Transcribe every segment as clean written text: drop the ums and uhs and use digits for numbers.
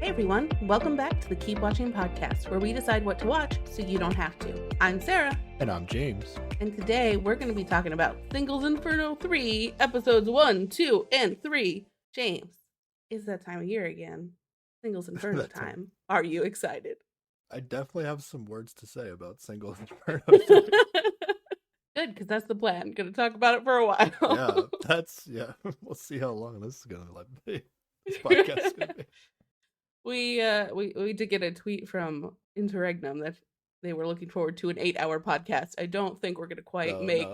Hey everyone, welcome back to the Keep Watching podcast, where we decide what to watch so you don't have to. I'm Sarah. And I'm James. And today we're going to be talking about Singles Inferno 3, episodes 1, 2, and 3. James, it's that time of year again. Singles Inferno time. Are you excited? I definitely have some words to say about Singles Inferno. Good, because that's the plan. Going to talk about it for a while. Yeah. We'll see how long this is going to be. This podcast is going to be. We did get a tweet from Interregnum that they were looking forward to an 8-hour podcast. I don't think we're gonna quite make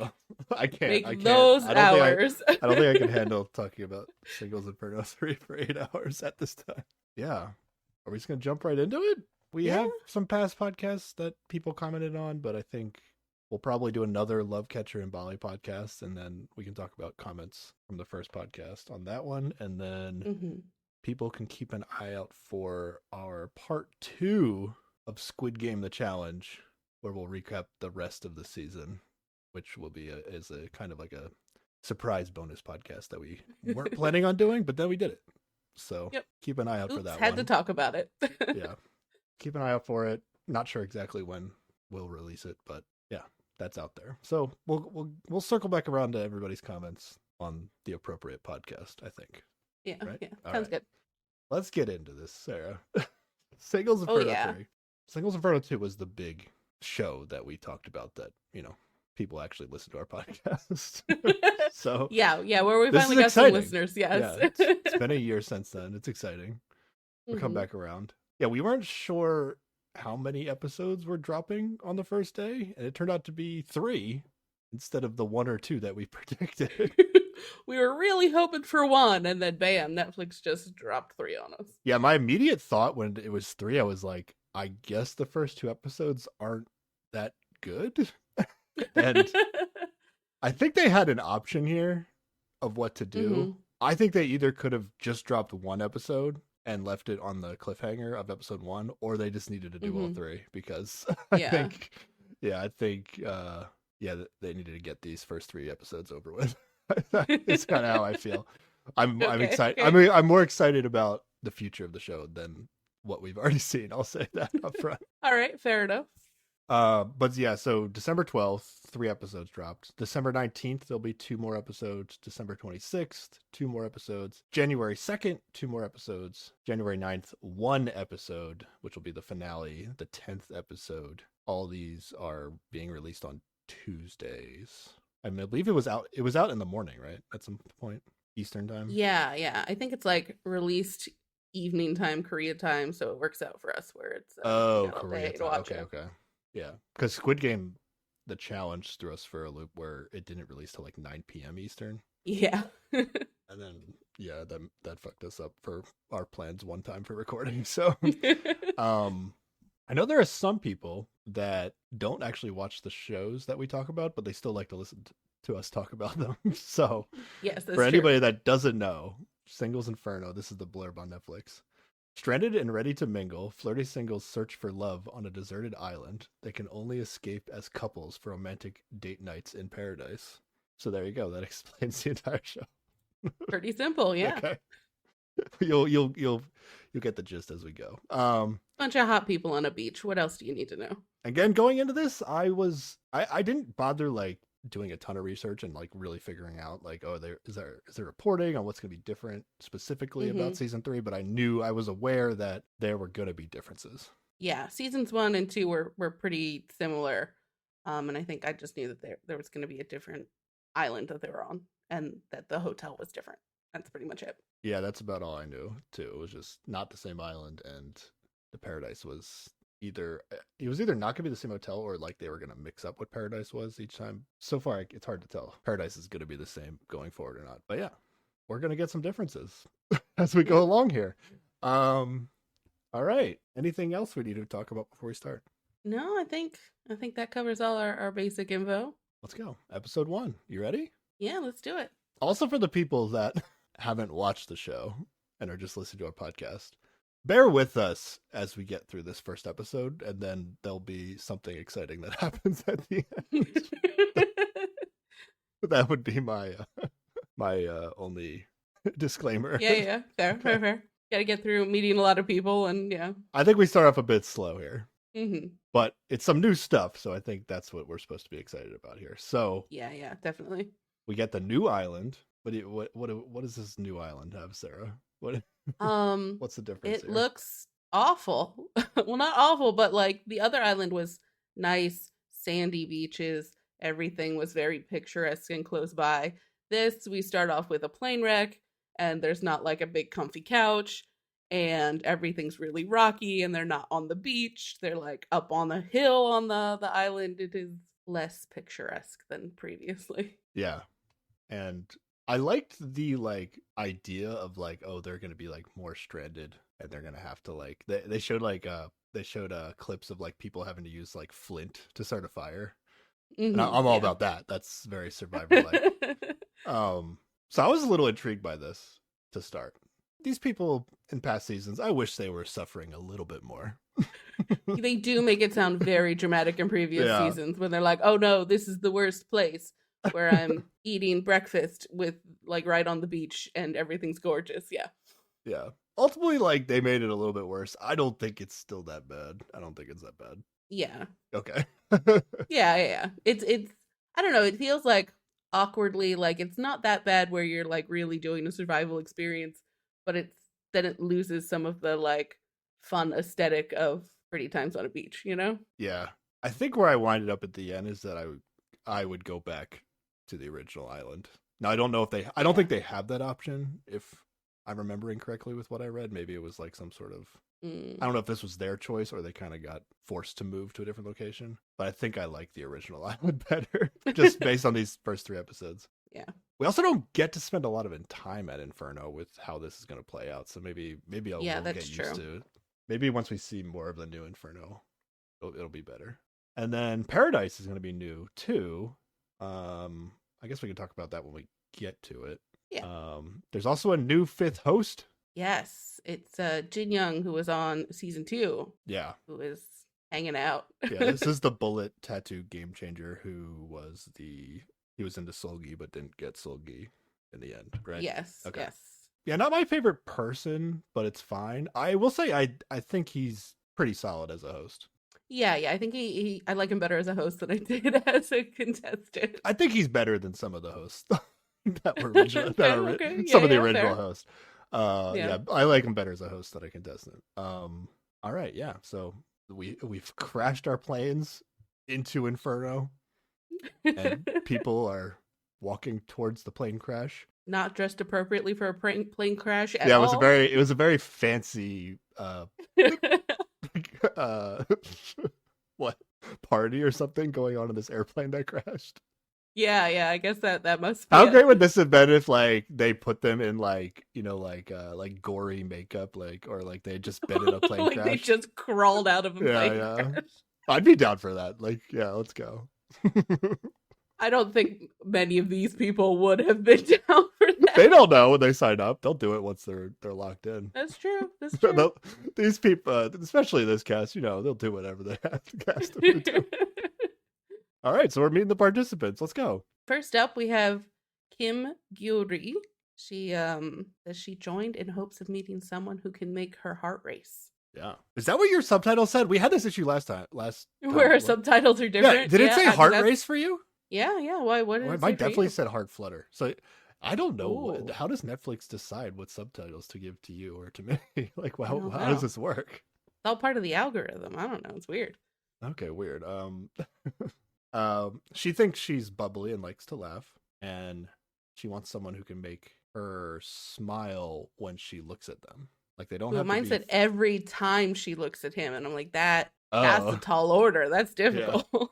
those hours. I don't think I can handle talking about Singles Inferno 3 for 8 hours at this time. Yeah. Are we just gonna jump right into it? We have some past podcasts that people commented on, but I think we'll probably do another Love Catcher and Bali podcast, and then we can talk about comments from the first podcast on that one, and then people can keep an eye out for our part 2 of Squid Game The Challenge, where we'll recap the rest of the season, which will be as a kind of like a surprise bonus podcast that we weren't planning on doing, but then we did it. So keep an eye out for that had one. To talk about it. Yeah. Keep an eye out for it. Not sure exactly when we'll release it, but yeah, that's out there. So we'll circle back around to everybody's comments on the appropriate podcast, I think. Yeah, right? Yeah. Sounds good. Let's get into this, Sarah. Singles Inferno 3. Singles Inferno 2 was the big show that we talked about that, people actually listen to our podcast. So yeah, where we finally got some listeners, yes. Yeah, it's been a year since then. It's exciting. We'll come back around. Yeah, we weren't sure how many episodes were dropping on the first day, and it turned out to be 3 instead of the 1 or 2 that we predicted. We were really hoping for 1, and then bam, Netflix just dropped 3 on us. Yeah, my immediate thought when it was 3, I was like, I guess the first 2 episodes aren't that good. And I think they had an option here of what to do. I think they either could have just dropped 1 episode and left it on the cliffhanger of episode 1, or they just needed to do all 3, because I think they needed to get these first 3 episodes over with. It's kind of how I feel. I'm excited. Okay. I'm more excited about the future of the show than what we've already seen. I'll say that up front. All right, fair enough. But yeah, so December 12th, 3 episodes dropped. December 19th, there'll be 2 more episodes. December 26th, 2 more episodes. January 2nd, 2 more episodes. January 9th, 1 episode, which will be the finale, the 10th episode. All these are being released on Tuesdays. I believe it was out in the morning, right? At some point, Eastern time. Yeah. I think it's like released evening time, Korea time, so it works out for us where it's Korea time. Okay. Yeah, because Squid Game, the challenge threw us for a loop where it didn't release till like 9 p.m. Eastern. Yeah. And then that fucked us up for our plans one time for recording. So I know there are some people that don't actually watch the shows that we talk about, but they still like to listen to us talk about them. So yes, for anybody that doesn't know, Singles Inferno, this is the blurb on Netflix. Stranded and ready to mingle, flirty singles search for love on a deserted island. They can only escape as couples for romantic date nights in paradise. So there you go. That explains the entire show. Pretty simple, yeah. Okay. You'll get the gist as we go. Bunch of hot people on a beach. What else do you need to know? Again, going into this, I didn't bother like doing a ton of research and like really figuring out like, is there reporting on what's going to be different specifically about season 3, but I was aware that there were going to be differences. Yeah, seasons 1 and 2 were pretty similar. And I think I just knew that there was going to be a different island that they were on and that the hotel was different. That's pretty much it. Yeah, that's about all I knew too. It was just not the same island, and the paradise was either not gonna be the same hotel, or like they were gonna mix up what paradise was each time. So far it's hard to tell paradise is gonna be the same going forward or not, but yeah, we're gonna get some differences as we go along here. All right, anything else we need to talk about before we start? No, I think that covers all our basic info. Let's go. Episode 1, you ready? Yeah, let's do it. Also, for the people that haven't watched the show and are just listening to our podcast, bear with us as we get through this first episode, and then there'll be something exciting that happens at the end. That would be my only disclaimer. Yeah, fair. Gotta get through meeting a lot of people, and yeah. I think we start off a bit slow here, Mm-hmm. but it's some new stuff, so I think that's what we're supposed to be excited about here. So Yeah, definitely. we get the new island. What does this new island have, Sarah? What Um, what's the difference it here? looks awful. Well, not awful, but like the other island was nice, sandy beaches. Everything was very picturesque and close by. This, we start off with a plane wreck, and there's not like a big comfy couch, and everything's really rocky, and they're not on the beach. They're like up on a hill on the island. It is less picturesque than previously. Yeah, and I liked the like idea of like, oh, they're gonna be like more stranded, and they're gonna have to like they showed like they showed clips of like people having to use like flint to start a fire, and I'm all Yeah. about that. That's very Survivor like. So I was a little intrigued by this to start. These people in past seasons, I wish they were suffering a little bit more. They do make it sound very dramatic in previous Yeah. seasons when they're like, "Oh no, this is the worst place where I'm eating breakfast with like right on the beach and everything's gorgeous." Yeah. Yeah. Ultimately, like they made it a little bit worse. I don't think it's still that bad. I don't think it's that bad. Yeah. Okay. Yeah. It's I don't know, it feels like awkwardly like it's not that bad where you're like really doing a survival experience, but it's then it loses some of the like fun aesthetic of Pretty Times on a Beach, you know? Yeah. I think where I winded up at the end is that I would go back to the original island. Now I don't know if I don't think they have that option if I'm remembering correctly with what I read. Maybe it was like some sort of I don't know if this was their choice or they kind of got forced to move to a different location. But I think I like the original island better, just based on these first 3 episodes. Yeah. We also don't get to spend a lot of time at Inferno with how this is going to play out. So maybe I'll that's get used true. to it. Maybe once we see more of the new Inferno, it'll be better. And then Paradise is going to be new too. I guess we can talk about that when we get to it. Yeah. There's also a new 5th host. Yes, it's Jin Young who was on season 2. Yeah. Who is hanging out. Yeah, this is the bullet tattoo game changer who was he was into Solgi but didn't get Solgi in the end, right? Yes. Okay. Yes. Yeah, not my favorite person, but it's fine. I will say I think he's pretty solid as a host. Yeah. I think I like him better as a host than I did as a contestant. I think he's better than some of the hosts that were original, Okay. some of the Yeah, original fair. hosts. Yeah, I like him better as a host than a contestant. All right, yeah. So we've crashed our planes into Inferno, and people are walking towards the plane crash. Not dressed appropriately for a plane crash at Yeah, all. it was a very fancy what party or something going on in this airplane that crashed. Yeah, I guess that must be How it. great would this have been if like they put them in like, you know, like gory makeup, like, or like they just been in a plane like crash. they just crawled out of a plane crash. I'd be down for that. Like, yeah, let's go. I don't think many of these people would have been down for that. They don't know when they sign up. They'll do it once they're locked in. That's true. That's true. These people, especially this cast, you know, they'll do whatever they have to cast them to do. All right, so we're meeting the participants. Let's go. First up, we have Kim Gyuri. She says she joined in hopes of meeting someone who can make her heart race. Yeah, is that what your subtitle said? We had this issue last time. Where her subtitles are different. Yeah, did it say heart race for you? Yeah. Why? What did it say Mine for definitely you? said heart flutter. So I don't know. Ooh. How does Netflix decide what subtitles to give to you or to me? Like, how don't does know. this work? It's all part of the algorithm. I don't know. It's weird. Okay, weird. She thinks she's bubbly and likes to laugh, and she wants someone who can make her smile when she looks at them. Like they don't have. Mine to be... said every time she looks at him, and I'm like, that's Oh. a tall order. That's difficult.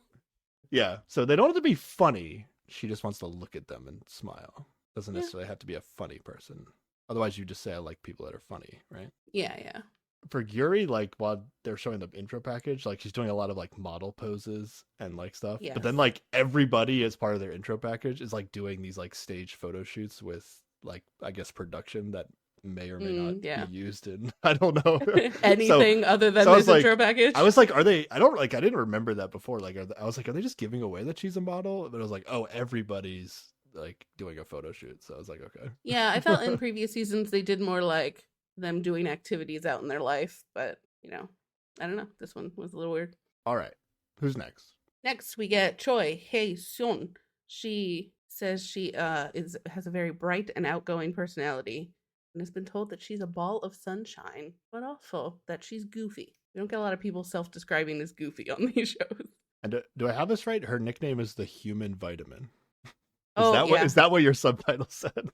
Yeah. So they don't have to be funny. She just wants to look at them and smile. Doesn't necessarily have to be a funny person. Otherwise, you just say I like people that are funny, right? Yeah. For Yuri, like while they're showing the intro package, like she's doing a lot of like model poses and like stuff. Yes. But then like everybody as part of their intro package is like doing these like stage photo shoots with like I guess production that may or may not be used in I don't know anything other than this intro package. I was like, are they? I didn't remember that before. Like, I was like, are they just giving away that she's a model? But I was like, oh, everybody's like doing a photo shoot. So I was like, okay. Yeah, I felt in previous seasons they did more like them doing activities out in their life. But, you know, I don't know. This one was a little weird. All right. Who's next? Next, we get Choi Hae Sun. She says she has a very bright and outgoing personality and has been told that she's a ball of sunshine, but also that she's goofy. We don't get a lot of people self-describing as goofy on these shows. And do I have this right? Her nickname is the Human Vitamin. Yeah. Is that what your subtitle said?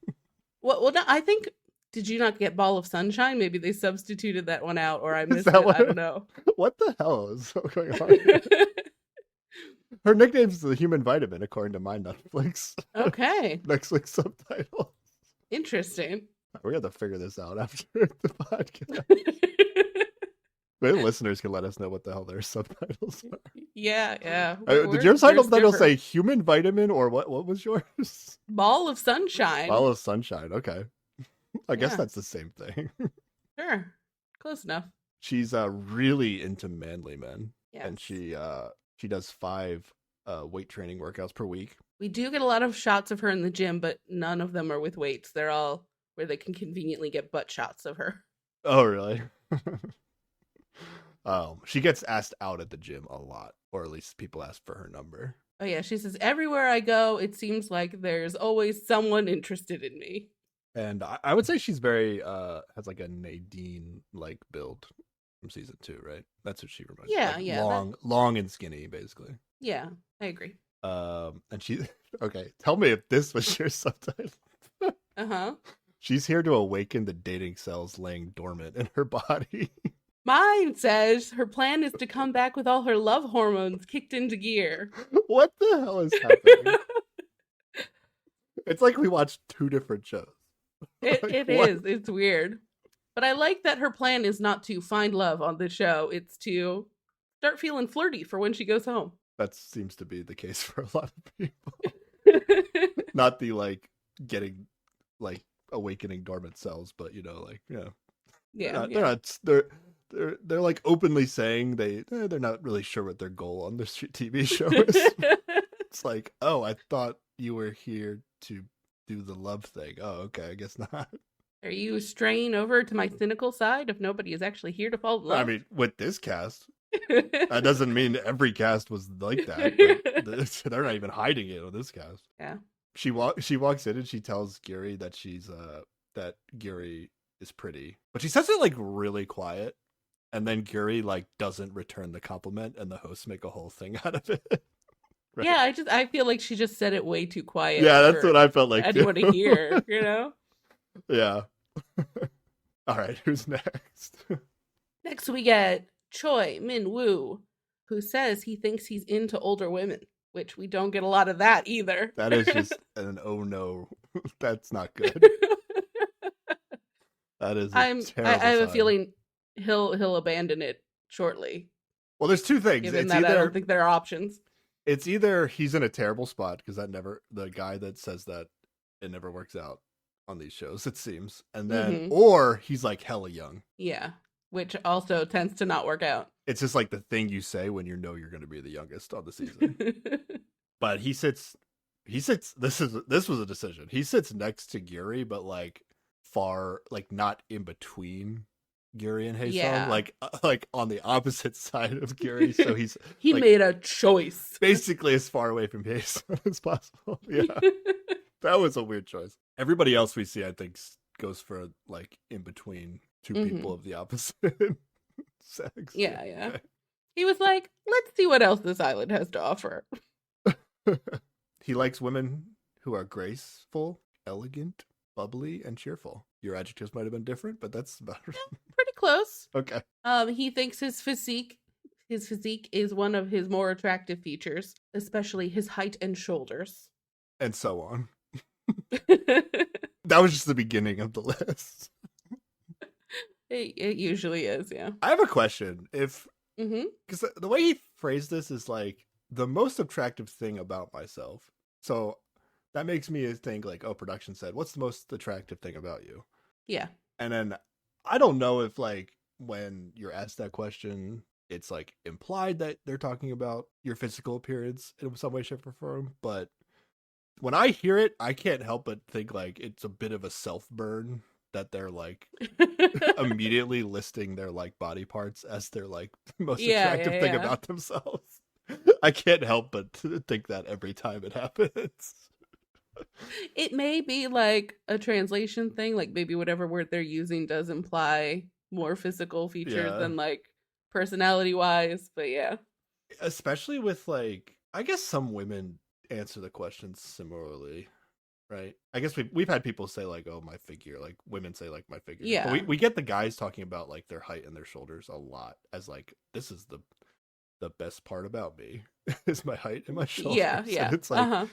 Well, no, I think. Did you not get Ball of Sunshine? Maybe they substituted that one out, or I missed it. I don't know. What the hell is going on here? Her nickname's the Human Vitamin, according to my Netflix. Okay. Netflix subtitle. Interesting. We have to figure this out after the podcast. Maybe listeners can let us know what the hell their subtitles are. Yeah. Did your subtitle say Human Vitamin or what? What was yours? Ball of Sunshine. Ball of Sunshine. Okay. I guess that's the same thing. Sure. Close enough. She's really into manly men. Yes. And she does 5 weight training workouts per week. We do get a lot of shots of her in the gym, but none of them are with weights. They're all where they can conveniently get butt shots of her. Oh, really? She gets asked out at the gym a lot, or at least people ask for her number. Oh yeah, she says, everywhere I go, it seems like there's always someone interested in me. And I would say she's very has like a Nadine like build from season 2, right? That's what she reminds me. Yeah, like yeah. Long and skinny, basically. Yeah, I agree. And she okay, tell me if this was your subtitle. Uh-huh. She's here to awaken the dating cells laying dormant in her body. Mine says her plan is to come back with all her love hormones kicked into gear. What the hell is happening? It's like we watched 2 different shows. It is. It's weird. But I like that her plan is not to find love on the show. It's to start feeling flirty for when she goes home. That seems to be the case for a lot of people. Not the like getting like awakening dormant cells, but they're like openly saying they're not really sure what their goal on this TV show is. It's like, oh, I thought you were here to do the love thing. Oh, okay, I guess not. Are you straying over to my cynical side if nobody is actually here to fall in love? I mean, with this cast, that doesn't mean every cast was like that. But they're not even hiding it on this cast. Yeah. She walks in and she tells Gary that that Gary is pretty, but she says it like really quiet, and then Gary like doesn't return the compliment, and the hosts make a whole thing out of it. Right? Yeah, I feel like she just said it way too quiet. Yeah, that's what I felt like. Anyone to hear, you know? Yeah. All right, who's next? Next we get Choi Min-woo, who says he thinks he's into older women, which we don't get a lot of that either. That is just an oh no. That's not good. That is I have a feeling he'll abandon it shortly. Well, there's 2 things. Given that I don't think there are options. It's either he's in a terrible spot because the guy that says that it never works out on these shows, it seems, and then or he's like hella young. Yeah, which also tends to not work out. It's just like the thing you say when you know you're going to be the youngest on the season. But he sits. This was a decision. He sits next to Gary, but like far, like not in between Gary and Haesung, like on the opposite side of Gary. So he like, made a choice, basically as far away from Haesung as possible. Yeah, that was a weird choice. Everybody else we see, I think, goes for like in between 2 people of the opposite sex. Yeah. Okay. He was like, let's see what else this island has to offer. He likes women who are graceful, elegant, bubbly, and cheerful. Your adjectives might have been different, but that's about it. Pretty close. Okay. He thinks his physique is one of his more attractive features, especially his height and shoulders. And so on. That was just the beginning of the list. It usually is, yeah. I have a question. Because the way he phrased this is like the most attractive thing about myself. So that makes me think like, oh, production said, what's the most attractive thing about you? Yeah. And then I don't know if like when you're asked that question, it's like implied that they're talking about your physical appearance in some way, shape, or form. But when I hear it, I can't help but think like it's a bit of a self burn that they're like immediately listing their like body parts as their like most Yeah, attractive yeah, thing yeah. about themselves. I can't help but think that every time it happens. It may be like a translation thing, like maybe whatever word they're using does imply more physical features Yeah. than like personality wise, but yeah. Especially with like I guess some women answer the questions similarly, right? I guess we've had people say like, "Oh, my figure," like women say like my figure, but Yeah. we get the guys talking about like their height and their shoulders a lot as like this is the best part about me is my height and my Yeah, shoulders, and yeah. it's like, Uh-huh.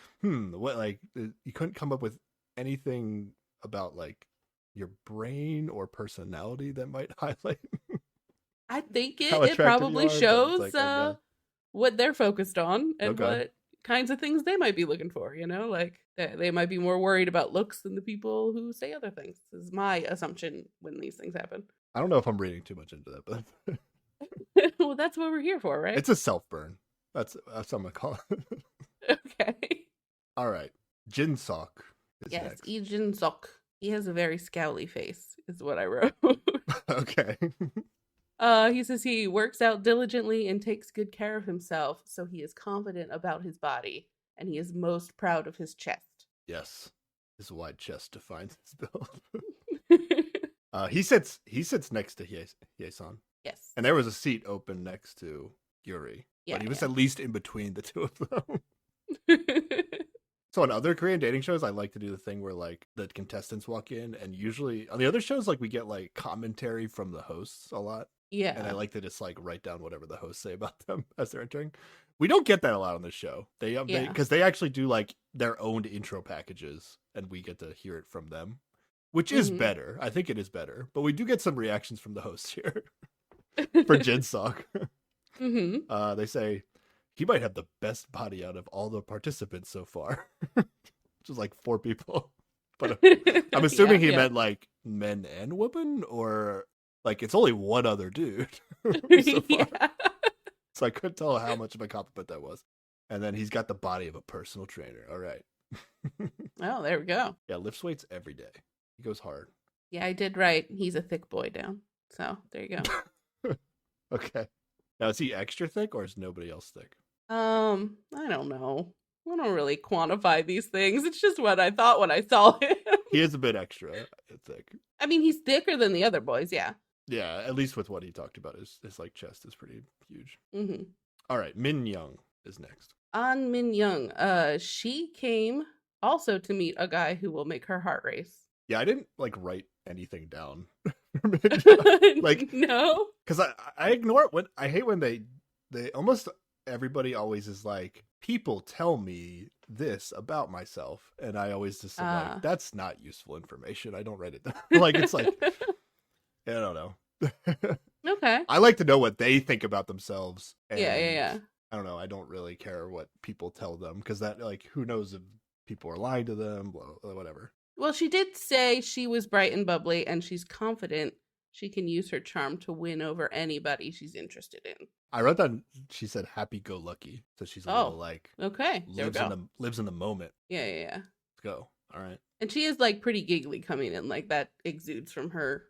what like you couldn't come up with anything about like your brain or personality that might highlight I think how it attractive you probably are, but it's shows like okay, what they're focused on and okay. what kinds of things they might be looking for, you know? Like they might be more worried about looks than the people who say other things. Is my assumption when these things happen. I don't know if I'm reading too much into that, but Well, that's what we're here for, right? it's a self burn. That's what I'm gonna call it. Okay. All right, Jin Sok is Yes, next. Lee Jin Suk. He has a very scowly face, is what I wrote. Okay. He says he works out diligently and takes good care of himself, so he is confident about his body, and he is most proud of his chest. Yes, his wide chest defines his build. He sits next to Hyesan, Yes. and there was a seat open next to Yuri, Yeah, but he was yeah. at least in between the two of them. So on other Korean dating shows, I like to do the thing where like the contestants walk in, and usually on the other shows, like we get like commentary from the hosts a lot, and I Yeah. like to just like write down whatever the hosts say about them as they're entering. We don't get that a lot on this show. They Yeah. because they actually do like their own intro packages, and we get to hear it from them, which is Mm-hmm. better. I think it is better, but we do get some reactions from the hosts here for Jinsok. Mm-hmm. They say he might have the best body out of all the participants so far, which is like 4 people. But I'm Yeah, assuming he yeah. meant like men and women, or like it's only one other dude so far. Yeah. So I couldn't tell how much of a compliment that was. And then he's got the body of a personal trainer. All right. Oh, there we go. Yeah, lifts weights every day. He goes hard. Yeah, I did write he's a thick boy down. So there you go. Okay. Now is he extra thick or is nobody else thick? I don't know. I don't really quantify these things. It's just what I thought when I saw him. He is a bit extra thick. I mean, he's thicker than the other boys, yeah. Yeah, at least with what he talked about, his like chest is pretty huge. Mm-hmm. All right, Min Young is next. An Min Young, she came also to meet a guy who will make her heart race. Yeah, I didn't like write anything down for Min Young. Like, No. because I ignore it when I hate when they almost everybody always is like, people tell me this about myself, and I always just am like, that's not useful information. I don't write it down. Like it's like I don't know. Okay. I like to know what they think about themselves. And Yeah. I don't know. I don't really care what people tell them because that like who knows if people are lying to them, whatever. Well, she did say she was bright and bubbly, and she's confident she can use her charm to win over anybody she's interested in. I wrote that she said happy go lucky, so she's a little Oh, like okay. There we go. lives in the moment. Yeah. Let's go. All right. And she is like pretty giggly coming in, like that exudes from her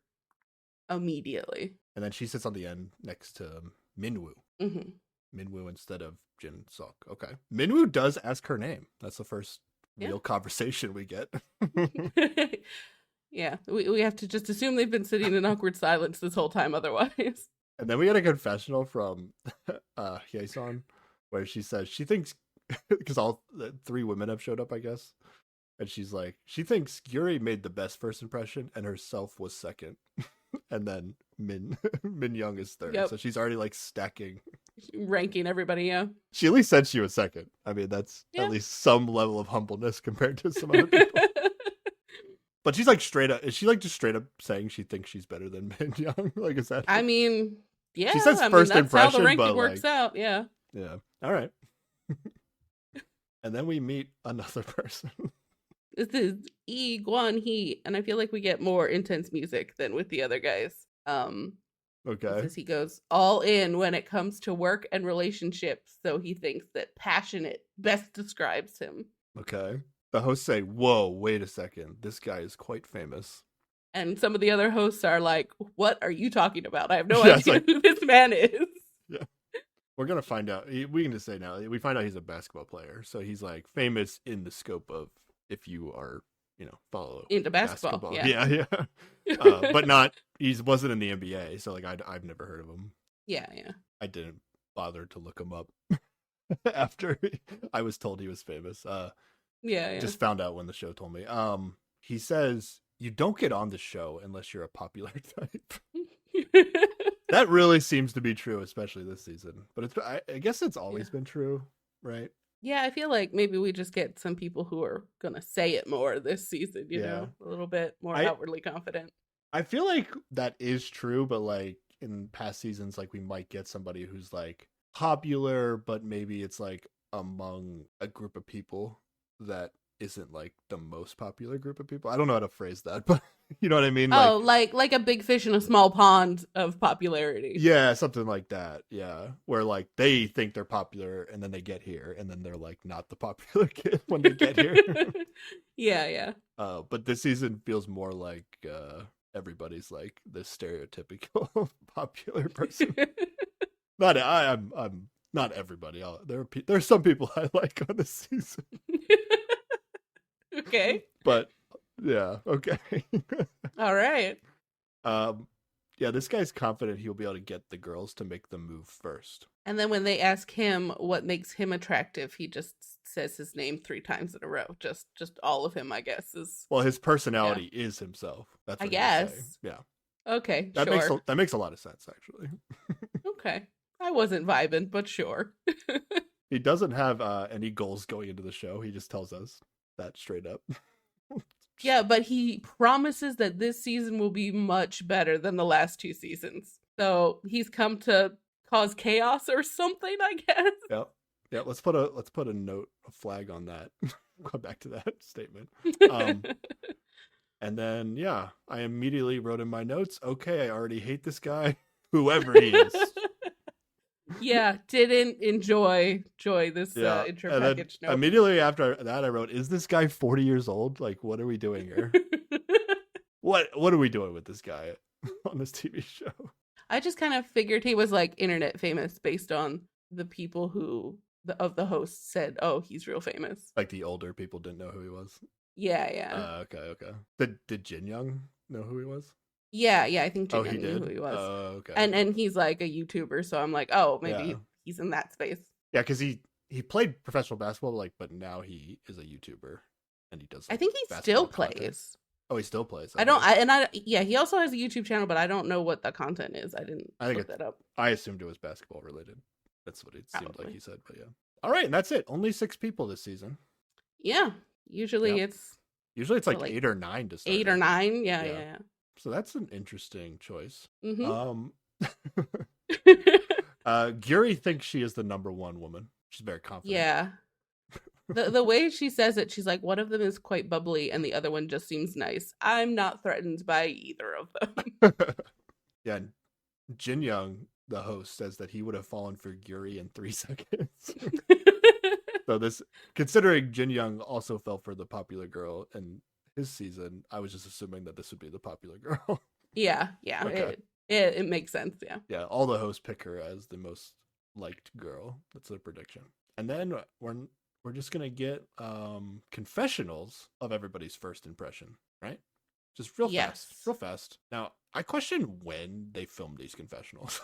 immediately. And then she sits on the end next to Minwoo. Mm-hmm. Minwoo instead of Jin Sok. Okay. Minwoo does ask her name. That's the first Yeah. real conversation we get. Yeah, we have to just assume they've been sitting in awkward silence this whole time otherwise. And then we had a confessional from Hyesan where she says she thinks because all the 3 women have showed up, I guess. And she's like, she thinks Yuri made the best first impression and herself was second. And then Min Young is third. Yep. So she's already like stacking. Ranking everybody, yeah. She at least said she was second. I mean, that's at least some level of humbleness compared to some other people. But she's like straight up. Is she like just straight up saying she thinks she's better than Min Young? Like, is that? I mean, yeah. She says I first mean, that's how impression, the ranking but works like, out. Yeah. yeah. All right. And then we meet another person. This is Yi Guan Hee, and I feel like we get more intense music than with the other guys. Okay. He goes all in when it comes to work and relationships, so he thinks that passionate best describes him. Okay. The hosts say, "Whoa, wait a second. This guy is quite famous." And some of the other hosts are like, what are you talking about? I have no Yeah, it's idea like, who this man is. yeah. We're gonna find out. We can just say now. We find out he's a basketball player, so he's like famous in the scope of if you are, follow Into basketball. basketball. Yeah. Yeah, yeah. But not. He wasn't in the NBA, so like I've never heard of him. Yeah, yeah. I didn't bother to look him up after I was told he was famous. Yeah, yeah. Just found out when the show told me. He says you don't get on the show unless you're a popular type. That really seems to be true, especially this season. But I guess it's always been true, right? Yeah, I feel like maybe we just get some people who are gonna say it more this season, Yeah. a little bit more I outwardly confident. I feel like that is true, but like in past seasons, like we might get somebody who's like popular, but maybe it's like among a group of people that isn't like the most popular group of people. I don't know how to phrase that, but you know what I mean? Oh, like a big fish in a small pond of popularity. Yeah, something like that. Yeah. Where like they think they're popular and then they get here and then they're like not the popular kid when they get here. Yeah, yeah. But this season feels more like everybody's like the stereotypical popular person. I'm not everybody. There's some people I like on this season. Okay. But yeah, okay. All right. Yeah, this guy's confident he'll be able to get the girls to make the move first. And then when they ask him what makes him attractive, he just says his name 3 times in a row. Just all of him, I guess, is. Well, his personality is himself. That's what I guess. saying. Yeah. Okay, That sure. makes a lot of sense, actually. Okay. I wasn't vibing, but sure. He doesn't have any goals going into the show. He just tells us that straight up. Yeah, but he promises that this season will be much better than the last 2 seasons. So he's come to cause chaos or something, I guess. Yep. Yeah, let's put a note, a flag on that. Go back to that statement. And then yeah, I immediately wrote in my notes, okay, I already hate this guy, whoever he is. Yeah, didn't enjoy this intro and package. Then immediately after that, I wrote, "Is this guy 40 years old? Like, what are we doing here? What are we doing with this guy on this TV show?" I just kind of figured he was like internet famous based on the people of the hosts said, "Oh, he's real famous." Like the older people didn't know who he was. Yeah, yeah. Okay. Did Jin Young know who he was? Yeah, I think Jin he knew did? who he was. Okay. And he's like a YouTuber, so I'm like, oh, maybe he's in that space. Yeah, because he played professional basketball, but now he is a YouTuber and he does. I think he still plays. Content. Oh, he still plays. Okay. He also has a YouTube channel, but I don't know what the content is. I didn't look that up. I assumed it was basketball related. That's what it seemed like he said, but yeah. All right, and that's it. Only 6 people this season. Yeah, usually it's like 8 or 9 to start. 8 or 9, yeah. So that's an interesting choice. Mm-hmm. Guri thinks she is the number 1 woman. She's very confident. Yeah. The way she says it, she's like, one of them is quite bubbly and the other one just seems nice. I'm not threatened by either of them. Yeah. Jin Young, the host, says that he would have fallen for Guri in 3 seconds. So considering Jin Young also fell for the popular girl in his season, I was just assuming that this would be the popular girl. Yeah. Okay. It makes sense, yeah. Yeah, all the hosts pick her as the most liked girl. That's their prediction. And then we're just gonna get confessionals of everybody's first impression, right? Just real fast. Now, I question when they filmed these confessionals.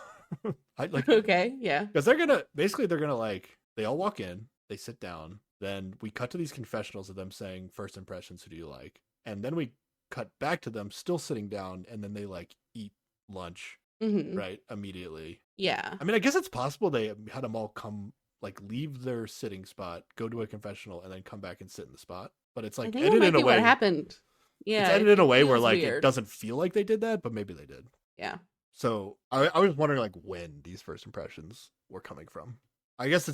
Okay, yeah. Because they're gonna like, they all walk in, they sit down, then we cut to these confessionals of them saying first impressions, who do you like? And then we cut back to them still sitting down, and then they like eat lunch, right, immediately. Yeah. I mean, I guess it's possible they had them all come, like, leave their sitting spot, go to a confessional, and then come back and sit in the spot. But it's like edited in a way. What happened? Yeah, it's edited in a way where like weird. It doesn't feel like they did that, but maybe they did. Yeah. So I was wondering like when these first impressions were coming from. I guess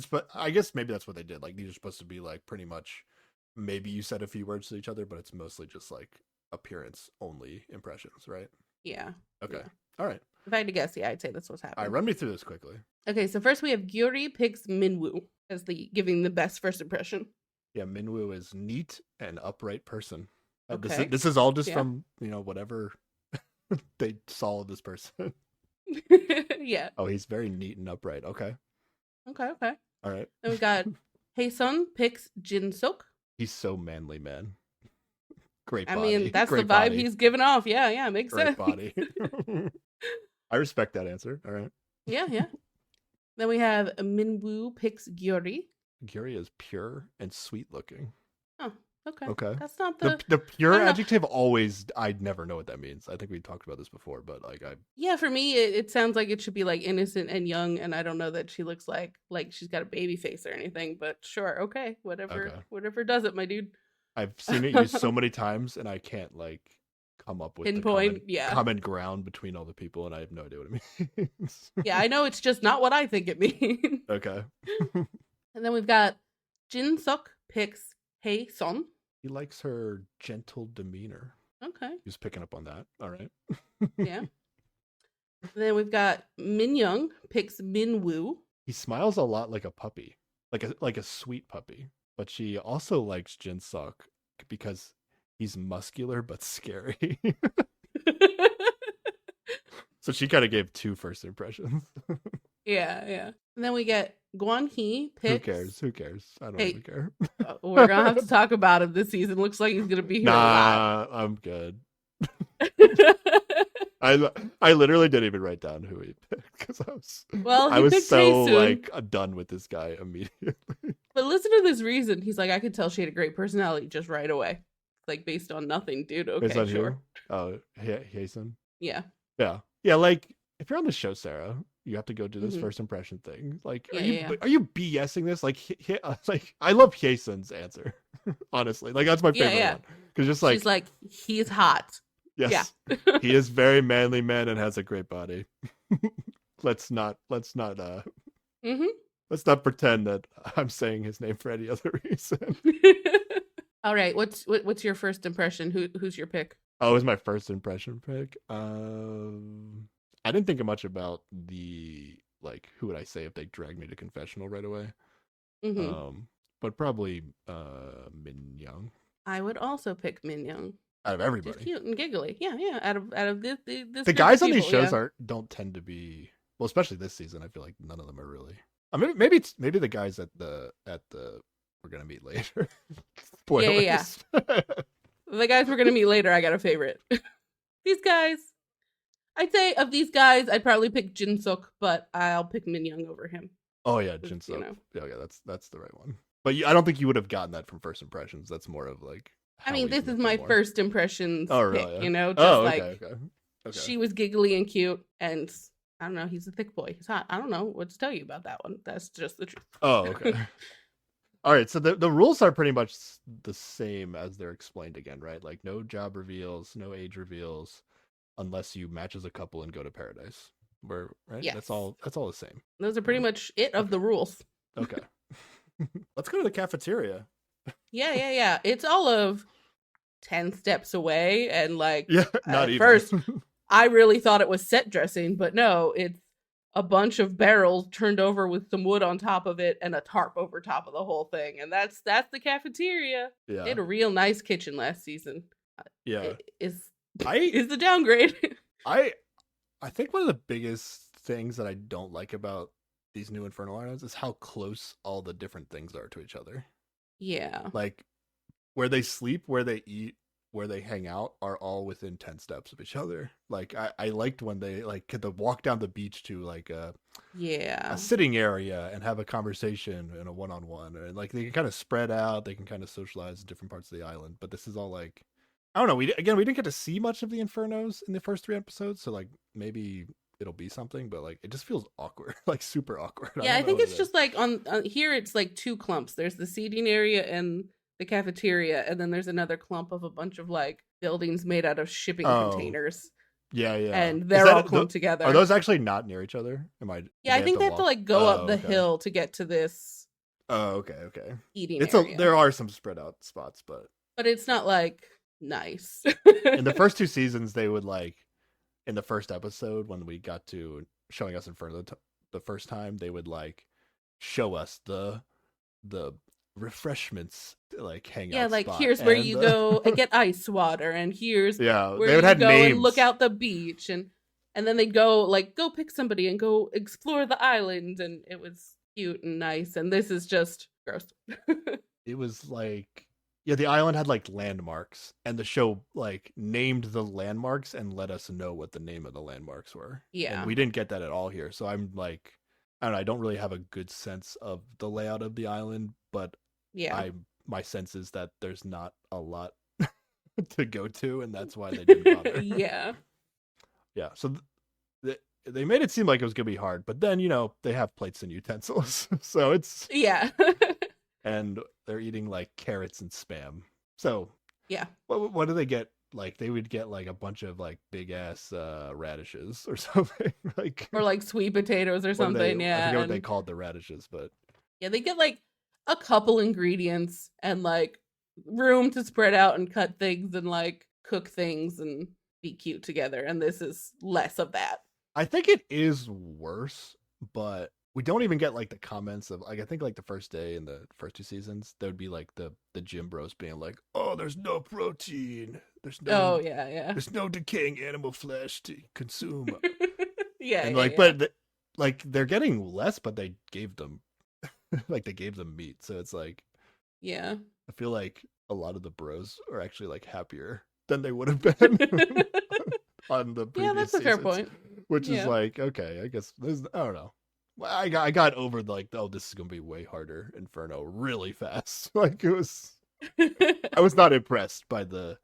maybe that's what they did. Like these are supposed to be like pretty much, maybe you said a few words to each other, but it's mostly just like appearance only impressions, right? Yeah. Okay. Yeah. All right. If I had to guess, yeah, I'd say that's what's happening. All right, run me through this quickly. Okay, so first we have Guri picks Minwoo as giving the best first impression. Yeah, Minwoo is neat and upright person. Okay. This is all just from whatever They solve this person. Yeah. Oh, he's very neat and upright. Okay. Okay. Okay. All right. Then we got Haesun picks Jin Suk. He's so manly, man. Great I mean, body. that's the Great vibe body. he's giving off. Yeah. Yeah. Makes Great sense. body. I respect that answer. All right. Yeah. Yeah. Then we have Minwoo picks Gyori. Guri is pure and sweet looking. Oh, okay. Okay. That's not The I pure don't know. adjective always, I'd never know what that means. I think we talked about this before, but like Yeah, for me, it sounds like it should be like innocent and young, and I don't know that she looks like she's got a baby face or anything. But sure, okay, okay. whatever does it, my dude. I've seen it used so many times, and I can't like come up with the Pinpoint, yeah, common ground between all the people, and I have no idea what it means. yeah. I know it's just not what I think it means. Okay. And then we've got Jin Suk picks Hae Son. He likes her gentle demeanor. Okay, He's picking up on that. All right. yeah. And then we've got Min Young picks Min Woo. He smiles a lot like a puppy, like a sweet puppy. But she also likes Jin Suk because he's muscular but scary. So she kind of gave two first impressions. Yeah, yeah. And then we get Guan Hee picks. Who cares? I don't Hey, even care. We're gonna have to talk about him this season. Looks like he's gonna be here a lot. Nah, I'm good. I literally didn't even write down who he picked because Well, I he was picked so Taesoon. like done with this guy immediately. But listen to this reason. He's like, I could tell she had a great personality just right away. Like based on nothing, dude. Based Okay, on sure. who? Oh, Hasten. Yeah. Yeah. Like if you're on the show, Sarah, you have to go do this Mhm. first impression thing. Like, Yeah, are you BSing this? Like, like I love Hasten's answer. Honestly, like that's my favorite Yeah. one because just like She's like, he's hot. yes, Yeah. he is very manly man and has a great body. let's not Mm-hmm. let's not pretend that I'm saying his name for any other reason. All right. What's your first impression? Who's your pick? Oh, it was my first impression pick. I didn't think much about the like who would I say if they dragged me to confessional right away. Mm-hmm. But probably Min Young I would also pick Min Young. out of She's everybody. cute and giggly. Yeah. Out of this The group guys of on these people, shows yeah. don't tend to be well, especially this season. I feel like none of them are really. I mean, maybe the guys at the we're gonna meet later. Spoilers. Yeah. The guys we're gonna meet later, I got a favorite. These guys, I'd say of these guys, I'd probably pick Jin Suk, but I'll pick Min Young over him. Oh yeah, Jin You Suk. know. Yeah, that's the right one. But I don't think you would have gotten that from first impressions. That's more of like. I mean, Howie's this is looking my more. first impressions Oh pick, really? you know, just Oh like okay. she was giggly and cute, and I don't know, he's a thick boy. He's hot. I don't know what to tell you about that one. That's just the truth. Oh okay. All right, so the rules are pretty much the same as they're explained again, right? Like no job reveals, no age reveals, unless you match as a couple and go to paradise. Where right? Yes. That's all the same. Those are pretty much it of the rules. Okay. Let's go to the cafeteria. Yeah. It's all of 10 steps away, and like Yeah, not at even. first I really thought it was set dressing, but no, it's a bunch of barrels turned over with some wood on top of it and a tarp over top of the whole thing. And that's the cafeteria. Yeah. They had a real nice kitchen last season. Yeah. Is I the downgrade. I think one of the biggest things that I don't like about these new Infernal Islands is how close all the different things are to each other. Yeah. Like where they sleep, where they eat, where they hang out are all within 10 steps of each other. Like I liked when they like could walk down the beach to like a sitting area and have a conversation in a one-on-one, and like they can kind of spread out, they can kind of socialize in different parts of the island. But this is all like I don't know, we didn't get to see much of the Infernos in the first 3 episodes, so like maybe it'll be something, but like it just feels awkward. Like super awkward. Yeah, I don't think know it's just like on here it's like 2 clumps. There's the seating area and the cafeteria, and then there's another clump of a bunch of like buildings made out of shipping containers. Yeah. And they're all clumped together. Are those actually not near each other? Yeah, I think they have to like go up the okay. hill to get to this Oh, okay. eating area. There are some spread out spots, but it's not like nice. in the first 2 seasons, they would like in the first episode when we got to showing us Inferno the first time, they would like show us the refreshments like Yeah, hangout like spot, here's where and you go and get ice water, and here's yeah, where they would you have go and look names. out the beach, and then they'd go pick somebody and go explore the island, and it was cute and nice. And this is just gross. It was like, yeah, the island had like landmarks, and the show like named the landmarks and let us know what the name of the landmarks were. And Yeah, we didn't get that at all here. So I'm like, I don't know, I don't really have a good sense of the layout of the island, but yeah, I my sense is that there's not a lot to go to, and that's why they didn't bother. yeah, Yeah, so they made it seem like it was gonna be hard, but then they have plates and utensils, so it's yeah, and they're eating like carrots and spam. So yeah. what do they get? Like they would get like a bunch of like big ass radishes or something. Like Or like sweet potatoes or what do they? something. I Yeah, forget what they and called the radishes, but yeah, they get like a couple ingredients and like room to spread out and cut things and like cook things and be cute together. And this is less of that. I think it is worse. But we don't even get like the comments of like I think like the first day in the first two seasons there would be like the gym bros being like, oh, there's no protein, Oh yeah, yeah. there's no decaying animal flesh to consume. Yeah, And yeah, like, yeah. but like they're getting less, but they gave them like they gave them meat. So it's like Yeah. I feel like a lot of the bros are actually like happier than they would have been on the Yeah, previous that's a fair seasons, point. which is Yeah. like okay, I guess I don't know. I got over like, oh, this is gonna be way harder Inferno really fast. Like I was not impressed by the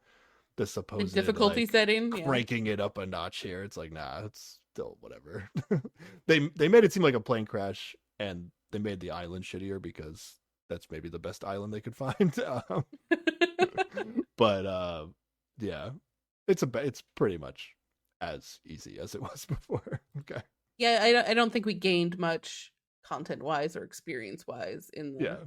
The supposed difficulty like setting, yeah. cranking it up a notch here. It's like, nah, it's still whatever. They made it seem like a plane crash, and they made the island shittier because that's maybe the best island they could find. But yeah, it's pretty much as easy as it was before. Okay. Yeah, I don't think we gained much content wise or experience wise Yeah.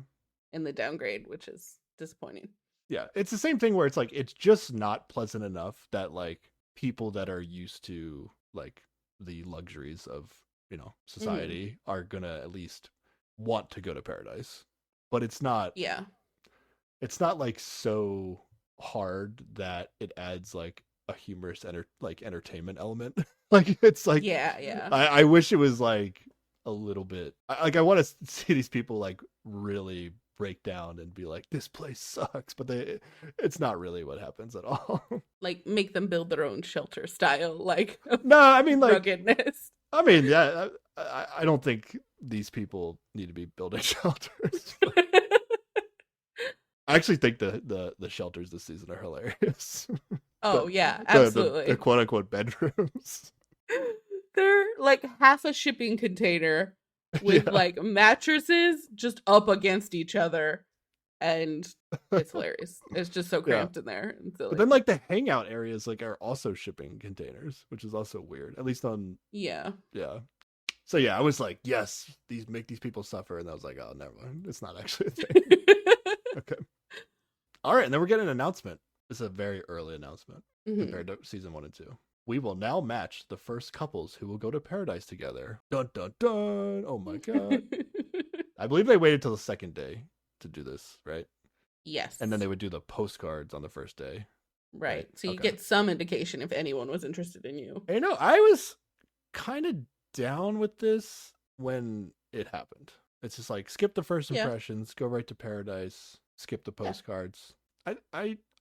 in the downgrade, which is disappointing. Yeah, it's the same thing where it's like it's just not pleasant enough that like people that are used to like the luxuries of Hmm. society are gonna at least want to go to paradise, but it's not like so hard that it adds like a humorous like entertainment element. Like it's like Yeah, yeah. I wish it was like a little bit like I want to see these people like really break down and be like this place sucks, but it's not really what happens at all. Like make them build their own shelter style, like No, I mean like ruggedness. yeah, I don't think these people need to be building shelters. I actually think the shelters this season are hilarious. Oh the, yeah, the absolutely. quote unquote bedrooms. They're like half a shipping container with Yeah. like mattresses just up against each other, and it's hilarious. It's just so Yeah. cramped in there and But silly. then like the hangout areas like are also shipping containers, which is also weird. At least on Yeah. yeah. So yeah, I was like, yes, these make these people suffer, and I was like, oh, never mind. It's not actually a thing. Okay. All right, and then we're getting an announcement. This is a very early announcement Hmm. compared to season 1 and 2. We will now match the first couples who will go to paradise together. Dun dun dun! Oh my god! I believe they waited till the second day to do this, right? And then Yes. they would do the postcards on the first day, right? Right. So you Okay. get some indication if anyone was interested in you. And, I was kind of down with this when it happened. It's just like skip the first Yeah. impressions, go right to paradise, skip the Yeah. postcards.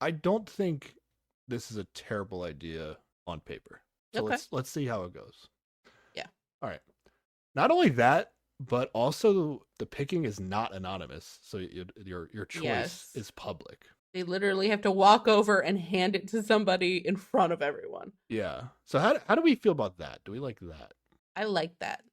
I don't think this is a terrible idea on paper. So Okay. let's see how it goes. Yeah. All right. Not only that, but also the picking is not anonymous, so your choice Yes. is public. They literally have to walk over and hand it to somebody in front of everyone. Yeah. So how do we feel about that? Do we like that? I like that.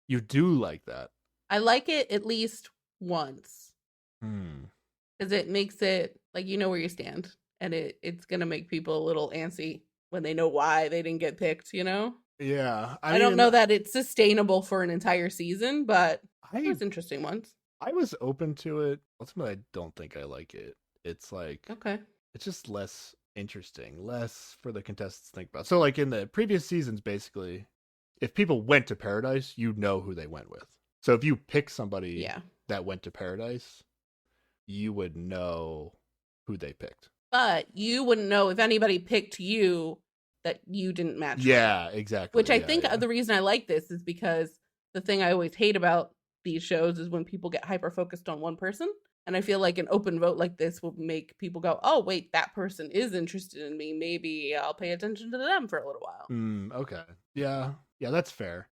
You do like that. I like it at least once Hmm. because it makes it like you know where you stand, and it's gonna make people a little antsy when they know why they didn't get picked. You know, Yeah. I I don't mean, know that it's sustainable for an entire season, but it I was interesting once. I was open to it. Ultimately, I don't think I like it. It's like Okay. it's just less interesting, less for the contestants to think about. So like in the previous seasons, basically, if people went to paradise, you know who they went with. So if you pick somebody Yeah. that went to paradise, you would know who they picked. But you wouldn't know if anybody picked you that you didn't match with. Yeah, exactly. Which I Yeah, think yeah. the reason I like this is because the thing I always hate about these shows is when people get hyper focused on one person. And I feel like an open vote like this will make people go, oh, wait, that person is interested in me. Maybe I'll pay attention to them for a little while. Okay. Yeah. Yeah, that's fair.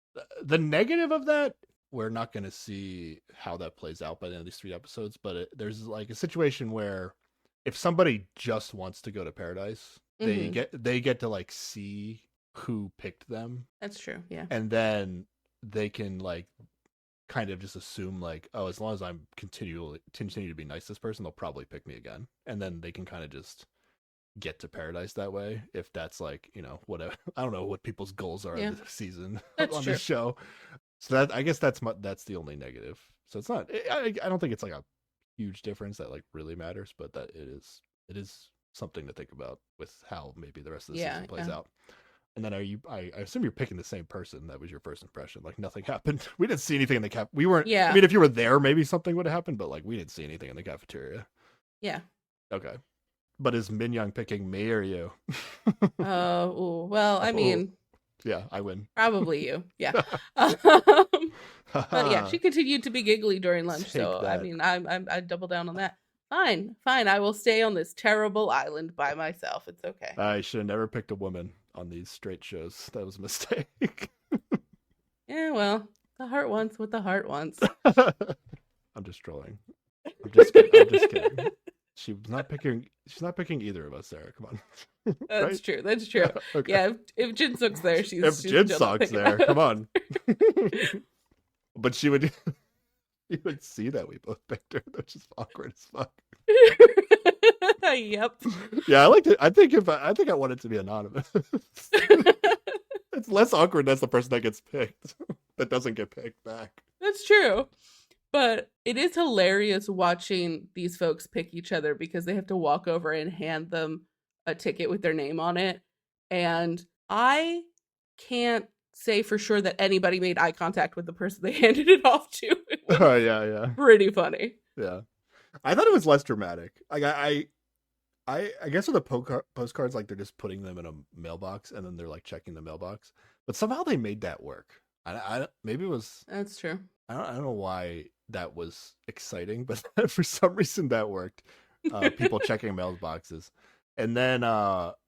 The negative of that, we're not going to see how that plays out by the end of these 3 episodes, but there's like a situation where if somebody just wants to go to paradise, they get to like see who picked them. That's true. Yeah. And then they can like kind of just assume like, oh, as long as I'm continue to be nice to this person, they'll probably pick me again. And then they can kind of just get to paradise that way, if that's like, whatever. I don't know what people's goals are this season on this show. So that, I guess that's the only negative. So it's not, I don't think it's like a huge difference that like really matters, but that it is something to think about with how maybe the rest of the season plays out. And then I assume you're picking the same person. That was your first impression. Like nothing happened. We didn't see anything in the cap. We weren't. Yeah. I mean, if you were there, maybe something would have happened. But like we didn't see anything in the cafeteria. Yeah. Okay. But is Min Young picking me or you? Well, I mean. Yeah, I win. Probably you. Yeah. But yeah, she continued to be giggly during lunch. I mean, I double down on that. Fine. I will stay on this terrible island by myself. It's okay. I should have never picked a woman on these straight shows. That was a mistake. Yeah, well, the heart wants what the heart wants. I'm just trolling. I'm just kidding. She's not picking either of us, Sarah. Come on. That's true. That's true. Okay. Yeah, if Jin Suk's there, she's Jin Suk's there. Come on. But you would see that we both picked her, which is awkward as fuck. Yep. Yeah, I like it. I think I want it to be anonymous. It's less awkward. That's the person that gets picked that doesn't get picked back. That's true. But it is hilarious watching these folks pick each other because they have to walk over and hand them a ticket with their name on it. And I can't say for sure that anybody made eye contact with the person they handed it off to. Oh, yeah. Pretty funny. Yeah. I thought it was less dramatic. Like I guess with the postcards, like they're just putting them in a mailbox and then they're like checking the mailbox. But somehow they made that work. I maybe it was. That's true. I don't know why that was exciting, but for some reason that worked. People checking mailboxes, and then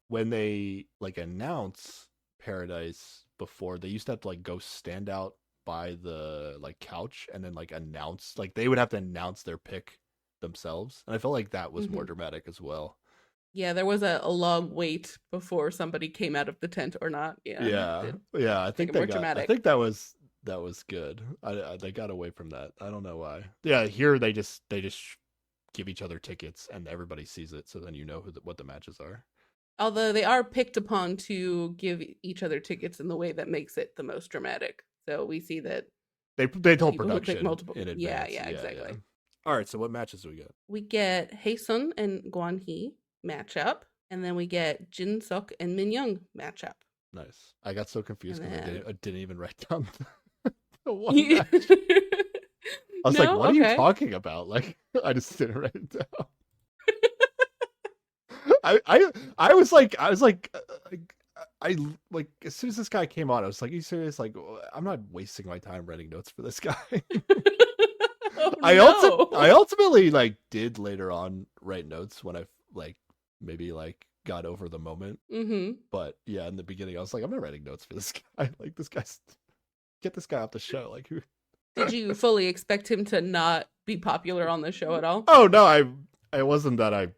when they like announce Paradise before, they used to have to like go stand out by the like couch and then like announce, like they would have to announce their pick themselves, and I felt like that was more dramatic as well. Yeah, there was a long wait before somebody came out of the tent or not. Yeah. I think that was good. They got away from that. I don't know why. Yeah, here they just give each other tickets and everybody sees it, so then you know what the matches are. Although they are picked upon to give each other tickets in the way that makes it the most dramatic. So we see that they told production multiple in advance. Yeah, exactly. Yeah. All right, so what matches do we get? We get Haesun and Gwan Hee matchup, and then we get Jin Suk and Min Young matchup. Nice. I got so confused because I didn't even write down the one match. I was like, what are you talking about? Like, I just didn't write it down. I was like, as soon as this guy came on, I was like, are you serious? Like, I'm not wasting my time writing notes for this guy. I ultimately like did later on write notes when I like maybe like got over the moment. But yeah, in the beginning I was like, I'm not writing notes for this guy. Like, get this guy off the show. Like, who? Did you fully expect him to not be popular on the show at all? Oh no, I wasn't that I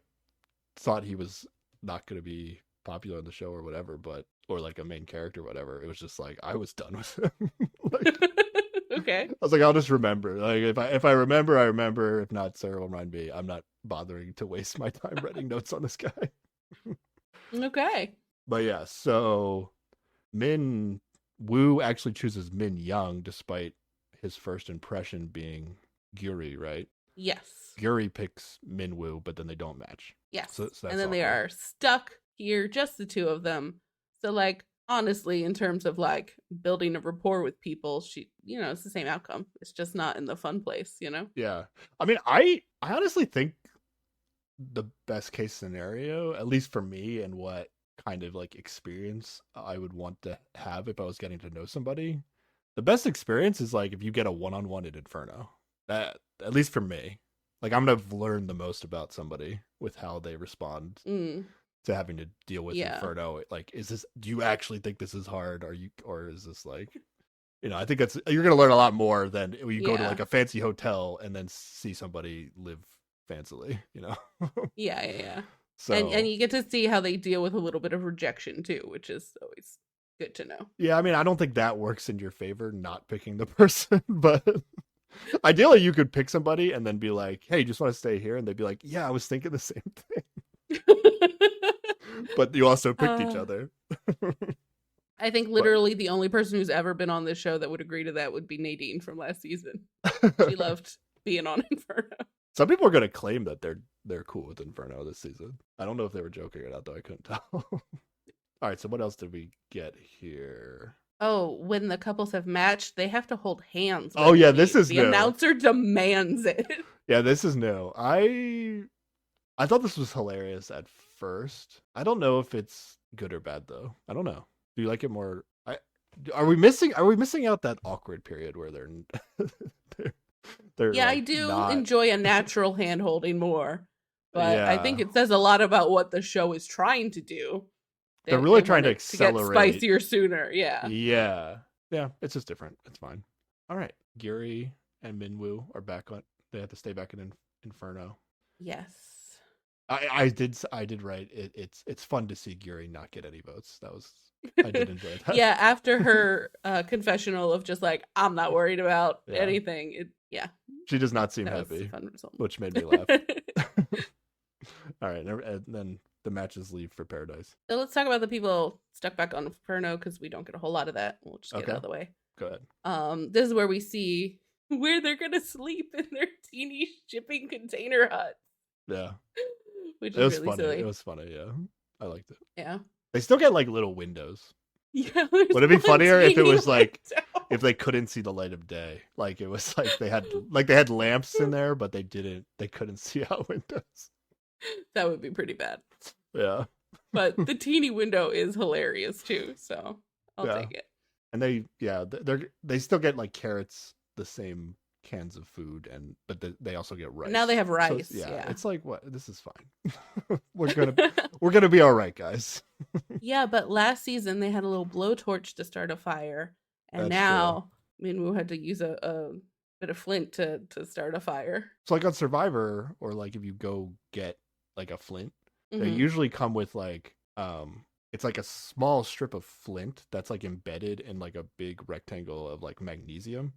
thought he was not going to be popular on the show or whatever, or like a main character or whatever. It was just like I was done with him. Like, okay. I was like, I'll just remember. Like, if I remember, I remember. If not, Sarah will remind me. I'm not bothering to waste my time writing notes on this guy. Okay. But yeah, so Min Woo actually chooses Min Young despite his first impression being Gyuri, right? Yes. Gyuri picks Min Woo, but then they don't match. Yes. So and then they are stuck here, just the two of them. So like, honestly, in terms of like building a rapport with people, it's the same outcome. It's just not in the fun place, Yeah. I mean, I I honestly think the best case scenario, at least for me, and what kind of like experience I would want to have if I was getting to know somebody, the best experience is like if you get a one-on-one at Inferno. That, at least for me, like I'm gonna learn the most about somebody with how they respond Mm, to having to deal with yeah. Inferno. Like, is this? Do you actually think this is hard? Are you, or is this like, I think that's, you're gonna learn a lot more than when you go to Yeah. like a fancy hotel and then see somebody live fancily. Yeah, yeah, yeah. And So you get to see how they deal with a little bit of rejection too, which is always good to know. yeah, I mean, I don't think that works in your favor, not picking the person, but ideally you could pick somebody and then be like, hey, you just want to stay here, and they'd be like, yeah, I was thinking the same thing. But you also picked each uh, other. I think But literally the only person who's ever been on this show that would agree to that would be Nadine from last season. She loved being on Inferno. some people are going to claim that they're cool with Inferno this season. I don't know if they were joking or not, though. I couldn't tell. All right, so what else did we get here? Oh, when the couples have matched, they have to hold hands Oh when they yeah, this leave. is The new. announcer demands it. Yeah, this is new. I thought this was hilarious at first. I don't know if it's good or bad though. I don't know. Do you like it more? Are we missing out that awkward period where they're they're, they're Yeah, I like do not. enjoy a natural hand holding more, but I think Yeah, it says a lot about what the show is trying to do. they're They really trying want to it to get accelerate. spicier sooner. Yeah. Yeah, yeah, it's just different. It's fine. All right, Giri and Minwoo are back on. They have to stay back in Inferno. Yes. I did write it. It's fun to see Giri not get any votes. I did enjoy that. Yeah, after her confessional of just like I'm not worried about Yeah, anything. Yeah, she does not seem that was a happy, fun result. which made me laugh. All right, and then the matches leave for Paradise. So let's talk about the people stuck back on Inferno because we don't get a whole lot of that. We'll just get it out Okay, of the way. go ahead. This is where we see where they're gonna sleep in their teeny shipping container hut, Yeah, which it is was really funny. It silly. was funny. Yeah, I liked it. Yeah. They still get like little windows. Yeah, there's Would it be one funnier if it teeny was like window. if they couldn't see the light of day? Like it was like they had lamps in there, but they couldn't see out windows. That would be pretty bad. Yeah, But the teeny window is hilarious too, so I'll yeah. take it. And they still get like carrots, the same cans of food, but they also get And now they rice. have So rice, yeah, yeah. it's like, what, this is fine. we're gonna be all right, guys. Yeah, but last season they had a little blowtorch to start a fire, and That's true. now Minwoo had to use a bit of flint to start a fire. So like on Survivor, or like if you go get like a flint, they Hmm. usually come with like it's like a small strip of flint that's like embedded in like a big rectangle of like magnesium.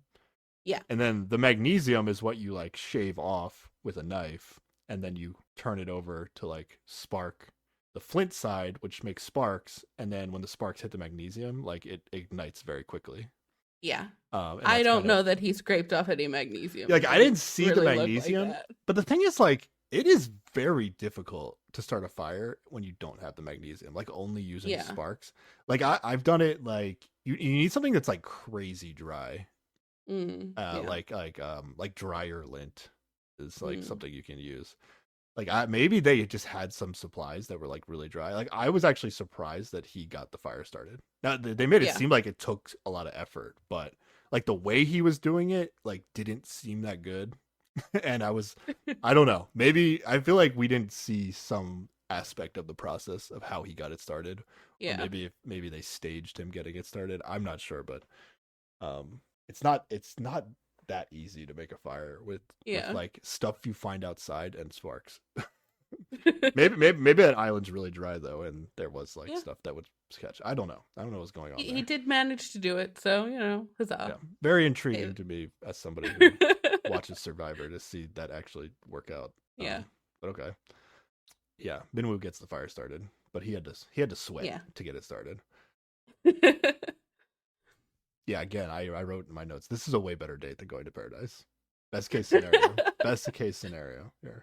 Yeah, And then the magnesium is what you like shave off with a knife, and then you turn it over to like spark the flint side, which makes sparks. And then when the sparks hit the magnesium, like it ignites very quickly. yeah. And I that's don't kind of know that he scraped off any magnesium. like, It I didn't didn't see the really look like magnesium, that. but the thing is, like, it is very difficult to start a fire when you don't have the magnesium, like only using Yeah. sparks. Like I've done it, like you need something that's like crazy dry. Yeah. Like dryer lint is like Mm. something you can use. Like maybe they just had some supplies that were like really dry. Like I was actually surprised that he got the fire started. Now they made it Yeah. seem like it took a lot of effort, but like the way he was doing it like didn't seem that good. And I don't know. Maybe I feel like we didn't see some aspect of the process of how he got it started, or Yeah. maybe they staged him getting it started. I'm not sure, but it's not that easy to make a fire with Yeah. like stuff you find outside and sparks. Maybe that island's really dry though, and there was like Yeah. stuff that would catch. I don't know what's going on He there. did manage to do it, so Yeah, huzzah. very Hey. intriguing to me as somebody who watches Survivor to see that actually work out. Yeah. But okay, yeah, Minwoo gets the fire started, but he had to sweat Yeah. to get it started. Yeah, again, I wrote in my notes, this is a way better date than going to Paradise. Best case scenario. Best case scenario here.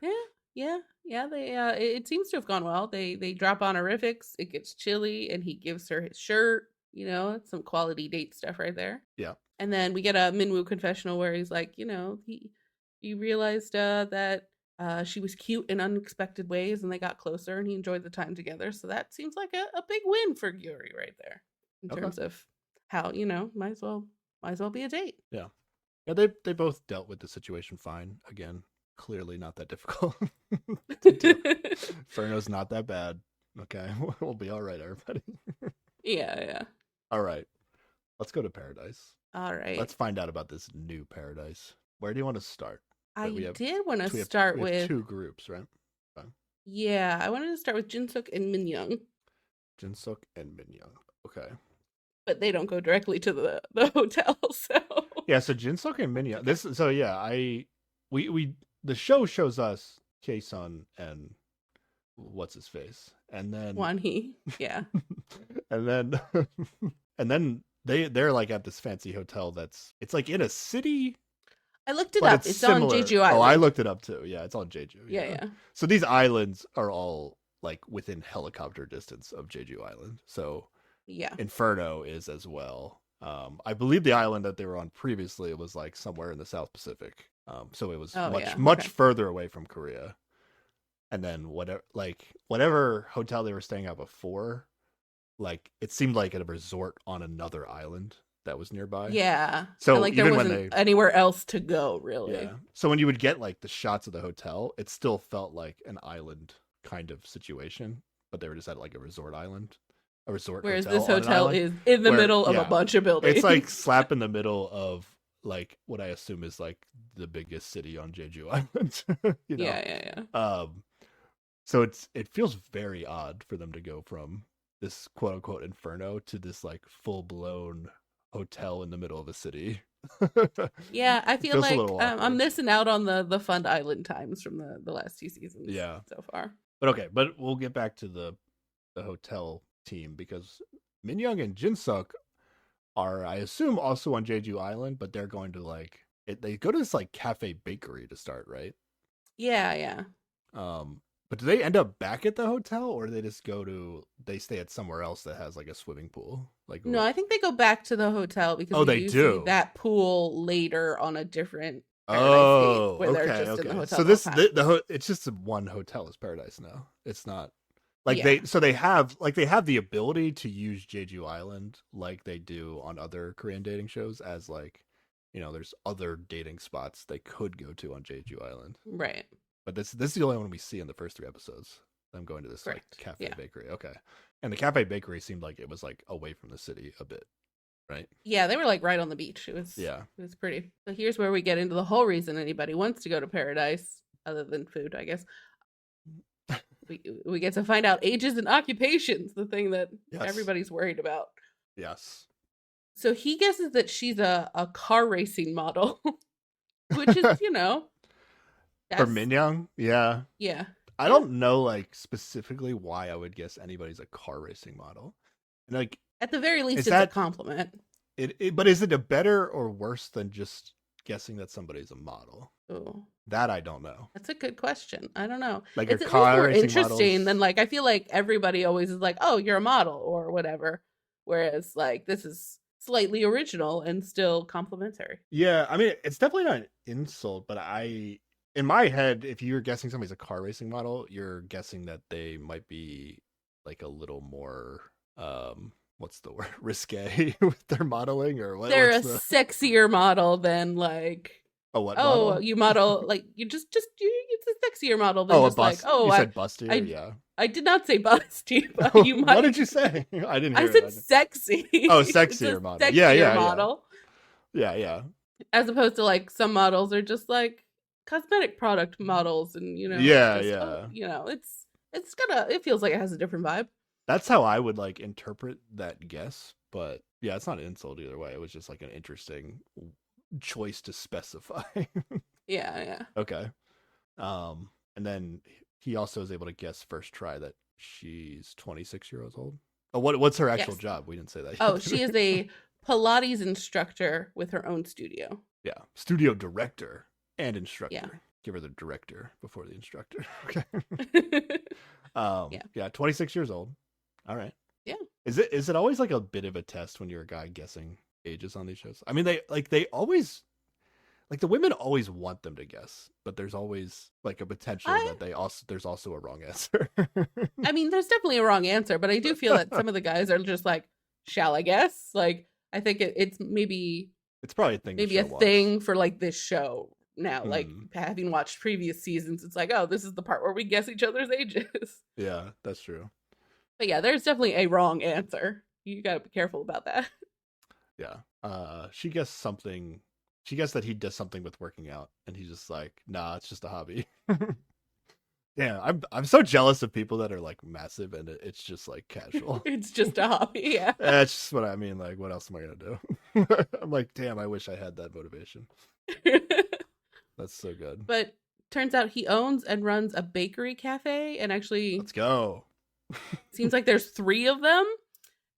Yeah. They it seems to have gone well. They drop honorifics. It gets chilly, and he gives her his shirt. It's some quality date stuff right there. Yeah. And then we get a Minwoo confessional where he's like, he realized that She was cute in unexpected ways, and they got closer, and he enjoyed the time together. So that seems like a big win for Yuri right there, in Okay. terms of how might as well be a date. Yeah. Yeah, they both dealt with the situation fine. Again, clearly not that difficult to do. Inferno's not that bad. Okay, we'll be all right, everybody. Yeah, yeah. All right, let's go to Paradise. All right. Let's find out about this new Paradise. Where do you want to start? I We have did want to we have, start we have with two groups, right? Okay. yeah. I wanted to start with Jinsuk and Minyoung, Jinsuk and Minyoung. Okay. but they don't go directly to the hotel. So Yeah, so Jinsuk and Minyoung. We the show shows us Kye-sun and what's his face, and then Wanhee, yeah, and then and then they're like at this fancy hotel it's like in a city, I looked it but up. It's similar. on Jeju Island. Oh, I looked it up too. Yeah, it's on Jeju. Yeah, yeah. So these islands are all like within helicopter distance of Jeju Island. So Yeah. Inferno is as well. I believe the island that they were on previously was like somewhere in the South Pacific. So it was much further away from Korea. And then whatever hotel they were staying at before, like it seemed like at a resort on another island that was nearby. Yeah. So and, like there wasn't anywhere else to go, really. Yeah. So when you would get like the shots of the hotel, it still felt like an island kind of situation, but they were just at like a resort island. A resort. Whereas hotel this hotel is in the middle of a bunch of buildings. It's like slap in the middle of like what I assume is like the biggest city on Jeju Island. You know? Yeah. So it feels very odd for them to go from this quote unquote inferno to this like full blown hotel in the middle of a city. Yeah, I feel like I'm missing out on the fun island times from the last two seasons. Yeah, so far. But we'll get back to the hotel team because Minyoung and Jinsuk are, I assume, also on Jeju Island, but they're going to they go to this like cafe bakery to start, right? Yeah. But do they end up back at the hotel, or do they stay at somewhere else that has like a swimming pool? No, I think they go back to the hotel because they do see that pool later on a different Paradise where they're just in the hotel. So this it's just one hotel is Paradise now. It's not like they have the ability to use Jeju Island like they do on other Korean dating shows as there's other dating spots they could go to on Jeju Island. Right. But this is the only one we see in the first 3 episodes. I'm going to this cafe bakery. Okay. And the cafe bakery seemed like it was like away from the city a bit, right? Yeah, they were like right on the beach. It was pretty. So here's where we get into the whole reason anybody wants to go to Paradise, other than food, I guess. we get to find out ages and occupations, the thing that everybody's worried about. Yes. So he guesses that she's a car racing model, which is, for Minyoung, yeah. I don't know specifically why I would guess anybody's a car racing model. And at the very least, it's a compliment. But is it a better or worse than just guessing that somebody's a model? Oh, that I don't know. That's a good question. I don't know. Like it's a car more racing interesting models... than I feel like everybody always is like, oh, you're a model or whatever. Whereas this is slightly original and still complimentary. Yeah, I mean, it's definitely not an insult, but in my head, if you're guessing somebody's a car racing model, you're guessing that they might be like a little more, what's the word, risque with their modeling, or what? They're sexier model than model? You model it's a sexier model than just bust. You said busty, yeah. I did not say busty, but you might. What did you say? I didn't hear I said sexy. Oh, sexier model. Sexier model. Yeah. As opposed to some models are just cosmetic product models, and it feels like it has a different vibe. That's how I would interpret that guess, but yeah, it's not an insult either way. It was just an interesting choice to specify. Yeah. Okay. And then he also is able to guess first try that she's 26 years old. Oh, what's her actual job? We didn't say that yet. Oh, she is a Pilates instructor with her own studio. Yeah, studio director and instructor. Yeah. Give her the director before the instructor. Okay. 26 years old. All right. Yeah. Is it always a bit of a test when you're a guy guessing ages on these shows? I mean, they always Like the women always want them to guess, but there's always like a potential I that there's also a wrong answer. I mean, there's definitely a wrong answer, but I do feel that some of the guys are just like, shall I guess? Like, I think it's It's probably a thing the maybe a show wants. thing for like this show now. Like Hmm. having watched previous seasons, it's like, oh, this is the part where we guess each other's ages. Yeah, that's true. But yeah, there's definitely a wrong answer. You got to be careful about that. Yeah. She guessed something. She guessed that he does something with working out, and he's just like, nah, it's just a hobby. Yeah, I'm so jealous of people that are like massive and it's just like casual. It's just a hobby, yeah. That's just what I mean. Like, what else am I gonna do? I'm like, damn, I wish I had that motivation. That's so good. But turns out he owns and runs a bakery cafe, and actually Let's go. seems like there's 3 of them.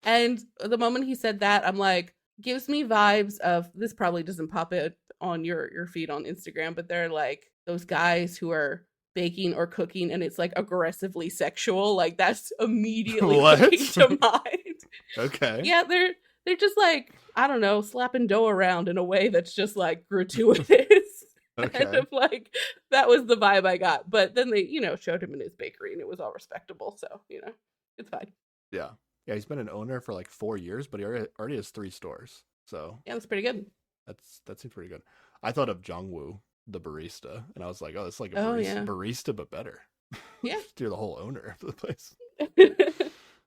And the moment he said that, I'm like, gives me vibes of, this probably doesn't pop it on your feed on Instagram, but they're like those guys who are baking or cooking and it's like aggressively sexual. Like that's immediately What? coming to mind. Okay. Yeah, they're just like, I don't know, slapping dough around in a way that's just like gratuitous. Kind Okay. of like that was the vibe I got. But then they, showed him in his bakery and it was all respectable. So, it's fine. Yeah. Yeah, he's been an owner for like 4 years, but he already has 3 stores. So Yeah, that's pretty good. that seems pretty good. I thought of Jungwoo, the barista, and I was like, oh, it's like a Oh barista, yeah. barista but better. Yeah. You're the whole owner of the place.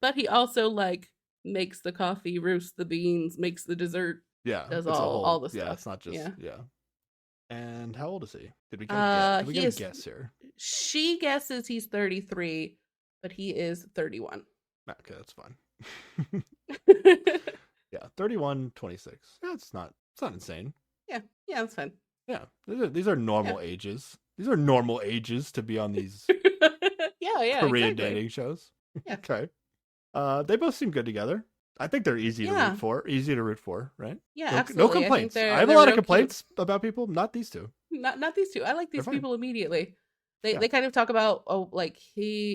But he also like makes the coffee, roasts the beans, makes the dessert, Yeah, does it's a whole. all the Yeah, stuff. it's not just. Yeah. Yeah. And how old is he? Did we get a guess? Did we He get a is. guess here? She guesses he's 33, but he is 31. Okay, that's fine. Yeah, 31, 26. Yeah, it's not insane. Yeah, that's fine. Yeah, these are normal ages. These are normal ages to be on these Yeah, Korean exactly. dating shows. Yeah. Okay. They both seem good together. I think they're easy to root for. Easy to root for, right? Yeah, no, absolutely. No complaints. I have a they're lot of real complaints about people. Not these two. cute. Not these two. I like They're these fine. people immediately. They Yeah. they kind of talk about like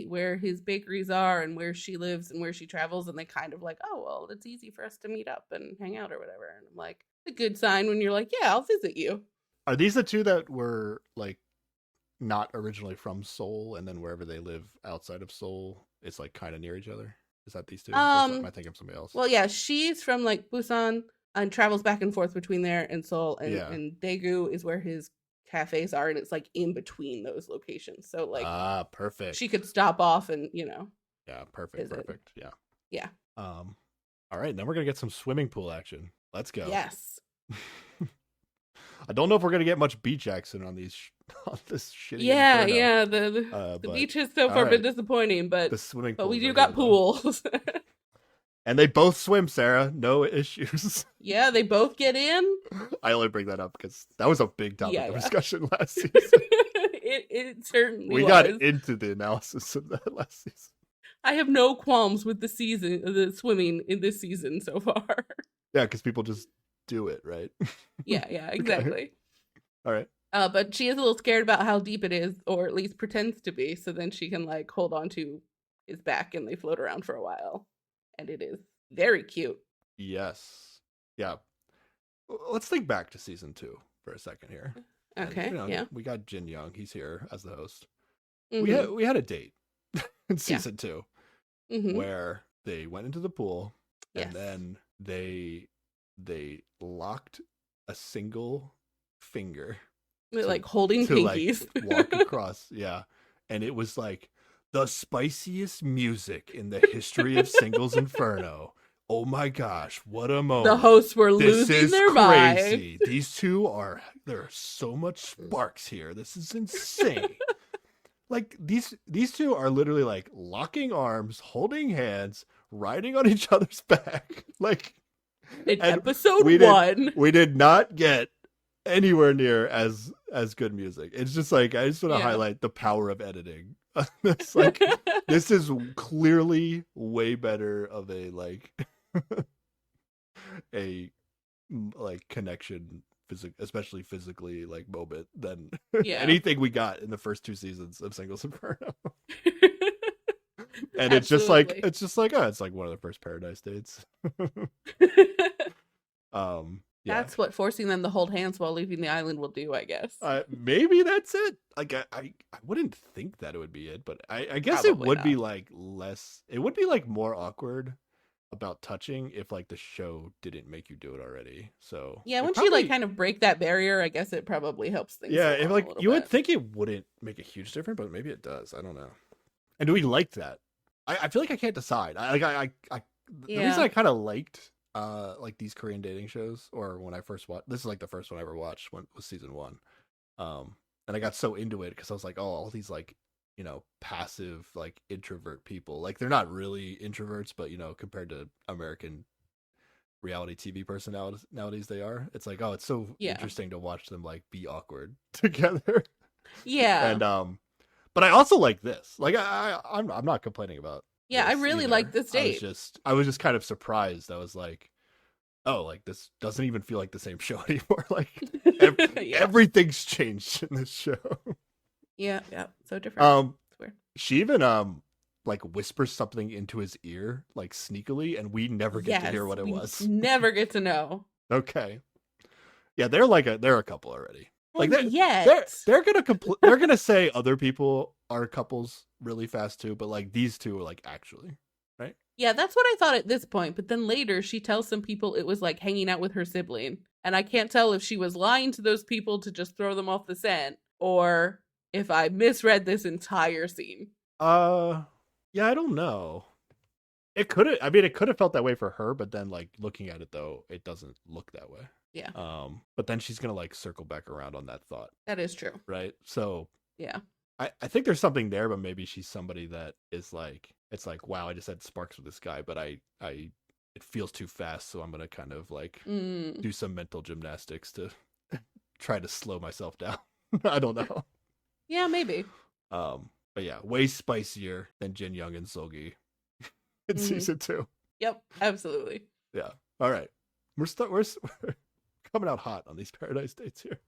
where his bakeries are and where she lives and where she travels, and they kind of like, oh well, it's easy for us to meet up and hang out or whatever. And I'm like, it's a good sign when you're like, yeah, I'll visit you. Are these the two that were like not originally from Seoul, and then wherever they live outside of Seoul, it's like kind of near each other? Is that these two? Or am I thinking of somebody else? Well, yeah, she's from like Busan and travels back and forth between there and Seoul, and Daegu is where his cafes are, and it's like in between those locations. So like, perfect. she could stop off and Yeah, perfect, visit. perfect. Yeah. Yeah. All right, now we're gonna get some swimming pool action. Let's go. Yes. I don't know if we're gonna get much beach action on these on this shitty. Yeah, Inferno. yeah. The beach has so far been disappointing, but the swimming but we pools do are got good, though. pools. And they both swim, Sarah. No issues. Yeah, they both get in. I only bring that up because that was a big topic of discussion last season. it certainly we was. got into the analysis of that last season. I have no qualms with the swimming in this season so far. Yeah, because people just do it, right? Yeah, exactly. Okay. All right. But she is a little scared about how deep it is, or at least pretends to be, so then she can like hold on to his back and they float around for a while. And it is very cute. Yes. Yeah. Let's think back to season 2 for a second here. Okay. And, yeah. We got Jin Young. He's here as the host. Mm-hmm. We had a date in season 2 Mm-hmm. where they went into the pool and Yes. then they locked a single finger Like holding to pinkies. like walk across. Yeah. And it was like the spiciest music in the history of Singles Inferno. Oh my gosh, what a moment. The hosts were This losing is their crazy. mind. These two there are so much sparks here. This is insane. Like these two are literally like locking arms, holding hands, riding on each other's back. Like In and episode we 1. we did not get anywhere near as good music. It's just like I just want to highlight the power of editing. It's like this is clearly way better of a like a like connection, especially physically, like moment than anything we got in the first 2 seasons of Singles Inferno. And it's just like oh, it's like one of the first Paradise dates. Yeah. That's what forcing them to hold hands while leaving the island will do, I guess. Maybe that's it. Like I wouldn't think that it would be it, but I guess it Probably would be not. like less. It would be like more awkward about touching if like the show didn't make you do it already. So Yeah, it once you like probably kind of break that barrier, I guess it probably helps things yeah. If along a like little you would bit. think it wouldn't make a huge difference, but maybe it does. I don't know. And do we like that? I feel like I can't decide. I the reason Yeah. I kind of liked like these Korean dating shows, or when I first watched, this is like the first one I ever watched, when was season one. And I got so into it because I was like, oh, all these like, you know, passive like introvert people, like they're not really introverts, but you know, compared to American reality TV personalities nowadays, they are. It's like, oh, it's so Yeah. interesting to watch them like be awkward together. Yeah. And but I also like this. Like I'm not complaining about Yeah, I this really like either. this date. I was just kind of surprised. I was like, oh, like this doesn't even feel like the same show anymore. Like Yeah. everything's changed in this show. Yeah, yeah. So different. It's weird. She even like whispers something into his ear like sneakily, and we never get to Yes, hear what it we was. never get to know. Okay. Yeah, they're a couple already. Like And yet, they're gonna say other people are couples really fast too, but like these two are like actually, right? yeah, that's what I thought at this point. But then later, she tells some people it was like hanging out with her sibling. And I can't tell if she was lying to those people to just throw them off the scent or if I misread this entire scene. Yeah, I don't know. It could have felt that way for her, but then like looking at it though, it doesn't look that way. Yeah, But then she's gonna like circle back around on that thought, that is true. right? So Yeah. I think there's something there, but maybe she's somebody that is like, it's like, wow, I just had sparks with this guy, but it feels too fast, so I'm gonna kind of like Mm. do some mental gymnastics to try to slow myself down. I don't know. Yeah, maybe. But yeah, way spicier than Jin Young and Solgi in Hmm. season 2. Yep, absolutely. Yeah. All right, we're coming out hot on these paradise dates here.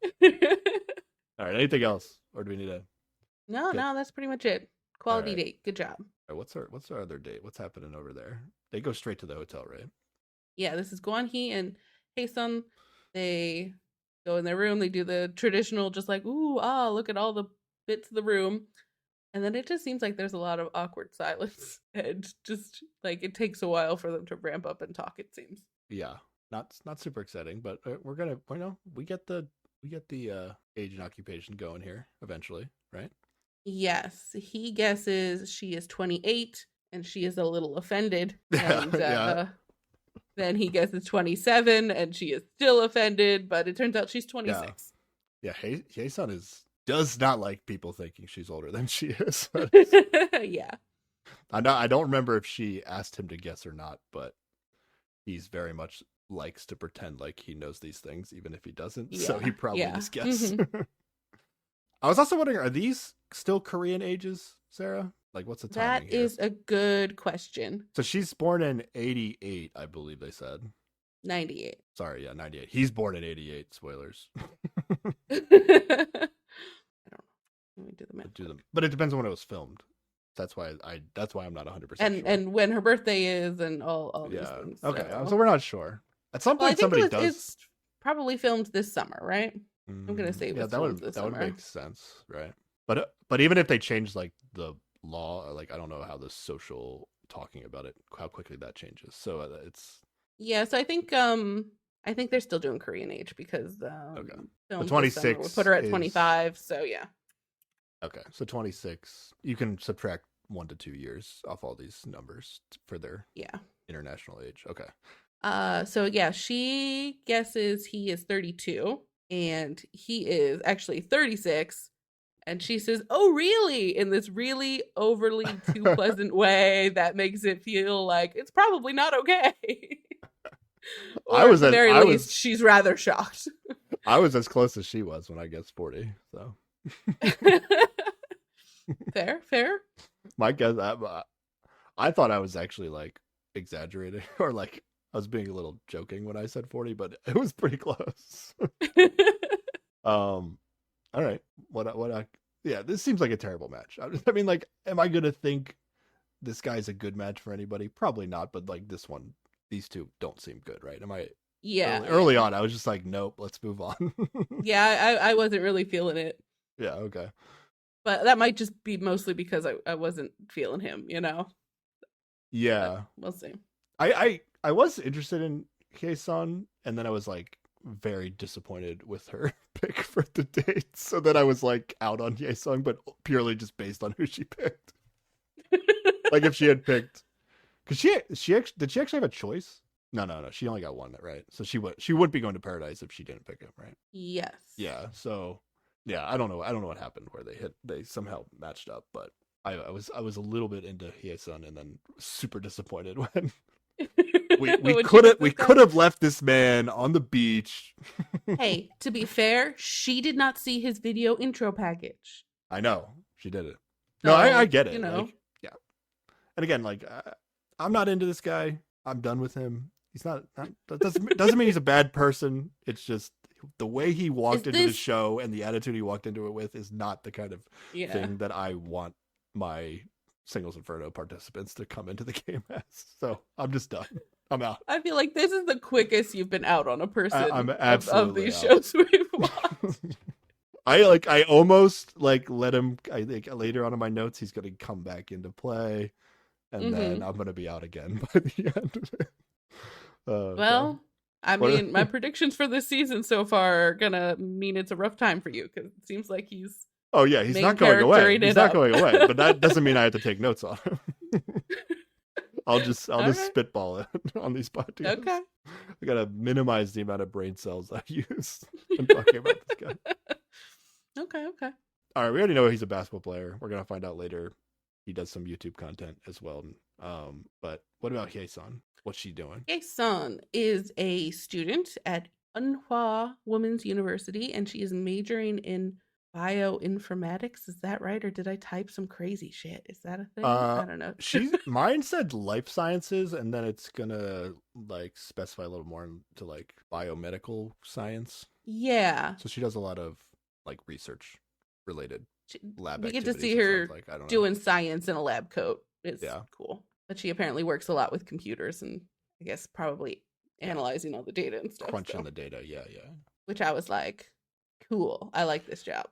All right, anything else, or do we need to? No, Good. no, that's pretty much it. Quality right. date. Good job. All right, what's our other date? What's happening over there? They go straight to the hotel, right? Yeah, this is Guan-hee and Hae-sun. They go in their room. They do the traditional, just like, ooh, ah, look at all the bits of the room. And then it just seems like there's a lot of awkward silence. And just like it takes a while for them to ramp up and talk, it seems. Yeah, not super exciting, but we get the age and occupation going here eventually, right? Yes, he guesses she is 28 and she is a little offended. Yeah, And yeah, then he guesses 27 and she is still offended, but it turns out she's yeah, 26. yeah. Hae-sun does not like people thinking she's older than she is. Yeah. I don't remember if she asked him to guess or not, but he's very much likes to pretend like he knows these things, even if he doesn't. So Yeah. he probably Yeah. just guessed. Mhm. I was also wondering, are these still Korean ages, Sarah? Like, what's the timing That here? is a good question. So she's born in 88, I believe they said. 98. Sorry, yeah, 98. He's born in 88. Spoilers. I don't know. Let me do the math. But it depends on when it was filmed. That's why I'm not 100% sure. And when her birthday is and all these Yeah. things. Okay. So, So we're not sure. At some well, I point, think somebody it's does. probably filmed this summer, right? I'm gonna say it Yeah, was that filmed would this that would summer. make sense, right? But even if they change like the law, like I don't know how the social talking about it, how quickly that changes. So it's Yeah, so I think they're still doing Korean age because okay. filmed The this summer 26 would put her at is 25. So yeah. okay. So 26, you can subtract 1 to 2 years off all these numbers for their Yeah. international age. Okay. So yeah, she guesses he is 32 and he is actually 36. And she says, "Oh, really?" in this really overly too pleasant way that makes it feel like it's probably not okay. Or at the very least, she's rather shocked. I was as close as she was when I guessed 40. So Fair. my guess, I thought I was actually like exaggerating or like I was being a little joking when I said 40, but it was pretty close. All right. Yeah, this seems like a terrible match. I mean, like, am I gonna think this guy's a good match for anybody? Probably not, but like these two don't seem good, right? Yeah, Early yeah. on, I was just like, nope, let's move on. Yeah, I wasn't really feeling it. Yeah, okay. But that might just be mostly because I wasn't feeling him, But Yeah. we'll see. I was interested in Hye-sun, and then I was like very disappointed with her pick for the date. So then I was like out on Hye-sun, but purely just based on who she picked. Like if she had picked, because she actually did she actually have a choice? No. She only got one, right? So she wouldn't be going to paradise if she didn't pick him, right? Yes. Yeah. So yeah, I don't know what happened where they somehow matched up, but I was a little bit into Hye-sun and then super disappointed when When she picked we this guy. could have left this man on the beach. Hey, to be fair, she did not see his video intro package. I know she did it. No, I So, get it. Like, yeah. And again, like, I'm not into this guy. I'm done with him. He's not that doesn't mean he's a bad person. It's just the way he is walked into the this show and the attitude he walked into it with is not the kind of yeah. thing that I want my Singles Inferno participants to come into the game as. So I'm just done. I'm out. I feel like this is the quickest you've been out on a I'm person of absolutely these out. shows we've watched. I almost like let him. I think later on in my notes he's going to come back into play, and then Hmm. I'm going to be out again by the end of it. Okay. Well, I What? mean, my predictions for this season so far are gonna mean it's a rough time for you because it seems like he's Oh yeah, he's main not going away. charactering He's it not up. going away. But that doesn't mean I have to take notes on him. I'll All just right. spitball it on these podcasts. Okay. I gotta minimize the amount of brain cells I use when talking about this guy. Okay. Okay. All right, we already know he's a basketball player. We're gonna find out later. He does some YouTube content as well. But what about Hye-sun? What's she doing? Sun is a student at Unhwa Women's University, and she is majoring in bioinformatics. Is that right, or did I type some crazy shit? Is that a thing? Uh, I don't know. mine said life sciences, and then it's gonna like specify a little more into like biomedical science. Yeah, So she does a lot of like research related she, lab we get to activities. see It sounds her like I don't know. doing science in a lab coat. It's Yeah, cool, but she apparently works a lot with computers and I guess probably yeah, analyzing all the data and stuff. crunching So, the data. Yeah, yeah, which I was like, cool. I like this job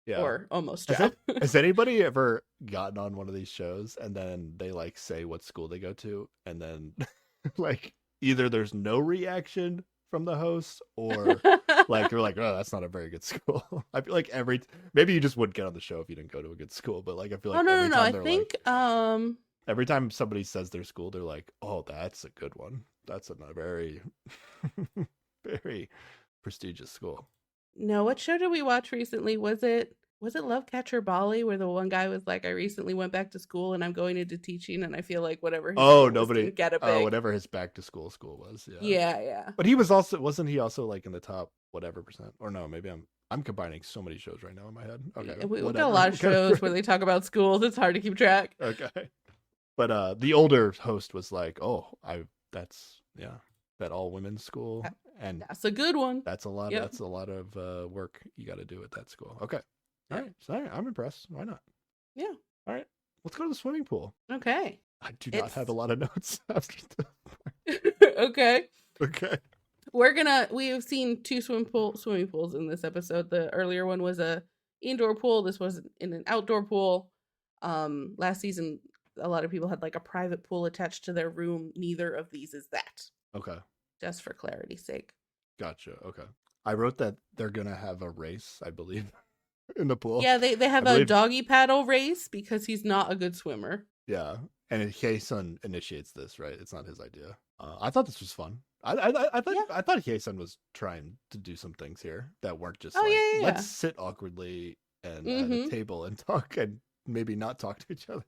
yeah. or almost Has job. has anybody ever gotten on one of these shows and then they like say what school they go to, and then like either there's no reaction from the host or like they're like, oh, that's not a very good school. I feel like maybe you just wouldn't get on the show if you didn't go to a good school, but like I feel Oh like no, no, every no. time I they're think like every time somebody says their school, they're like, oh, that's a good one. That's a very very prestigious school. no, what show did we watch recently? Was it Love Catcher Bali where the one guy was like, I recently went back to school and I'm going into teaching and I feel like whatever his Oh, school was nobody. didn't get a Oh, big. whatever his back to school was. Yeah. Yeah, yeah. But wasn't he also like in the top whatever percent? Or no, maybe I'm combining so many shows right now in my head. Okay, Yeah, we've got a whatever. lot of shows where they talk about schools. It's hard to keep track. Okay. But the older host was like, "Oh, that's yeah, that all women's school, and That's a good one. that's a lot. Yep. That's a lot of work you got to do at that school." Okay. All Yeah. right. So I'm impressed. Why not? Yeah. All right. Let's go to the swimming pool. Okay. I do not It's have a lot of notes after okay. Okay. We've seen two swimming pools in this episode. The earlier one was a indoor pool. This was in an outdoor pool. Last season a lot of people had like a private pool attached to their room. Neither of these is that. Okay. Just for clarity's sake. Gotcha. Okay. I wrote that they're gonna have a race, I believe, in the pool. Yeah, they I have a believe. doggy paddle race because he's not a good swimmer. Yeah, and Hye-sun initiates this, right? It's not his idea. I thought this was fun. I thought Yeah. I thought Hye-sun was trying to do some things here that weren't just Oh like yeah, yeah, let's sit awkwardly and yeah. at a Mm-hmm. table and talk and maybe not talk to each other.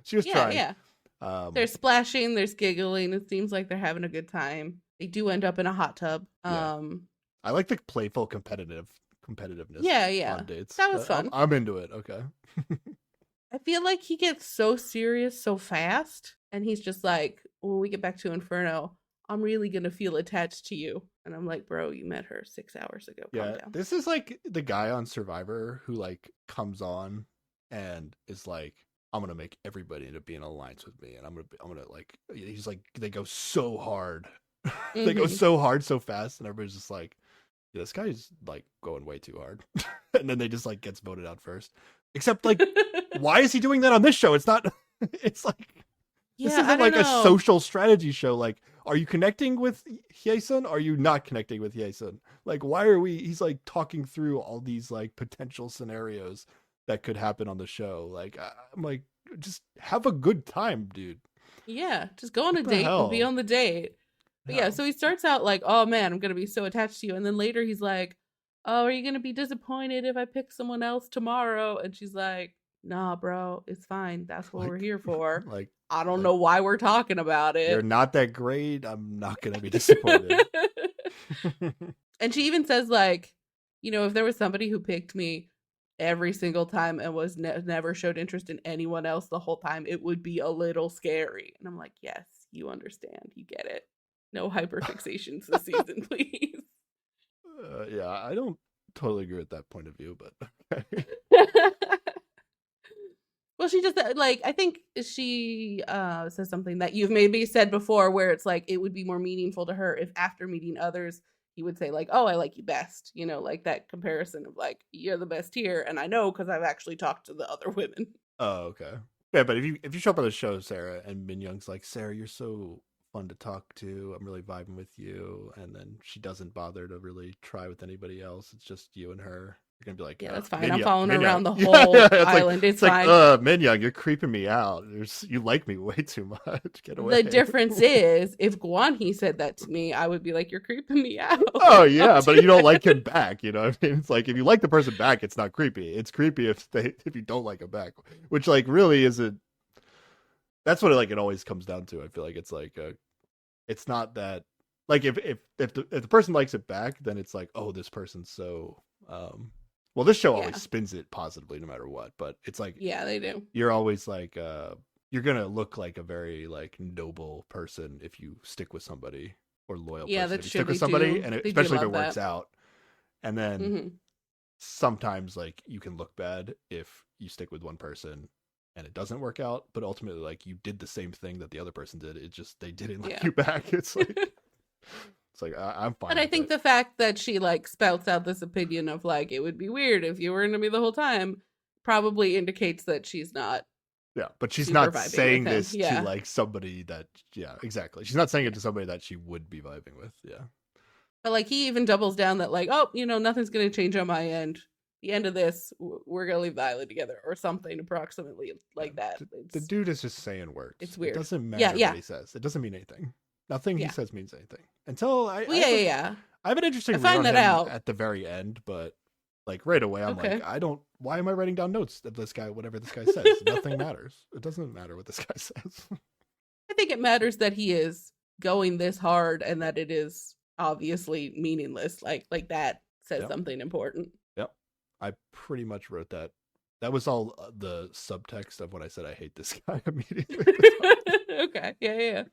She was Yeah, trying. yeah. There's splashing, there's giggling. It seems like they're having a good time. They do end up in a hot tub. Yeah. I like the playful competitiveness. Yeah, yeah. On dates. That was fun. I'm into it. Okay. I feel like he gets so serious so fast, and he's just like, when we get back to Inferno, I'm really gonna feel attached to you. And I'm like, bro, you met her 6 hours ago. Calm Yeah, down. this is like the guy on Survivor who like comes on and is like, I'm gonna make everybody to be in alliance with me, and I'm gonna like, he's like, they go so hard They go Mm-hmm. so hard so fast, and everybody's just like, yeah, this guy's like going way too hard. And then they just like gets voted out first. Except like, why is he doing that on this show? It's not. It's like this Yeah, I isn't don't like a know. social strategy show. Like, are you connecting with Hyesun? Are you not connecting with Hyesun? Like, why are we? He's like talking through all these like potential scenarios that could happen on the show. Like, I'm like, just have a good time, dude. Yeah, just go on What a the date and be hell? on the date. But yeah, Yeah. so he starts out like, "Oh man, I'm gonna be so attached to you," and then later he's like, "Oh, are you gonna be disappointed if I pick someone else tomorrow?" And she's like, "Nah, bro, it's fine. That's what we're Like, here for. like, I don't like know why we're talking about you're it." not that great. I'm not gonna be disappointed. And she even says like, if there was somebody who picked me every single time and was never showed interest in anyone else the whole time, it would be a little scary. And I'm like, yes, you understand, you get it. No hyperfixations this season, please. Yeah, I don't totally agree with that point of view, but okay. Well, she just like, I think she says something that you've maybe said before, where it's like it would be more meaningful to her if after meeting others he would say like, "Oh, I like you best," like that comparison of like, "You're the best here," and I know because I've actually talked to the other women. Oh, okay. Yeah, but if you show up on the show, Sarah, and Min Young's like, Sarah, you're so fun to talk to. I'm really vibing with you, and then she doesn't bother to really try with anybody else. It's just you and her. You're gonna be like, Yeah, that's fine. Min I'm Young, following her Min Young. around the Yeah, yeah. whole It's like island. It's it's like, fine. Min Young, you're creeping me out. You like me way too much. Get away. The difference is, if Guan He said that to me, I would be like, "You're creeping me out." Oh yeah, Don't but do you don't like that. him back. You know what I mean? It's like if you like the person back, it's not creepy. It's creepy if you don't like him back, which like really isn't. That's what it always comes down to. I feel like it's like it's not that like if the person likes it back, then it's like, oh, this person's so well, this show always Yeah, spins it positively no matter what, but it's like yeah, they do. you're always like you're gonna look like a very like noble person if you stick with somebody, or loyal Yeah, person if that's you true. stick with They somebody, do. and They do especially if it love works that. out. And then Hmm. sometimes like you can look bad if you stick with one person and it doesn't work out, but ultimately like you did the same thing that the other person did, it just they didn't like Yeah. you back. It's like I'm And fine I with think it. the fact that she like spouts out this opinion of like, it would be weird if you were into me the whole time, probably indicates that she's not Yeah, but she's super not vibing with saying him. this to Yeah. like somebody that, yeah, exactly, she's not saying it Yeah. to somebody that she would be vibing with. Yeah. But like he even doubles down that like, "Oh, nothing's gonna change on my end. The end of this, we're gonna leave the island together," or something approximately Yeah, like that. the It's dude is just saying words. it's It weird. doesn't Yeah, matter what yeah, he says. It doesn't mean anything. Nothing he yeah. says means anything until Well, yeah, yeah, yeah. I have an I interesting read find on that him out. at the very end, but like right away I'm like, Okay. I don't, why am I writing down notes of this guy, whatever this guy says? Nothing matters. It doesn't matter what this guy says. I think it matters that he is going this hard and that it is obviously meaningless. Like that says Yep. something important. Yep. I pretty much wrote that. That was all the subtext of when I said I hate this guy immediately. Okay. Yeah, yeah, yeah.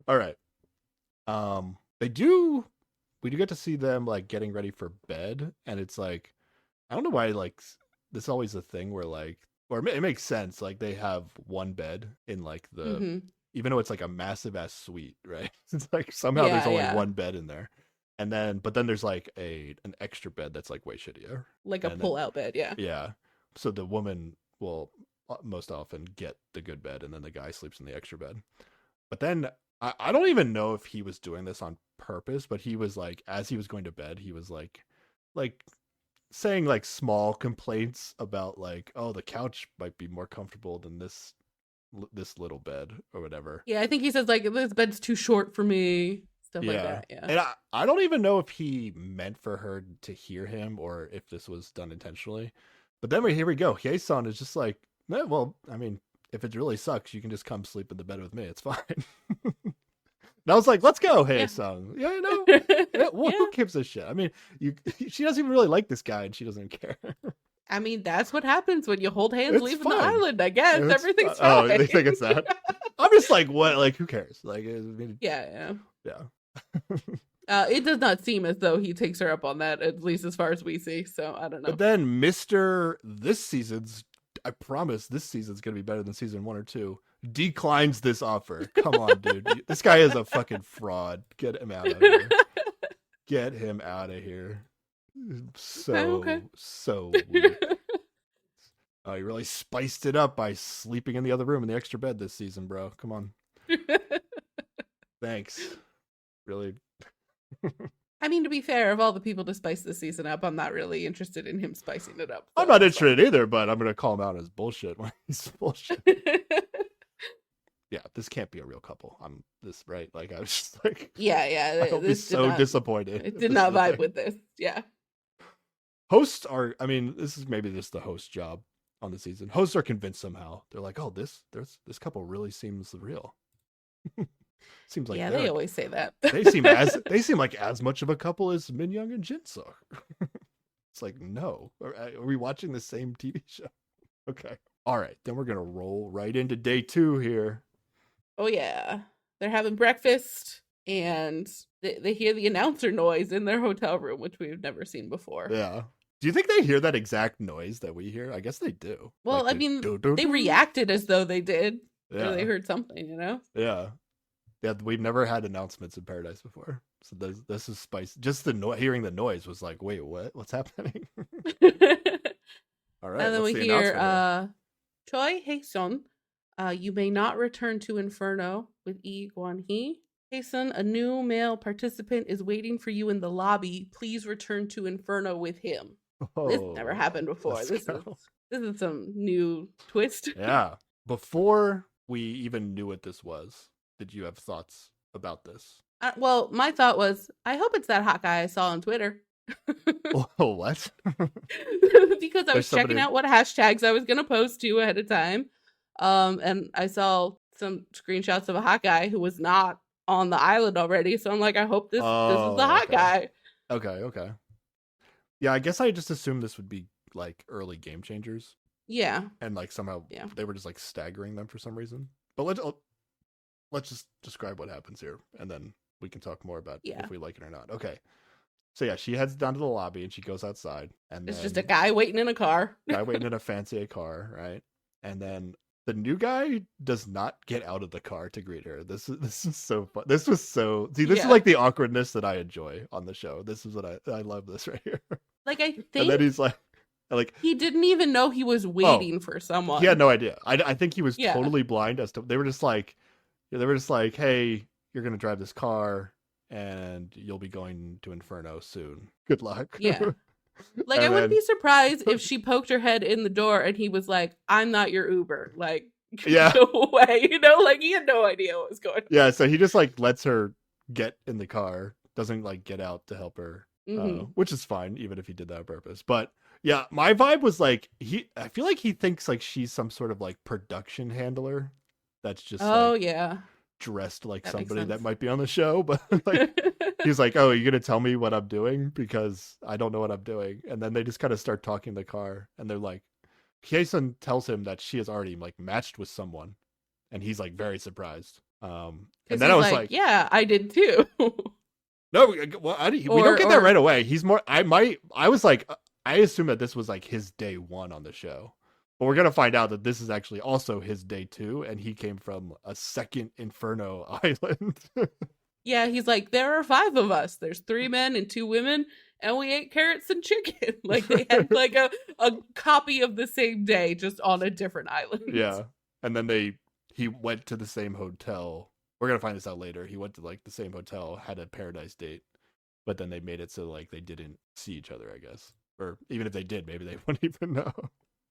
All right. They do. We do get to see them like getting ready for bed, and it's like I don't know why like this is always a thing where like, or it makes sense, like they have one bed in like the, Mm-hmm. even though it's like a massive ass suite, right? It's like somehow there's Yeah, only yeah. one bed in there, and then but then there's like an extra bed that's like way shittier, Like a and then pull-out bed. Yeah. yeah, so the woman will most often get the good bed, and then the guy sleeps in the extra bed. But then I don't even know if he was doing this on purpose, but he was like, as he was going to bed, he was like saying like small complaints about like, oh, the couch might be more comfortable than this little bed or whatever. Yeah, I think he says like, "This bed's too short for me." Stuff like Yeah. that. Yeah. And I don't even know if he meant for her to hear him or if this was done intentionally. But then here we go. Hye-san is just like, well, I mean, if it really sucks, you can just come sleep in the bed with me. It's fine. And I was like, let's go, Yeah. Hye-san. Yeah, yeah, well, Yeah. who gives a shit? I mean, she doesn't even really like this guy and she doesn't care. I mean, that's what happens when you hold hands It's leaving the fine. island, I guess. Everything's Oh, fine. they think it's that. I'm just like, what? Like, who cares? Like, I mean, Yeah, yeah. it does not seem as though he takes her up on that, at least as far as we see. So I don't know. But then Mr. This season's, I promise this season's going to be better than season 1 or 2. declines this offer. Come on, dude. This guy is a fucking fraud. Get him out of here. Get him out of here. Okay. So weak. Oh, you really spiced it up by sleeping in the other room in the extra bed this season, bro. Come on. Thanks. Really. I mean, to be fair, of all the people to spice the season up, I'm not really interested in him spicing it up. So I'm not interested either, but I'm going to call him out as bullshit when he's bullshit. Yeah, this can't be a real couple. I'm this right. Like I was just like, yeah. I'll be so disappointed. It did not vibe with this. Yeah. Hosts are. I mean, this is maybe just the host job on the season. Hosts are convinced somehow. They're like, oh, this couple really seems real. Seems like they always say that. they seem like as much of a couple as Min Young and Jin-suk. It's like, no, are we watching the same TV show? Okay, all right, then we're gonna roll right into day 2 here. Oh yeah, they're having breakfast and they hear the announcer noise in their hotel room, which we've never seen before. Yeah. Do you think they hear that exact noise that we hear? I guess they do. Well, like I mean, they reacted as though they did. Yeah. Or they heard something, you know? Yeah. Yeah, we've never had announcements in Paradise before. So this is spicy. Just hearing the noise was like, wait, what? What's happening? All right. And then we hear Choi Hae-sun, you may not return to Inferno with Lee Kwan-hee. Hae-sun, a new male participant is waiting for you in the lobby. Please return to Inferno with him. Oh, this never happened before. This is some new twist. Yeah. Before we even knew what this was, did you have thoughts about this? Well, my thought was, I hope it's that hot guy I saw on Twitter. Oh, what? Because I was checking out what hashtags I was going to post to ahead of time. And I saw some screenshots of a hot guy who was not on the island already. So I'm like, I hope this is the hot guy. Okay. Yeah, I guess I just assumed this would be like early Game Changers. Yeah. And like somehow they were just like staggering them for some reason. But let's just describe what happens here, and then we can talk more about if we like it or not. Okay. So yeah, she heads down to the lobby and she goes outside, and it's just a guy waiting in a car. Guy waiting in a fancy car, right? And then the new guy does not get out of the car to greet her. This is so fun. This was so is like the awkwardness that I enjoy on the show. This is what I love this right here. Like I think, and then he's like he didn't even know he was waiting for someone. He had no idea. I think he was totally blind as to. They were just like, hey, you're gonna drive this car and you'll be going to Inferno soon. Good luck. Yeah. Like, I wouldn't be surprised if she poked her head in the door and he was like, I'm not your Uber. Like, go away. You know, like he had no idea what was going on. Yeah, so he just like lets her get in the car, doesn't like get out to help her, which is fine, even if he did that on purpose. But yeah, my vibe was like, I feel like he thinks like she's some sort of like production handler that's just dressed like somebody that might be on the show, but like he's like, oh, you're gonna tell me what I'm doing because I don't know what I'm doing. And then they just kind of start talking in the car, and they're like, Hae-sun tells him that she has already like matched with someone, and he's like very surprised. And then I was like, yeah, I did too. No, well, we don't get that right away. He's more. I was like, I assume that this was like his day 1 on the show. But we're going to find out that this is actually also his day 2, and he came from a second Inferno island. Yeah, he's like, there are 5 of us. There's 3 men and 2 women, and we ate carrots and chicken. Like, they had like a copy of the same day, just on a different island. Yeah, and then he went to the same hotel. We're going to find this out later. He went to like the same hotel, had a Paradise date, but then they made it so like they didn't see each other, I guess. Or even if they did, maybe they wouldn't even know.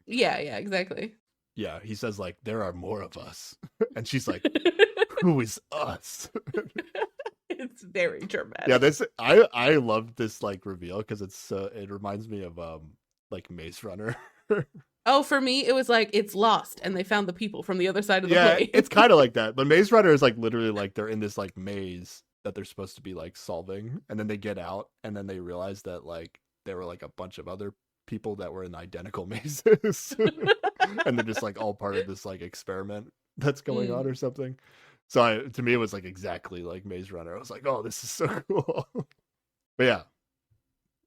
Yeah, exactly. Yeah, he says like, there are more of us. And she's like, who is us? It's very dramatic. Yeah, I love this like reveal because it reminds me of like Maze Runner. Oh, for me, it was like, it's lost and they found the people from the other side of the plane. It's kind of like that. But Maze Runner is like literally like they're in this like maze that they're supposed to be like solving, and then they get out and then they realize that like there were like a bunch of other people that were in identical mazes. And they're just like all part of this like experiment that's going on or something. So to me, it was like exactly like Maze Runner. I was like, oh, this is so cool. But yeah,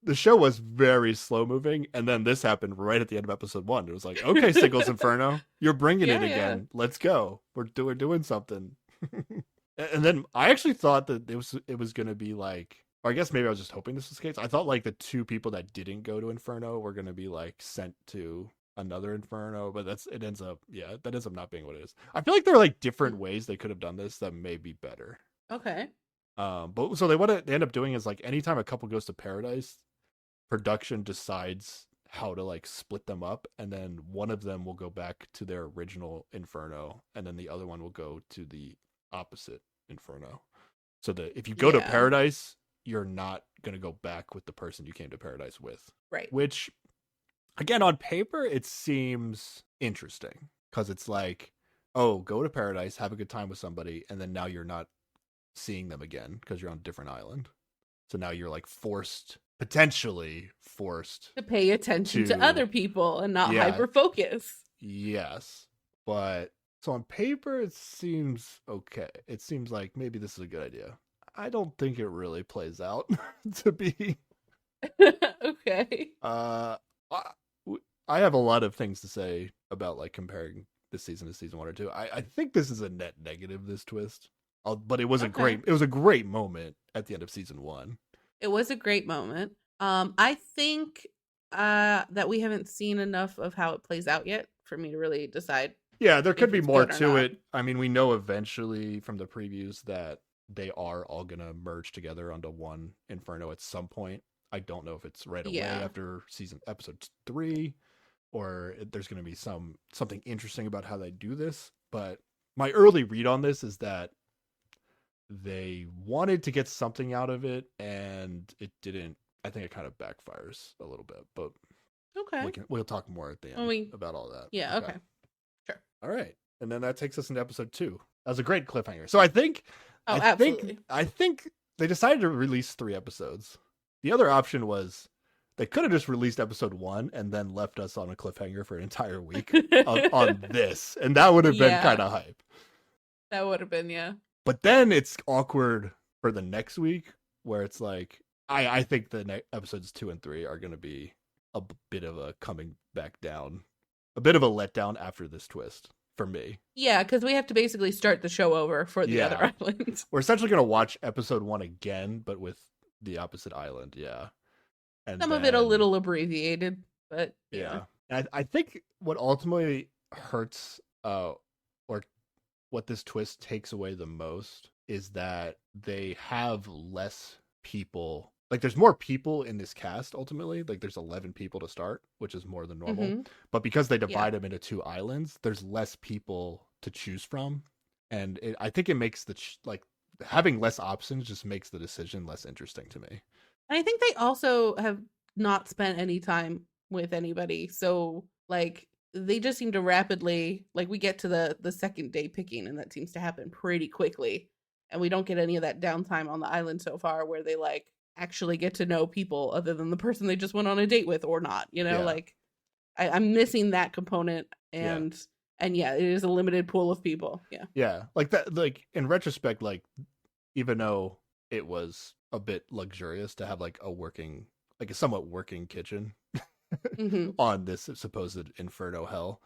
the show was very slow moving, and then this happened right at the end of episode 1. It was like, okay, Singles Inferno, you're bringing it Yeah, yeah. again. Let's go. We're doing something. And then I actually thought that it was going to be like, or I guess maybe I was just hoping this was the case. I thought like the 2 people that didn't go to Inferno were going to be like sent to another Inferno, but that ends up not being what it is. I feel like there are like different ways they could have done this that may be better. Okay. But so they end up doing is like anytime a couple goes to Paradise, production decides how to like split them up, and then one of them will go back to their original Inferno, and then the other one will go to the opposite Inferno. So that if you go to Yeah. Paradise, you're not gonna go back with the person you came to Paradise with. Right. Which, again, on paper, it seems interesting because it's like, oh, go to Paradise, have a good time with somebody, and then now you're not seeing them again because you're on a different island. So now you're like potentially forced To pay attention to to, other people and not yeah, hyper focus. yes. But so on paper, it seems okay. It seems like maybe this is a good idea. I don't think it really plays out to be. Okay. I I have a lot of things to say about like comparing this season to season 1 or 2. I think this is a net negative, this twist. But it was Okay. a great moment at the end of season 1. It was a great moment. I think that we haven't seen enough of how it plays out yet for me to really decide Yeah, there could if be it's more good or to not. it. I mean, we know eventually from the previews that they are all going to merge together onto one Inferno at some point. I don't know if it's right away Yeah. after episode 3, or there's going to be something interesting about how they do this. But my early read on this is that they wanted to get something out of it, and it didn't. I think it kind of backfires a little bit, but Okay. we'll talk more at the Well, end about all that. yeah, Okay. okay. Sure. All right. And then that takes us into episode 2. That was a great cliffhanger. So I think Oh, absolutely. I think they decided to release 3 episodes. The other option was they could have just released episode 1 and then left us on a cliffhanger for an entire week on this, and that would have been Yeah, kind of hype. that would have been, yeah. But then it's awkward for the next week where it's like I think the episodes 2 and 3 are going to be a bit of a coming back down, a bit of a letdown after this twist for me. Yeah, because we have to basically start the show over for the other Yeah. islands. We're essentially going to watch episode 1 again, but with the opposite island. Yeah. And Some of it a then, little abbreviated, but yeah. yeah. And I think what ultimately hurts, or what this twist takes away the most is that they have less people. Like, there's more people in this cast ultimately. Like, there's 11 people to start, which is more than normal. Hmm. But because they Yeah. divide them into 2 islands, there's less people to choose from. And I think it makes like having less options just makes the decision less interesting to me. And I think they also have not spent any time with anybody. So like they just seem to rapidly like we get to the second day picking and that seems to happen pretty quickly. And we don't get any of that downtime on the island so far where they like actually get to know people other than the person they just went on a date with or not. Yeah. Like I'm missing that component Yeah. and yeah, it is a limited pool of people. Yeah. Yeah. Like that, like in retrospect, like even though it was a bit luxurious to have like a somewhat working kitchen Hmm. on this supposed Inferno hell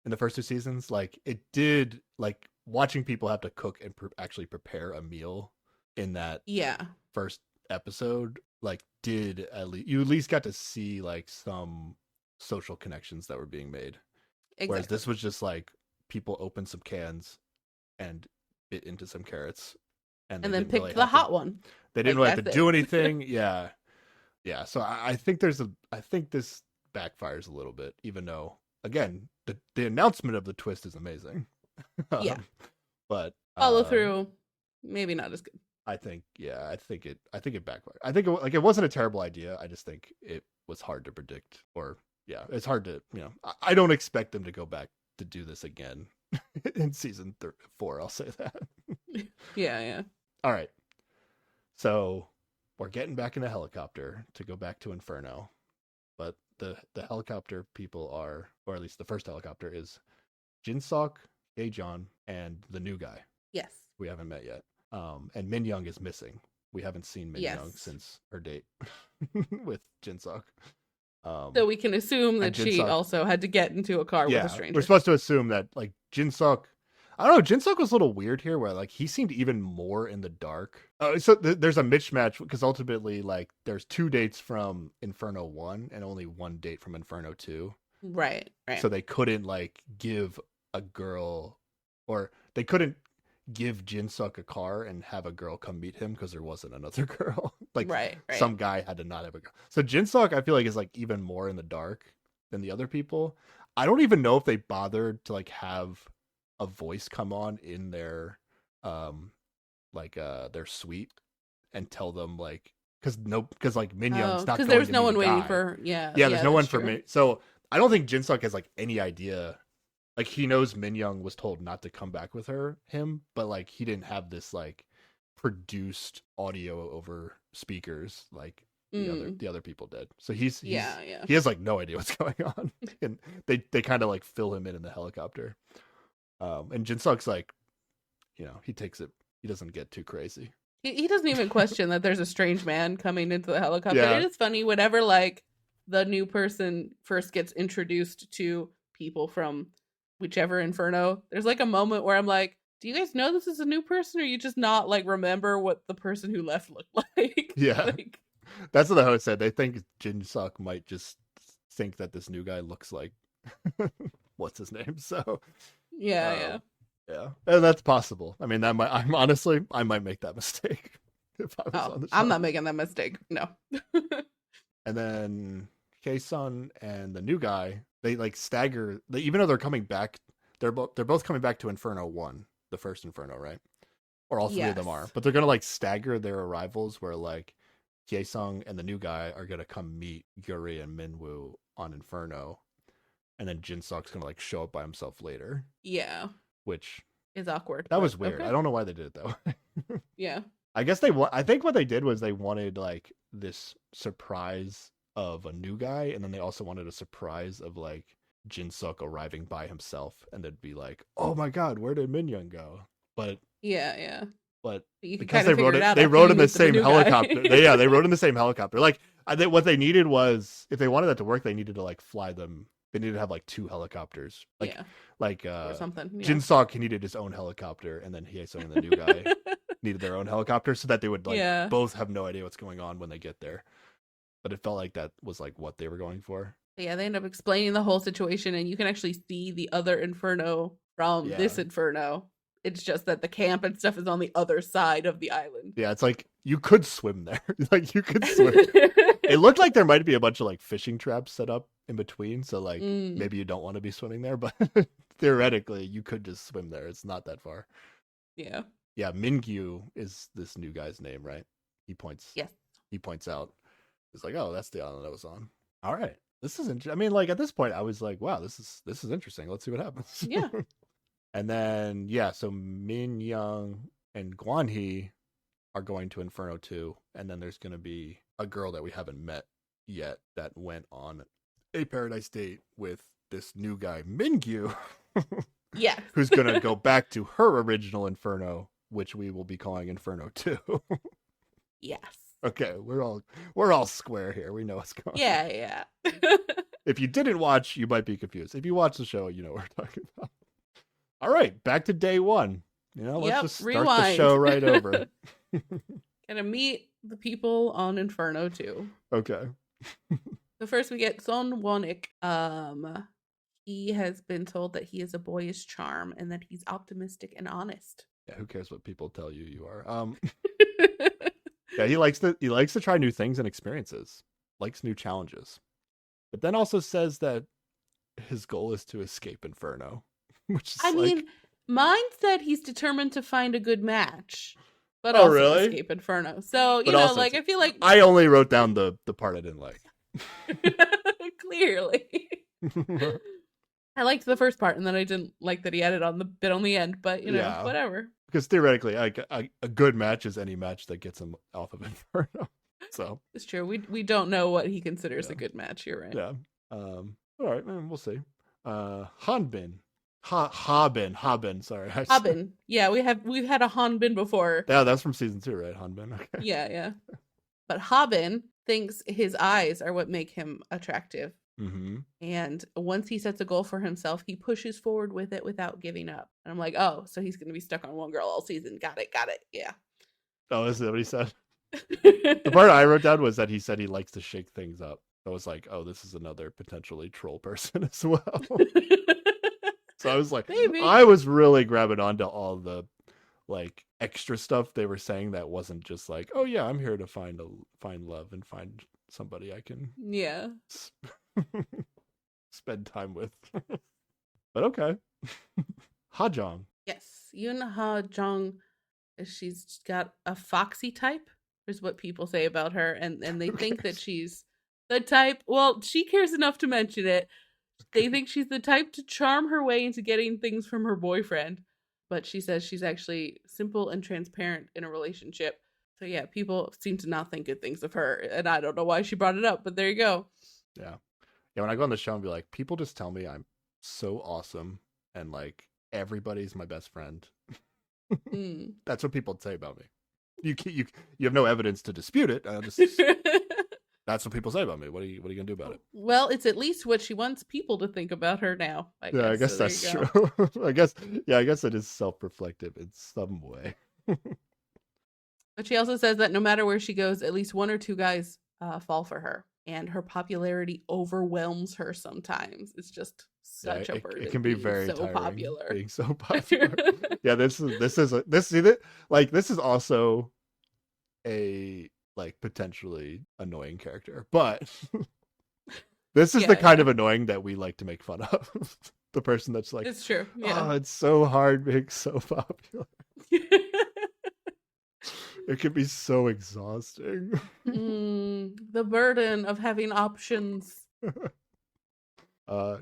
in the first 2 seasons, like it did, like watching people have to cook and actually prepare a meal in that Yeah. first episode, like did you at least got to see like some social connections that were being made. Whereas Exactly. this was just like people opened some cans and bit into some carrots, and And they then didn't really picked the have to. hot one. They didn't Like really have to that's do it. anything. Yeah, yeah. So I think I think this backfires a little bit, even though again the announcement of the twist is amazing. Yeah. But Follow through, maybe not as good. I think I think it backfired. I think it wasn't a terrible idea. I just think it was hard to predict, or yeah, it's hard to I don't expect them to go back to do this again in season 4. I'll say that. Yeah, yeah. All right, so we're getting back in the helicopter to go back to Inferno, but the helicopter people are, or at least the first helicopter is Jinsok, Daejeon, and the new guy Yes. we haven't met yet. And Min Young is missing. We haven't seen Min Young Yes. since her date. with Jinsuk. So we can assume that she Jinsuk, also had to get into a car with a yeah, we're stranger. supposed to assume that like Jinsuk. I don't know. Jinsuk was a little weird here, where like he seemed even more in the dark. So there's a mismatch because ultimately, like, there's 2 dates from Inferno 1 and only 1 date from Inferno 2. Right. So they couldn't like give a girl, or they couldn't give Jinsuk a car and have a girl come meet him because there wasn't another girl. Like Right. some guy had to not have a girl. So Jinsuk, I feel like, is like even more in the dark than the other people. I don't even know if they bothered to like have a voice come on in their their suite and tell them like, because like Minyoung's not because going there's to no meet one a waiting guy. for. Yeah, there's no one that's for true. me. So I don't think Jinsuk has like any idea. Like he knows Minyoung was told not to come back with him, but like he didn't have this like produced audio over speakers like the other people did. So he has like no idea what's going on, and they kind of like fill him in the helicopter. And Jinsuk's like, he takes it. He doesn't get too crazy. He doesn't even question that there's a strange man coming into the helicopter. Yeah. It is funny whenever like the new person first gets introduced to people from whichever Inferno. There's like a moment where I'm like, do you guys know this is a new person, or you just not like remember what the person who left looked like? Yeah. Like, that's what the host said. They think Jinsuk might just think that this new guy looks like what's his name. So yeah. And that's possible. I mean, I might make that mistake if I was on the show. I'm not making that mistake. No. And then K-Sun and the new guy, they like stagger. Even though they're coming back, they're both coming back to Inferno 1, the first Inferno, right? Or all three of them are, but they're gonna like stagger their arrivals, where like Kye-sung and the new guy are gonna come meet Yuri and Minwoo on Inferno, and then Jinsuk's gonna like show up by himself later. Yeah, which is awkward. That was weird. Okay. I don't know why they did it that way. Yeah. I guess I think what they did was they wanted like this surprise of a new guy, and then they also wanted a surprise of like Jinsuk arriving by himself, and they'd be like, "Oh my god, where did Minyoung go?" But yeah. But because they rode in the same helicopter. They rode in the same helicopter. Like what they needed was, if they wanted that to work, they needed to like fly them. They needed to have like 2 helicopters. Or something. Yeah. Jinsuk needed his own helicopter, and then Hye-sung and the new guy needed their own helicopter, so that they would like both have no idea what's going on when they get there. But it felt like that was like what they were going for. Yeah, they end up explaining the whole situation, and you can actually see the other Inferno from this Inferno. It's just that the camp and stuff is on the other side of the island. Yeah, it's like you could swim there. Like you could swim. It looked like there might be a bunch of like fishing traps set up in between, so like maybe you don't want to be swimming there, but theoretically you could just swim there. It's not that far. Yeah. Yeah, Mingyu is this new guy's name, right? He points out. It's like, oh, that's the island I was on. All right. This is interesting. I mean, like at this point I was like, wow, this is interesting. Let's see what happens. Yeah. And then so Min Young and Guanhee are going to Inferno 2, and then there's going to be a girl that we haven't met yet that went on a paradise date with this new guy Mingyu. Yeah. Who's going to go back to her original Inferno, which we will be calling Inferno 2. Yes. Okay, we're all square here. We know what's going on. Yeah. If you didn't watch, you might be confused. If you watch the show, you know what we're talking about. All right, back to day 1. Let's just start the show right over. Gonna meet the people on Inferno 2. Okay. So first we get Son Wonik. He has been told that he is a boyish charm and that he's optimistic and honest. Yeah, who cares what people tell you are? Yeah, he likes to try new things and experiences. Likes new challenges. But then also says that his goal is to escape Inferno. Which is mine said he's determined to find a good match, but also really? escape Inferno. So, I feel like I only wrote down the part I didn't like. Clearly. I liked the first part, and then I didn't like that he added on the bit on the end, but, whatever. Because theoretically, a good match is any match that gets him off of Inferno. So it's true. We don't know what he considers a good match. You're right. Yeah. All right, we'll see. Hanbin. Haben. Sorry. Haben. Yeah, we've had a Hanbin before. Yeah, that's from season 2, right? Hanbin. Okay. Yeah. But Haben thinks his eyes are what make him attractive. Mm-hmm. And once he sets a goal for himself, he pushes forward with it without giving up. And I'm like, oh, so he's going to be stuck on one girl all season. Got it. Yeah. Oh, is that what he said? The part I wrote down was that he said he likes to shake things up. I was like, oh, this is another potentially troll person as well. So I was like, Maybe. I was really grabbing onto all the like extra stuff they were saying that wasn't just like, oh yeah, I'm here to find love and find somebody I can spend time with. But okay. Ha-jong. Yes, Yoon Ha-jong. She's got a foxy type, is what people say about her, and they think that she's the type. Well, she cares enough to mention it. They think she's the type to charm her way into getting things from her boyfriend, but she says she's actually simple and transparent in a relationship. So yeah, people seem to not think good things of her, and I don't know why she brought it up, but there you go. Yeah. When I go on the show and be like, people just tell me I'm so awesome and like everybody's my best friend. That's what people say about me. You have no evidence to dispute it. That's what people say about me. What are you gonna do about it? Well, it's at least what she wants people to think about her now. I guess that's true. I guess it is self-reflective in some way. But she also says that no matter where she goes, at least one or two guys fall for her, and her popularity overwhelms her sometimes. It's just such a burden. It can be very so tiring popular. Being so popular. Yeah, this is also a like potentially annoying character, but this is the kind of annoying that we like to make fun of. The person that's like, it's true. Yeah. Oh, it's so hard being so popular. It can be so exhausting. The burden of having options.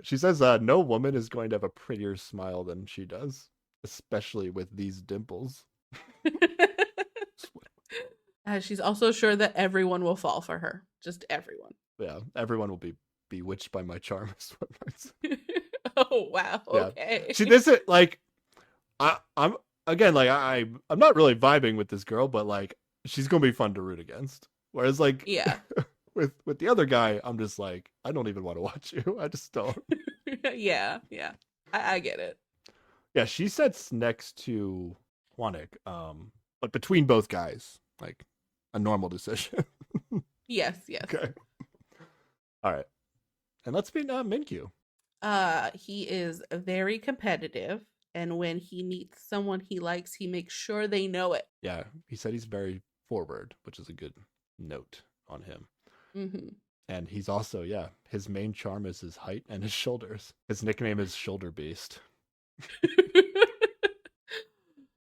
She says no woman is going to have a prettier smile than she does, especially with these dimples. She's also sure that everyone will fall for her. Just everyone. Yeah, everyone will be bewitched by my charm. Oh wow! Okay. Yeah. See, this is like, I'm again like I'm not really vibing with this girl, but like she's gonna be fun to root against. Whereas like yeah, with the other guy, I'm just like I don't even want to watch you. I just don't. yeah. I get it. Yeah, she sits next to Hwanik, but between both guys, like a normal decision. Yes. Okay. All right, and let's meet Minkyu. He is very competitive, and when he meets someone he likes, he makes sure they know it. Yeah, he said he's very forward, which is a good note on him. Mm-hmm. And he's also, his main charm is his height and his shoulders. His nickname is Shoulder Beast.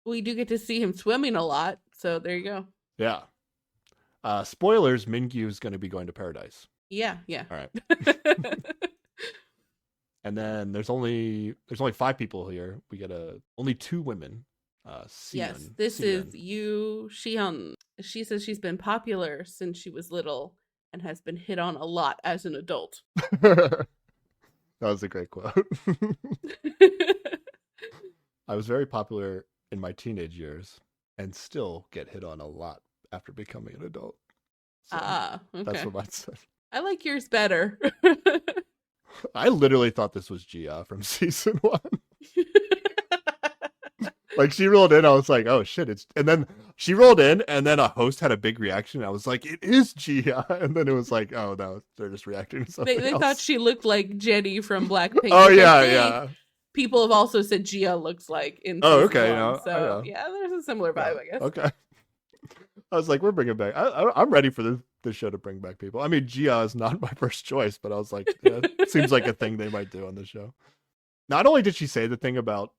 We do get to see him swimming a lot, so there you go. Yeah. Spoilers, Mingyu is going to be going to paradise. Yeah. All right. And then there's only 5 people here. We get only 2 women. Yes, this is Yu Shihyun. She says she's been popular since she was little and has been hit on a lot as an adult. That was a great quote. I was very popular in my teenage years and still get hit on a lot after becoming an adult. So okay. That's what mine said. I like yours better. I literally thought this was Gia from season 1. Like she rolled in, I was like, "Oh shit!" And then she rolled in, and then a host had a big reaction. I was like, "It is Gia," and then it was like, "Oh no, they're just reacting to something." They else. thought she looked like Jenny from Blackpink. Oh yeah. People have also said Gia looks like in. Okay, so yeah, there's a similar vibe, I guess. Okay. I was like, we're bringing back. I'm ready for this show to bring back people. I mean, Gia is not my first choice, but I was like, it seems like a thing they might do on the show. Not only did she say the thing about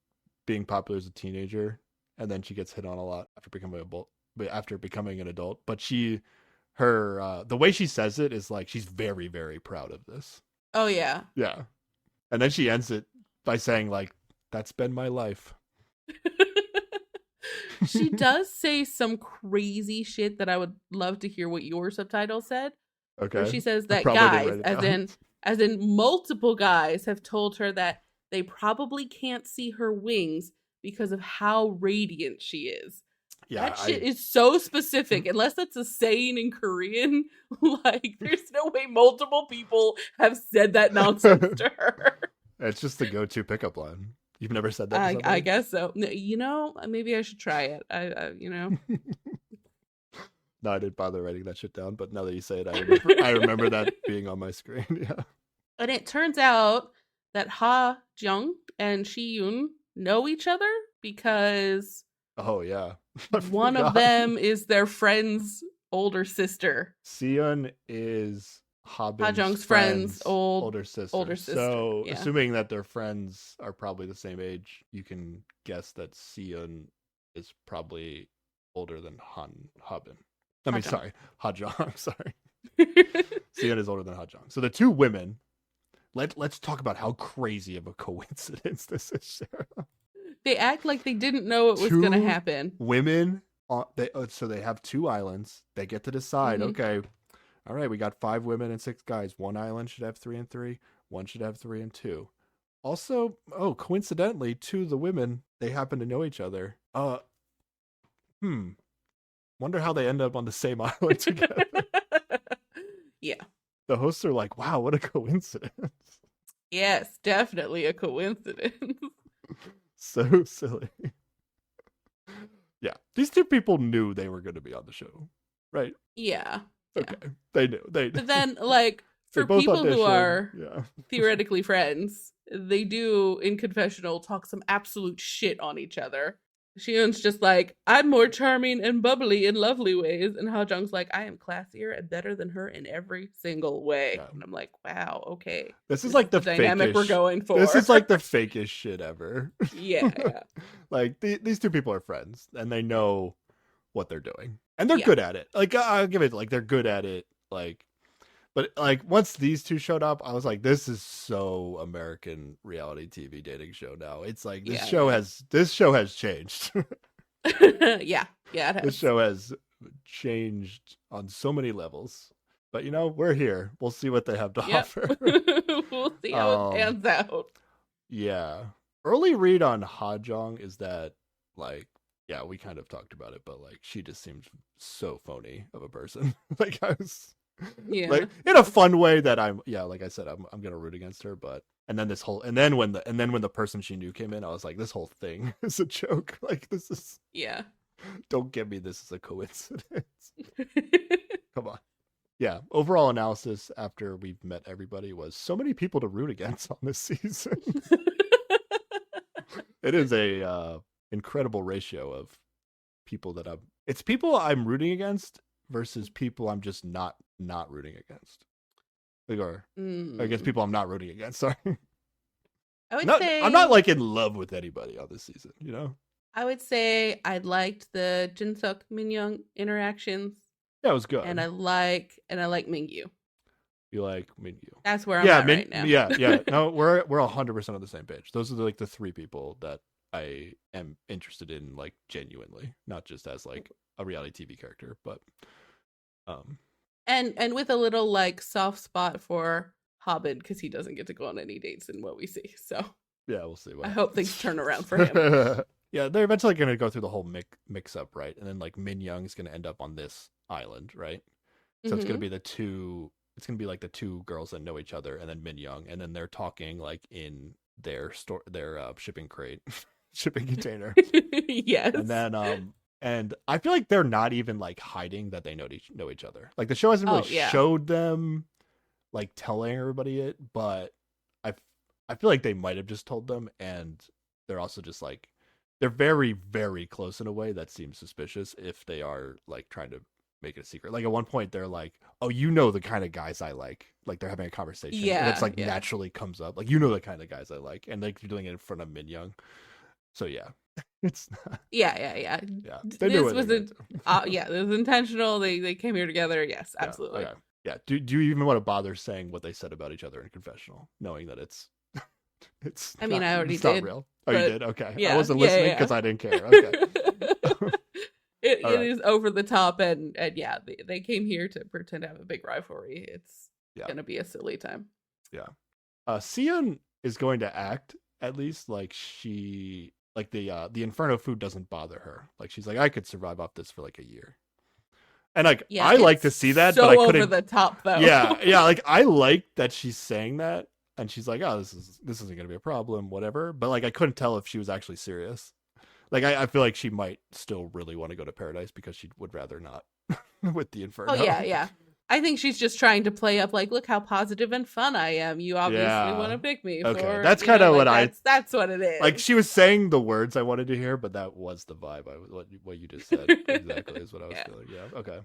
being popular as a teenager, and then she gets hit on a lot after becoming an adult, but the way she says it is like she's very, very proud of this. Oh yeah. Yeah. And then she ends it by saying like, "That's been my life." She does say some crazy shit that I would love to hear what your subtitle said. Okay. Where she says that guys, as in multiple guys, have told her that they probably can't see her wings because of how radiant she is. Yeah, That shit is so specific. Unless that's a saying in Korean, like there's no way multiple people have said that nonsense to her. it's just the go-to pickup line. You've never said that to I somebody? guess so. Maybe I should try it. No, I didn't bother writing that shit down, but now that you say it, I remember that being on my screen. Yeah. And it turns out that Ha Jung and Shi Yoon know each other because Oh yeah. I one of forgot. them is their friend's older sister. Seon is Ha Habin's Jung's friend's friend's older sister. older sister. So, Yeah. assuming that their friends are probably the same age, you can guess that Seon is probably older than Habin. I mean, Ha-jung. sorry, Hajong. Sorry, Seon is older than Hajong. So the two women. Let's talk about how crazy of a coincidence this is, Sarah. They act like they didn't know it was going to happen. Women. So they have two islands. They get to decide. Mhm. Okay, all right, we got 5 women and 6 guys. One island should have 3 and 3. One should have 3 and 2. Also, coincidentally, 2 of the women, they happen to know each other. Wonder how they end up on the same island together. Yeah. The hosts are like, wow, what a coincidence. Yes, definitely a coincidence. So silly. Yeah, these 2 people knew they were going to be on the show, right? Yeah. Okay, they knew. But then, like, They for both people who auditioned. are Yeah. theoretically friends, they do in confessional talk some absolute shit on each other. Shion's just like, I'm more charming and bubbly in lovely ways, and Ha Jung's like, I am classier and better than her in every single way. Yeah. And I'm like, wow, okay. This is like the dynamic fakest, we're going for. This is like the fakest shit ever. Yeah. Like these 2 people are friends and they know what they're doing and they're Yeah. good at it. Like I'll give it, like they're good at it. Like, but like once these 2 showed up, I was like, this is so American reality TV dating show now. It's like this show has changed. Yeah, it has. This show has changed on so many levels. But we're here. We'll see what they have to offer. We'll see how it pans out. Yeah. Early read on Hajong is that, like, yeah, we kind of talked about it, but like she just seems so phony of a person. Like I was like in a fun way that like I said, I'm gonna root against her, but and then when the person she knew came in, I was like, this whole thing is a joke. Like this is don't give me this as a coincidence. Come on. Yeah, overall analysis after we've met everybody was so many people to root against on this season. It is a incredible ratio of people that it's people I'm rooting against versus people I'm just not rooting against. Or against people I'm not rooting against. Sorry. I would say I'm not like in love with anybody on this season, I would say I liked the Jinsuk Minyoung interactions. Yeah, it was good. And I like Mingyu. You like Mingyu. That's where I'm at right now. Yeah. No, we're 100% on the same page. Those are like the 3 people that I am interested in, like genuinely, not just as like a reality TV character, but and with a little like soft spot for Hobbit because he doesn't get to go on any dates in what we see. So yeah, we'll see. I hope things turn around for him. Yeah, they're eventually going to go through the whole mix up, right? And then like Min Young is going to end up on this island, right? So it's going to be it's going to be like the 2 girls that know each other, and then Min Young, and then they're talking like in their shipping crate, shipping container. Yes. And then and I feel like they're not even like hiding that they know each other. Like the show hasn't really showed them like telling everybody it, but I feel like they might have just told them, and they're also just like they're very, very close in a way that seems suspicious if they are like trying to make it a secret. Like at one point they're like, oh, the kind of guys I like they're having a conversation. And it's like naturally comes up. Like, the kind of guys I like. And like you're doing it in front of Min Young. So yeah. It's not... Yeah. This was it was intentional. They came here together. Yes, absolutely. Yeah. Okay. Yeah. Do you even want to bother saying what they said about each other in confessional, knowing that it's I already did. Not real. Oh, you did? Okay. Yeah, I wasn't listening because I didn't care. Okay. It is over the top, and yeah, they came here to pretend to have a big rivalry. It's gonna be a silly time. Yeah. Seon is going to act at least like she like the Inferno food doesn't bother her. Like she's like, I could survive off this for like a year. And like Yeah, I like it's to see that, but I so over couldn't. the top though. Yeah, yeah. Like I like that she's saying that, and she's like, oh, this isn't gonna be a problem, whatever. But like I couldn't tell if she was actually serious. Like I feel like she might still really want to go to paradise because she would rather not with the Oh Inferno. yeah, yeah. I think she's just trying to play up like, look how positive and fun I am. You obviously want Yeah. to pick me Okay, for, that's kind of like what I that's what it like. is. She was saying the words I wanted to hear, but that was the vibe. What you just said exactly is what I was Yeah. feeling. Yeah. Okay.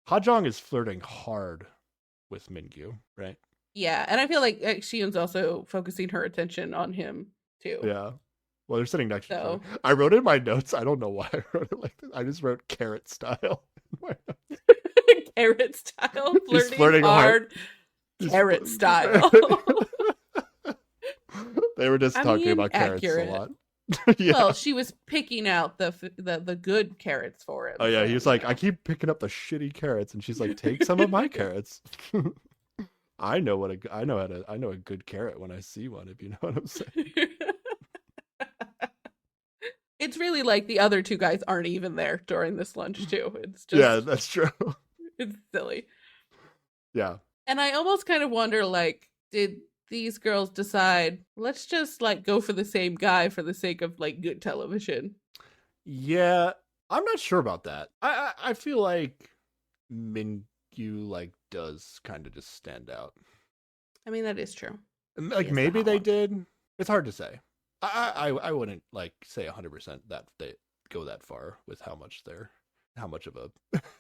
Hajong is flirting hard with Mingyu, right? Yeah, and I feel like Shion's also focusing her attention on him too. Yeah. Well, they're sitting next to each other. So I wrote in my notes. I don't know why I wrote it like this. I just wrote carrot style. carrot style, She's flirting hard, She's carrot style. They were just I talking mean, about carrots accurate. a lot. Yeah. Well, she was picking out the good carrots for him. Oh yeah, so, he was like, I keep picking up the shitty carrots, and she's like, take some of my carrots. I know a good carrot when I see one, if you know what I'm saying. It's really like the other two guys aren't even there during this lunch too. It's just Yeah, that's true. it's silly. Yeah. And I almost kind of wonder, like, did these girls decide, let's just like go for the same guy for the sake of like good television? Yeah, I'm not sure about that. I feel like Mingyu like does kind of just stand out. I mean, that is true. Like He is the maybe hot they one. did. It's hard to say. I wouldn't like say 100% that they go that far with how much of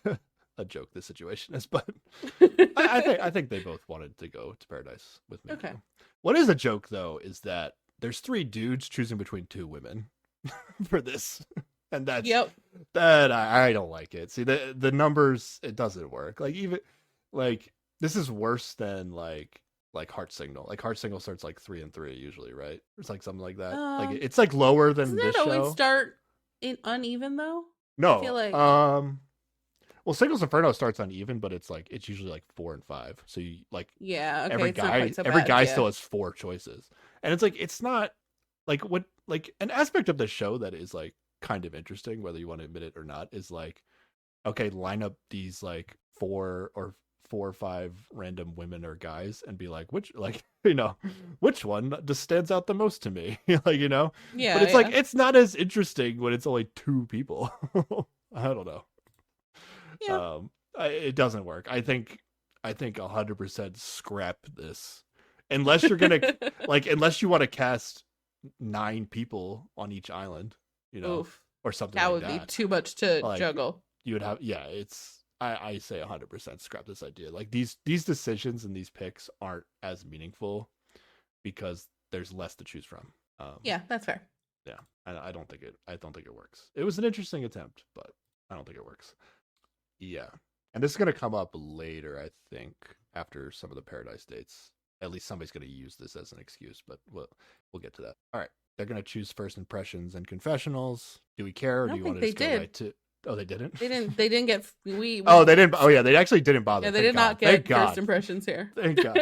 a a joke this situation is, but I think they both wanted to go to paradise with me. Okay. What is a joke though is that there's 3 dudes choosing between 2 women for this, and that's Yep. that I don't like it. See the numbers, it doesn't work. Like even like this is worse than like Heart Signal. Like Heart Signal starts like 3 and 3 usually, right? It's like something like that. Like Um, it's like lower than doesn't this that always show. start in uneven though? I feel No. like Well, Singles Inferno starts uneven, but it's usually like 4 and 5. So you like yeah, okay, every it's not guy quite so every bad, guy yeah. still has 4 choices. And it's like it's not like what like an aspect of the show that is like kind of interesting, whether you want to admit it or not, is like, okay, line up these like 4 or 5 random women or guys and be like, which like which one just stands out the most to me? Like, but Yeah, it's yeah. like it's not as interesting when it's only 2 people. I don't know. Yeah. It doesn't work. I think 100% scrap this unless you're gonna like unless you want to cast 9 people on each island, Oof. or something That like would be that. too much to Like, juggle. you would have it's I say 100% scrap this idea. Like these decisions and these picks aren't as meaningful because there's less to choose from. Yeah, that's fair. Yeah, I don't think it works. It was an interesting attempt, but I don't think it works. Yeah, and this is gonna come up later, I think, after some of the paradise dates. At least somebody's gonna use this as an excuse, but we'll get to that. All right, they're gonna choose first impressions and confessionals. Do we care, or I do don't you think want to they just go did. right to? Oh, they didn't. They didn't get we Oh, they didn't. Oh, yeah, they actually didn't bother. yeah, they Thank did not God. Thank get God. first impressions here. Thank God.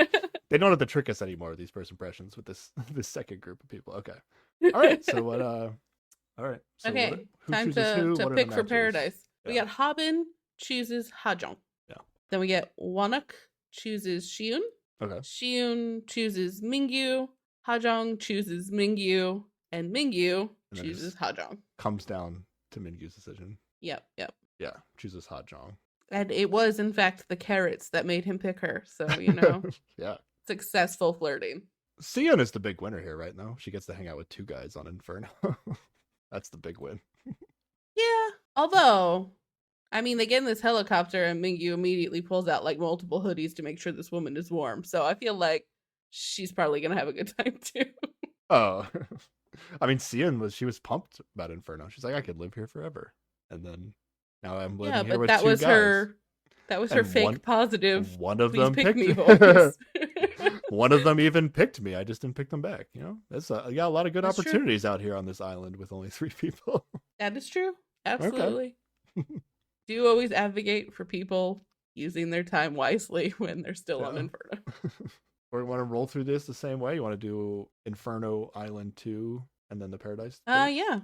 They don't have to trick us anymore. These first impressions with this second group of people. Okay. All right. So what? All right. So Okay, who time chooses who? to What are pick the for matches? paradise. We Yeah. got Habin chooses Hajong. Yeah. Then we get Wanuk chooses Xiun. Okay. Xiun chooses Mingyu. Hajong chooses Mingyu. And Mingyu And then chooses Hajong. Comes down to Mingyu's decision. Yep, yep. Yeah. Chooses Hajong. And it was, in fact, the carrots that made him pick her. So, Yeah. successful flirting. Sion is the big winner here, right now. She gets to hang out with 2 guys on Inferno. That's the big win. Yeah. Although, I mean, they get in this helicopter and Mingyu immediately pulls out like multiple hoodies to make sure this woman is warm. So I feel like she's probably going to have a good time too. Oh. I mean, Sion she was pumped about Inferno. She's like, I could live here forever. And then now I'm living Yeah, here but with that 2 was guys. that was her And fake positive. One of Please them pick picked me me. voice. One of them even picked me. I just didn't pick them back. That's you got a lot of good That's true. opportunities out here on this island with only 3 people. That is true. Absolutely. Do you always advocate for people using their time wisely when they're still on Yeah. Inferno? Or you want to roll through this the same way? You want to do Inferno Island 2 and then the Paradise date? Yeah.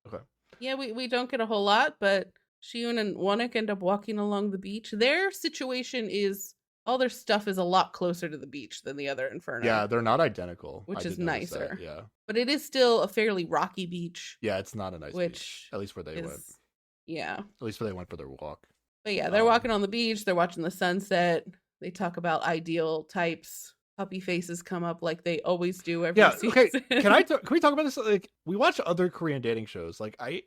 Okay. Yeah, we don't get a whole lot, but Shiyun and Wanik end up walking along the beach. Their situation is all their stuff is a lot closer to the beach than the other Inferno, Yeah, they're not identical. I which is did notice that. nicer. Yeah. But it is still a fairly rocky beach, Yeah, it's not a nice beach. which At least where they went. is yeah. At least where they went for their walk. But yeah, they're walking on the beach, they're watching the sunset. They talk about ideal types. Puppy faces come up like they always do every season. Okay. Can we talk about this? Like, we watch other Korean dating shows. Like, I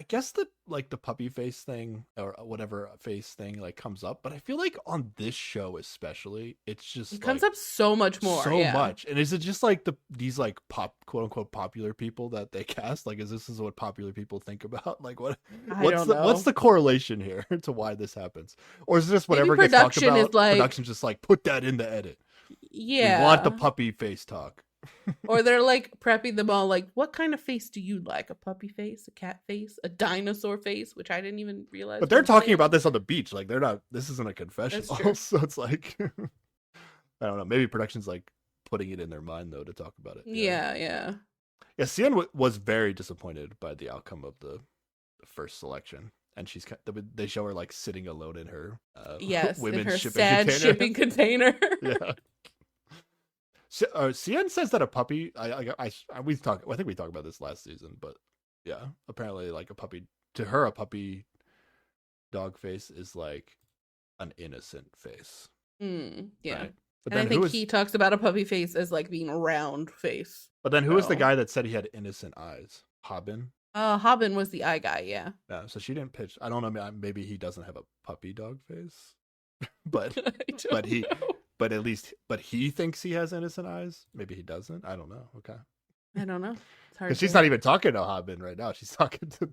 guess the the puppy face thing or whatever face thing like comes up, but I feel like on this show especially, it's just it comes up so much more. so much. And is it just like these like quote unquote popular people that they cast? Like, is this what popular people think about? Like, what's the correlation here to why this happens? Or is it just whatever gets talked about? Production's just like, put that in the edit. Yeah, we want the puppy face talk. Or they're like prepping them all like, what kind of face do you like? A puppy face, a cat face, a dinosaur face, which I didn't even realize. But they're talking about this on the beach. Like, they're not, this isn't a confessional. So it's like, I don't know. Maybe production's like putting it in their mind though to talk about it. Yeah. Sian was very disappointed by the outcome of the first selection. And they show her like sitting alone in her women's in her shipping container. Yeah. Sian says that a puppy. I think we talked about this last season, but yeah, apparently like a puppy dog face is like an innocent face. Yeah, right? But and I think he talks about a puppy face as like being a round face. But then who was the guy that said he had innocent eyes? Habin. Habin was the eye guy. Yeah. Yeah. So she didn't pitch. I don't know. Maybe he doesn't have a puppy dog face, but at least he thinks he has innocent eyes. Maybe he doesn't. I don't know. Okay. I don't know. It's hard. Because she's not even talking to Habin right now. She's talking to.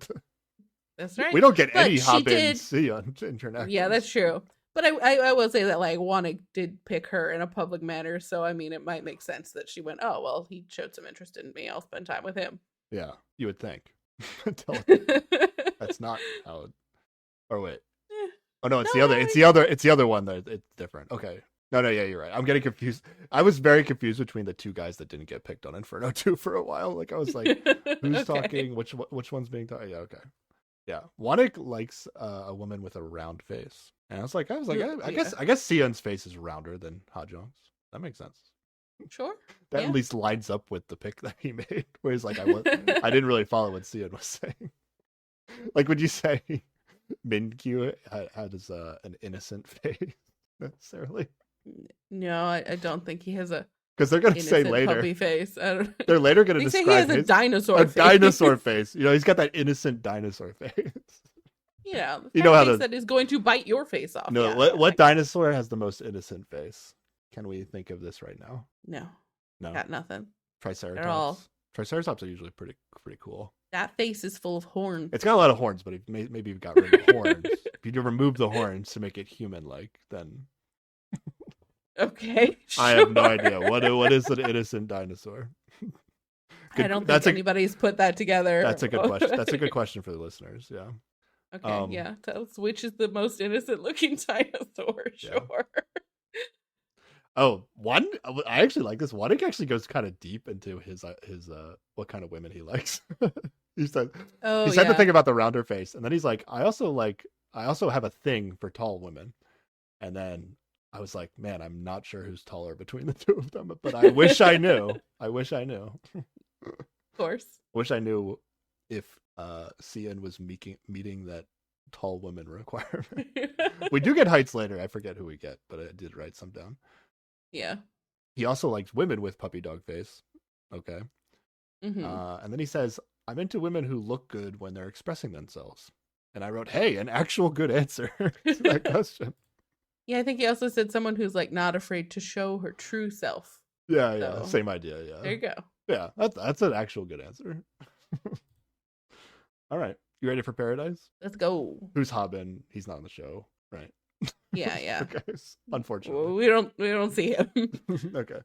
That's right. We don't get any Habin interactions. Yeah, that's true. But I will say that like Wanik did pick her in a public manner, so I mean it might make sense that she went, oh well, he showed some interest in me. I'll spend time with him. Yeah, you would think. That's not how. Or wait. Oh no, it's the other one that it's different. Okay. No, yeah, you're right. I'm getting confused. I was very confused between the two guys that didn't get picked on Inferno 2 for a while. Like I was like, who's talking? Which one's being talked? Yeah, okay. Yeah, Wanik likes a woman with a round face, and I was like, I guess Sian's face is rounder than Hajong's. That makes sense. Sure. That at least lines up with the pick that he made. Where he's like, I didn't really follow what Sian was saying. Like, would you say Minkyu has an innocent face necessarily? No, I don't think he has a. Because they're gonna say later, puppy face. They're later gonna describe he has a dinosaur face. Dinosaur face. You know, he's got that innocent dinosaur face. Yeah, how that is going to bite your face off. No, what dinosaur has the most innocent face? Can we think of this right now? No, got nothing. Triceratops. Triceratops are usually pretty cool. That face is full of horns. It's got a lot of horns, but maybe you've got rid of the horns. If you remove the horns to make it human-like, then. Okay. Sure. I have no idea what is an innocent dinosaur. I don't think anybody's put that together. That's a good question. That's a good question for the listeners. Yeah. Okay. Yeah. Tell us which is the most innocent-looking dinosaur. Sure. Oh, one. I actually like this. Wanik actually goes kind of deep into his what kind of women he likes. He said the thing about the rounder face, and then he's like, I also have a thing for tall women, and then I was like, man, I'm not sure who's taller between the two of them, but I wish I knew. Of course. Wish I knew if Sian was meeting that tall women requirement. We do get heights later. I forget who we get, but I did write some down. Yeah. He also likes women with puppy dog face. Okay. Mm-hmm. And then he says, I'm into women who look good when they're expressing themselves. And I wrote, hey, an actual good answer to that question. Yeah, I think he also said someone who's like not afraid to show her true self. Yeah, so, same idea. Yeah. There you go. Yeah, that's an actual good answer. All right. You ready for Paradise? Let's go. Who's Habin? He's not on the show, right? Yeah. Okay. Unfortunately. We don't see him. Okay.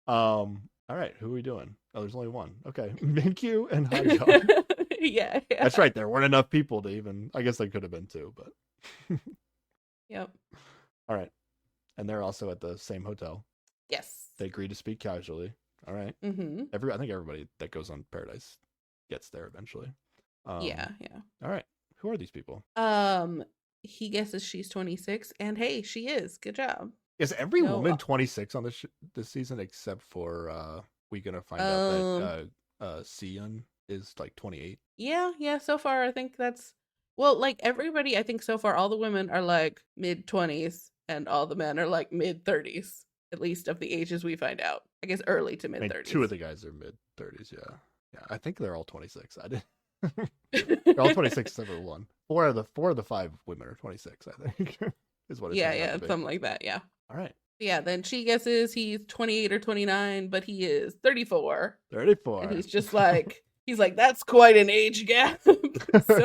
All right. Who are we doing? Oh, there's only one. Okay. Minkyu and Hajong. Yeah. That's right. There weren't enough people to even. I guess there could have been two, but. Yep. All right. And they're also at the same hotel. Yes. They agree to speak casually. All right. Mm-hmm. I think everybody that goes on Paradise gets there eventually. Yeah, yeah. All right. Who are these people? He guesses she's 26, and hey, she is. Good job. Is every No, woman 26 on this season except for we gonna find out um, that Sion is like 28? yeah. So far, I think that's well, like everybody. I think so far, all the women are like mid-20s, and all the men are like mid-30s. At least of the ages we find out. I guess early to I mean, mid-30s. two of the guys are mid 30s. Yeah, yeah. I think they're all 26. I did. They're all 26 except for one. Four of the five women are 26. I think is what it's Yeah, turning out to be. something like that. Yeah. All right. Yeah, then she guesses he's 28 or 29, but he is 34. 34. And he's just like, that's quite an age gap. So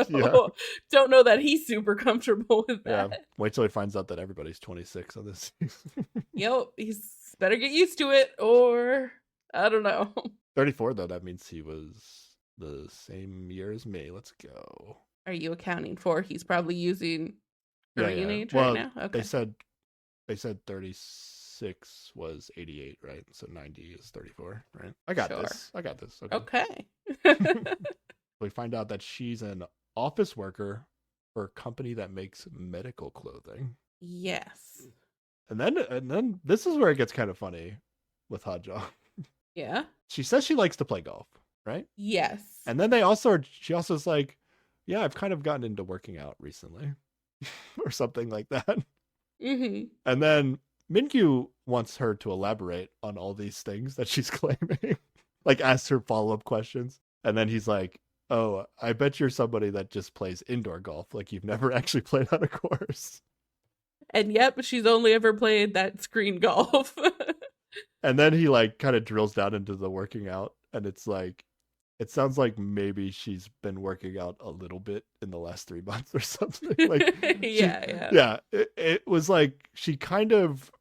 Yeah. don't know that he's super comfortable with that. Yeah. Wait till he finds out that everybody's 26 on this season. Yep, he's better get used to it, or I don't know. 34 though, that means he was the same year as me. Let's go. Are you accounting for he's probably using Korean age well, right now? Okay. They said 36 was 88, right? So 90 is 34, right? I got this. Okay. We find out that she's an office worker for a company that makes medical clothing. Yes. And then this is where it gets kind of funny with Hadja. Yeah. She says she likes to play golf, right? Yes. And then she also is like, yeah, I've kind of gotten into working out recently or something like that. Mm-hmm. And then Minkyu wants her to elaborate on all these things that she's claiming, like asks her follow-up questions. And then he's like, oh, I bet you're somebody that just plays indoor golf. Like you've never actually played on a course. And yep, she's only ever played that screen golf. And then he like kind of drills down into the working out. And it's like, it sounds like maybe she's been working out a little bit in the last 3 months or something. Like, yeah. It was like she kind of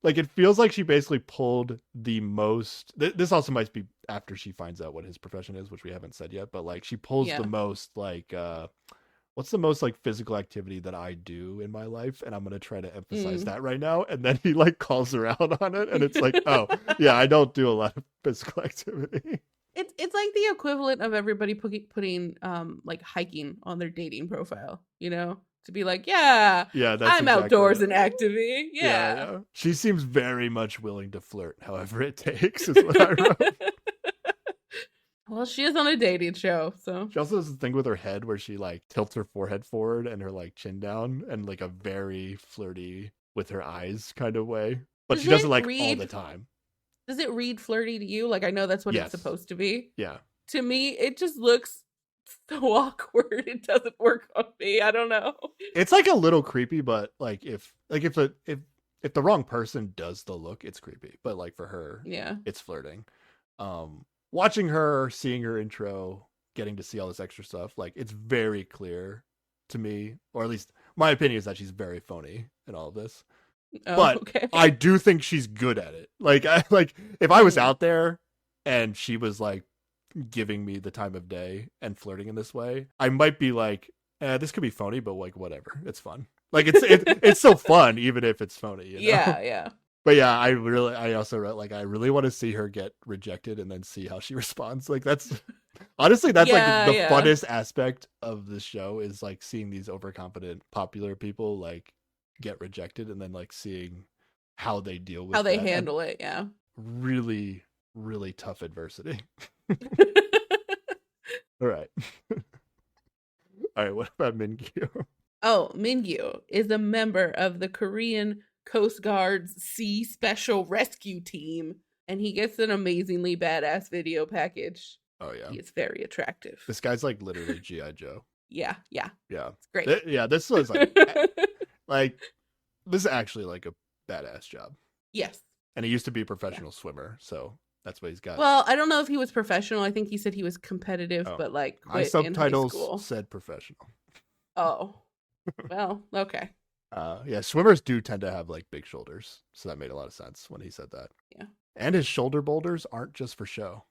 like it feels like she basically pulled the most. This also might be after she finds out what his profession is, which we haven't said yet. But like she pulls the most like what's the most like physical activity that I do in my life, and I'm gonna try to emphasize that right now. And then he like calls her out on it, and it's like, oh yeah, I don't do a lot of physical activity. It's like the equivalent of everybody putting like hiking on their dating profile, you know, to be like, that's I'm exactly outdoors and activity. Yeah. She seems very much willing to flirt, however it takes. Is what I wrote. Well, she is on a dating show, so she also has this thing with her head where she like tilts her forehead forward and her like chin down, and like a very flirty with her eyes kind of way. But she does it like all the time. Does it read flirty to you? Like, I know that's what it's supposed to be. Yeah. To me, it just looks so awkward. It doesn't work on me. I don't know. It's like a little creepy, but like if the wrong person does the look, it's creepy. But like for her, it's flirting. Watching her, seeing her intro, getting to see all this extra stuff, like it's very clear to me, or at least my opinion is that she's very phony in all of this. Oh, but okay. I do think she's good at it. Like if I was out there and she was like giving me the time of day and flirting in this way, I might be like, this could be phony, but like whatever, it's fun. Like it's so fun even if it's phony. You know? Yeah. But yeah, I also wrote like I really want to see her get rejected and then see how she responds. Like that's honestly like the funnest aspect of the show is like seeing these overconfident popular people like get rejected and then like seeing how they deal with how they handle it. Yeah, really tough adversity. All right. What about Mingyu? Oh, Mingyu is a member of the Korean Coast Guard's Sea Special Rescue Team, and he gets an amazingly badass video package. Oh yeah, he is very attractive. This guy's like literally G.I. Joe. Yeah, it's great. This was like this is actually like a badass job. Yes. And he used to be a professional swimmer, so that's what he's got. Well, I don't know if he was professional. I think he said he was competitive, but like quit my subtitles in high school. Said professional. Oh. Well, okay. Swimmers do tend to have like big shoulders, so that made a lot of sense when he said that. Yeah. And his shoulder boulders aren't just for show.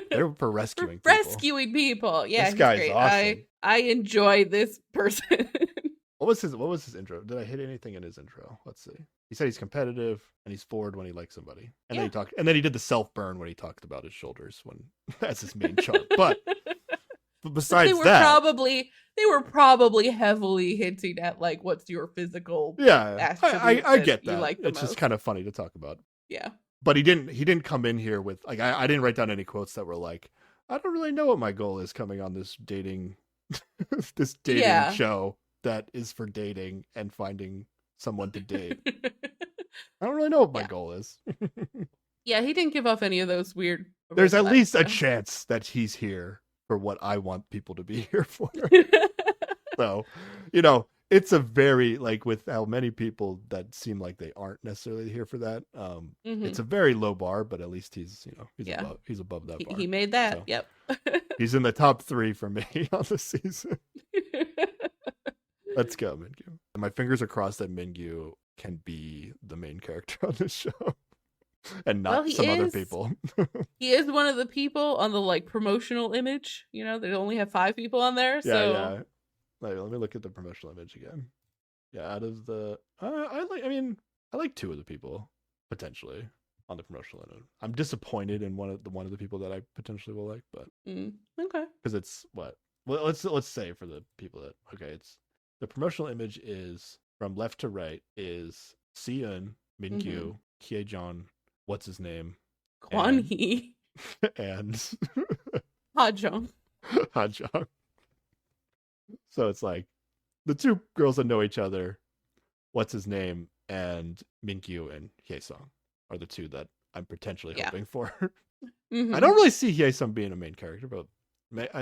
They're for rescuing people. Rescuing people. Yeah, this guy's great. awesome. I enjoy this person. What was his intro? Did I hit anything in his intro? Let's see. He said he's competitive and he's forward when he likes somebody. And then Yeah. he did the self burn when he talked about his shoulders when that's his main chart. But But besides that, they were probably heavily hinting at like what's your physical yeah, attribute I that get you that. like the It's just most. kind of funny to talk about. Yeah. But he didn't come in here with like I didn't write down any quotes that were like, I don't really know what my goal is coming on this dating this dating Yeah. show that is for dating and finding someone to date. I don't really know what my Yeah. goal is. Yeah, he didn't give off any of those weird There's red at flags least a though. chance that he's here for what I want people to be here for. So, it's a very like with how many people that seem like they aren't necessarily here for that. It's Hmm. a very low bar, but at least he's Yeah. above that He bar. made that. So Yep. he's in the top 3 for me on the season. Let's go, Mingyu. My fingers are crossed that Mingyu can be the main character on this show and Well, not some other people. he is one of the people on the like promotional image. You know, they only have 5 people on there, Yeah, so yeah. Let me look at the promotional image again. Yeah, out of the, I like 2 of the people potentially on the promotional image. I'm disappointed in one of the people that I potentially will like, but okay. because it's what. Well, let's say for the people that it's the promotional image is from left to right is Siyun, Mm-hmm. Mingyu, Kyejeon, what's his name, Kwan and Hee, and Hajong. Hajong. So it's like the 2 girls that know each other, what's his name, and Minkyu and Hye-sung are the 2 that I'm potentially Yeah. hoping for. I Mm-hmm. don't really see Hye-sung being a main character, but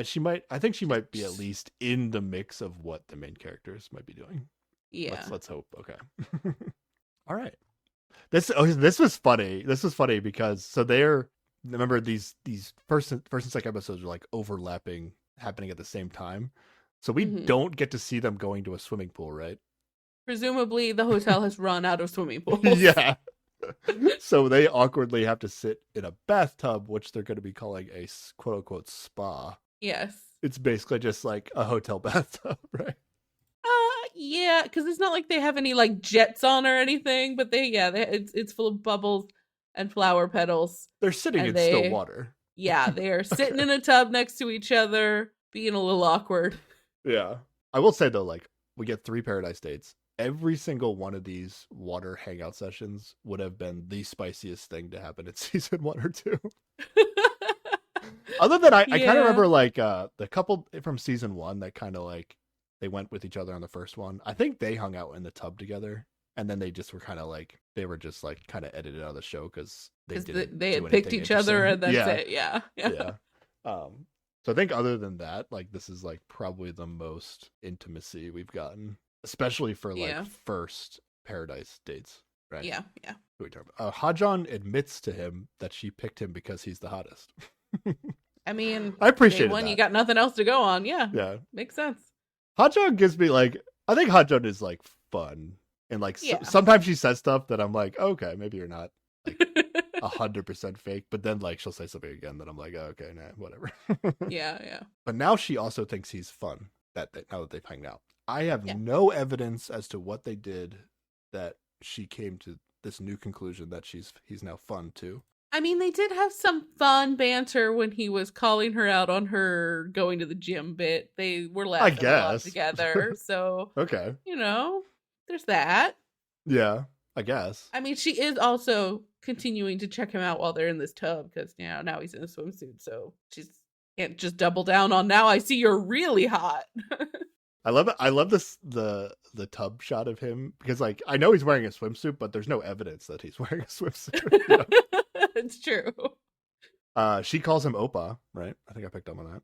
she might. I think she might be at least in the mix of what the main characters might be doing. Yeah. Let's hope. Okay. All right. This was funny. This was funny because so they're remember these first and second episodes are like overlapping, happening at the same time. So we Mm-hmm. don't get to see them going to a swimming pool, right? Presumably, the hotel has run out of swimming pools. Yeah. So they awkwardly have to sit in a bathtub, which they're going to be calling a quote unquote spa. Yes. It's basically just like a hotel bathtub, right? Yeah, because it's not like they have any like jets on or anything, but it's full of bubbles and flower petals, They're sitting and in still water. they are sitting Okay. in a tub next to each other, being a little awkward. Yeah. I will say though, like we get 3 paradise dates. Every single one of these water hangout sessions would have been the spiciest thing to happen in season 1 or 2. Other than I kind of Yeah. remember like the couple from season 1 that kind of like they went with each other on the first one. I think they hung out in the tub together, and then they just were kind of like they were just like kind of edited out of the show because they Because didn't they do had picked anything each other, interesting. and that's Yeah, it. Yeah. Yeah. yeah. So I think other than that, like this is like probably the most intimacy we've gotten, especially for like Yeah. first paradise dates, right? Yeah. Yeah. Who are we talking about? Hajan admits to him that she picked him because he's the hottest. I mean, I day appreciated one, you that. got nothing else to go on. Yeah. Yeah, Makes sense. Hajan gives me like I think Hajan is like fun and like Yeah. sometimes she says stuff that I'm like okay maybe you're not like 100% fake, but then like she'll say something again that I'm like oh, okay nah whatever. Yeah. Yeah. But now she also thinks he's fun now that they've hung out. I have Yeah. no evidence as to what they did that she came to this new conclusion that he's now fun too. I mean, they did have some fun banter when he was calling her out on her going to the gym bit. They were I laughing a lot guess. together. So, Okay. there's that. Yeah, I guess. I mean, she is also continuing to check him out while they're in this tub because, now he's in a swimsuit. So she's can't just double down on now I see you're really hot. I love it. I love this the tub shot of him because like I know he's wearing a swimsuit, but there's no evidence that he's wearing a swimsuit. It's true. She calls him Opa, right? I think I picked up on that.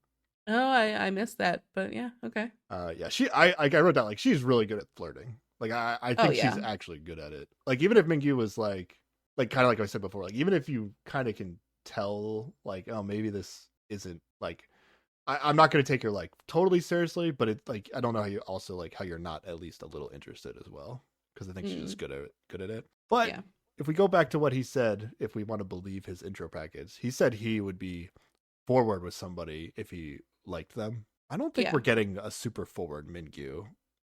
Oh, I missed that, but yeah, okay. Yeah, I wrote down like she's really good at flirting. Like I Oh think she's yeah. actually good at it. Like even if Mingyu was like kind of like I said before, like even if you kind of can tell like oh maybe this isn't like I'm not going to take her like totally seriously, but it's like I don't know how you also like how you're not at least a little interested as well because I think she's just good at it. But Yeah. if we go back to what he said, if we want to believe his intro package, he said he would be forward with somebody if he liked them. I don't think Yeah. we're getting a super forward Mingyu.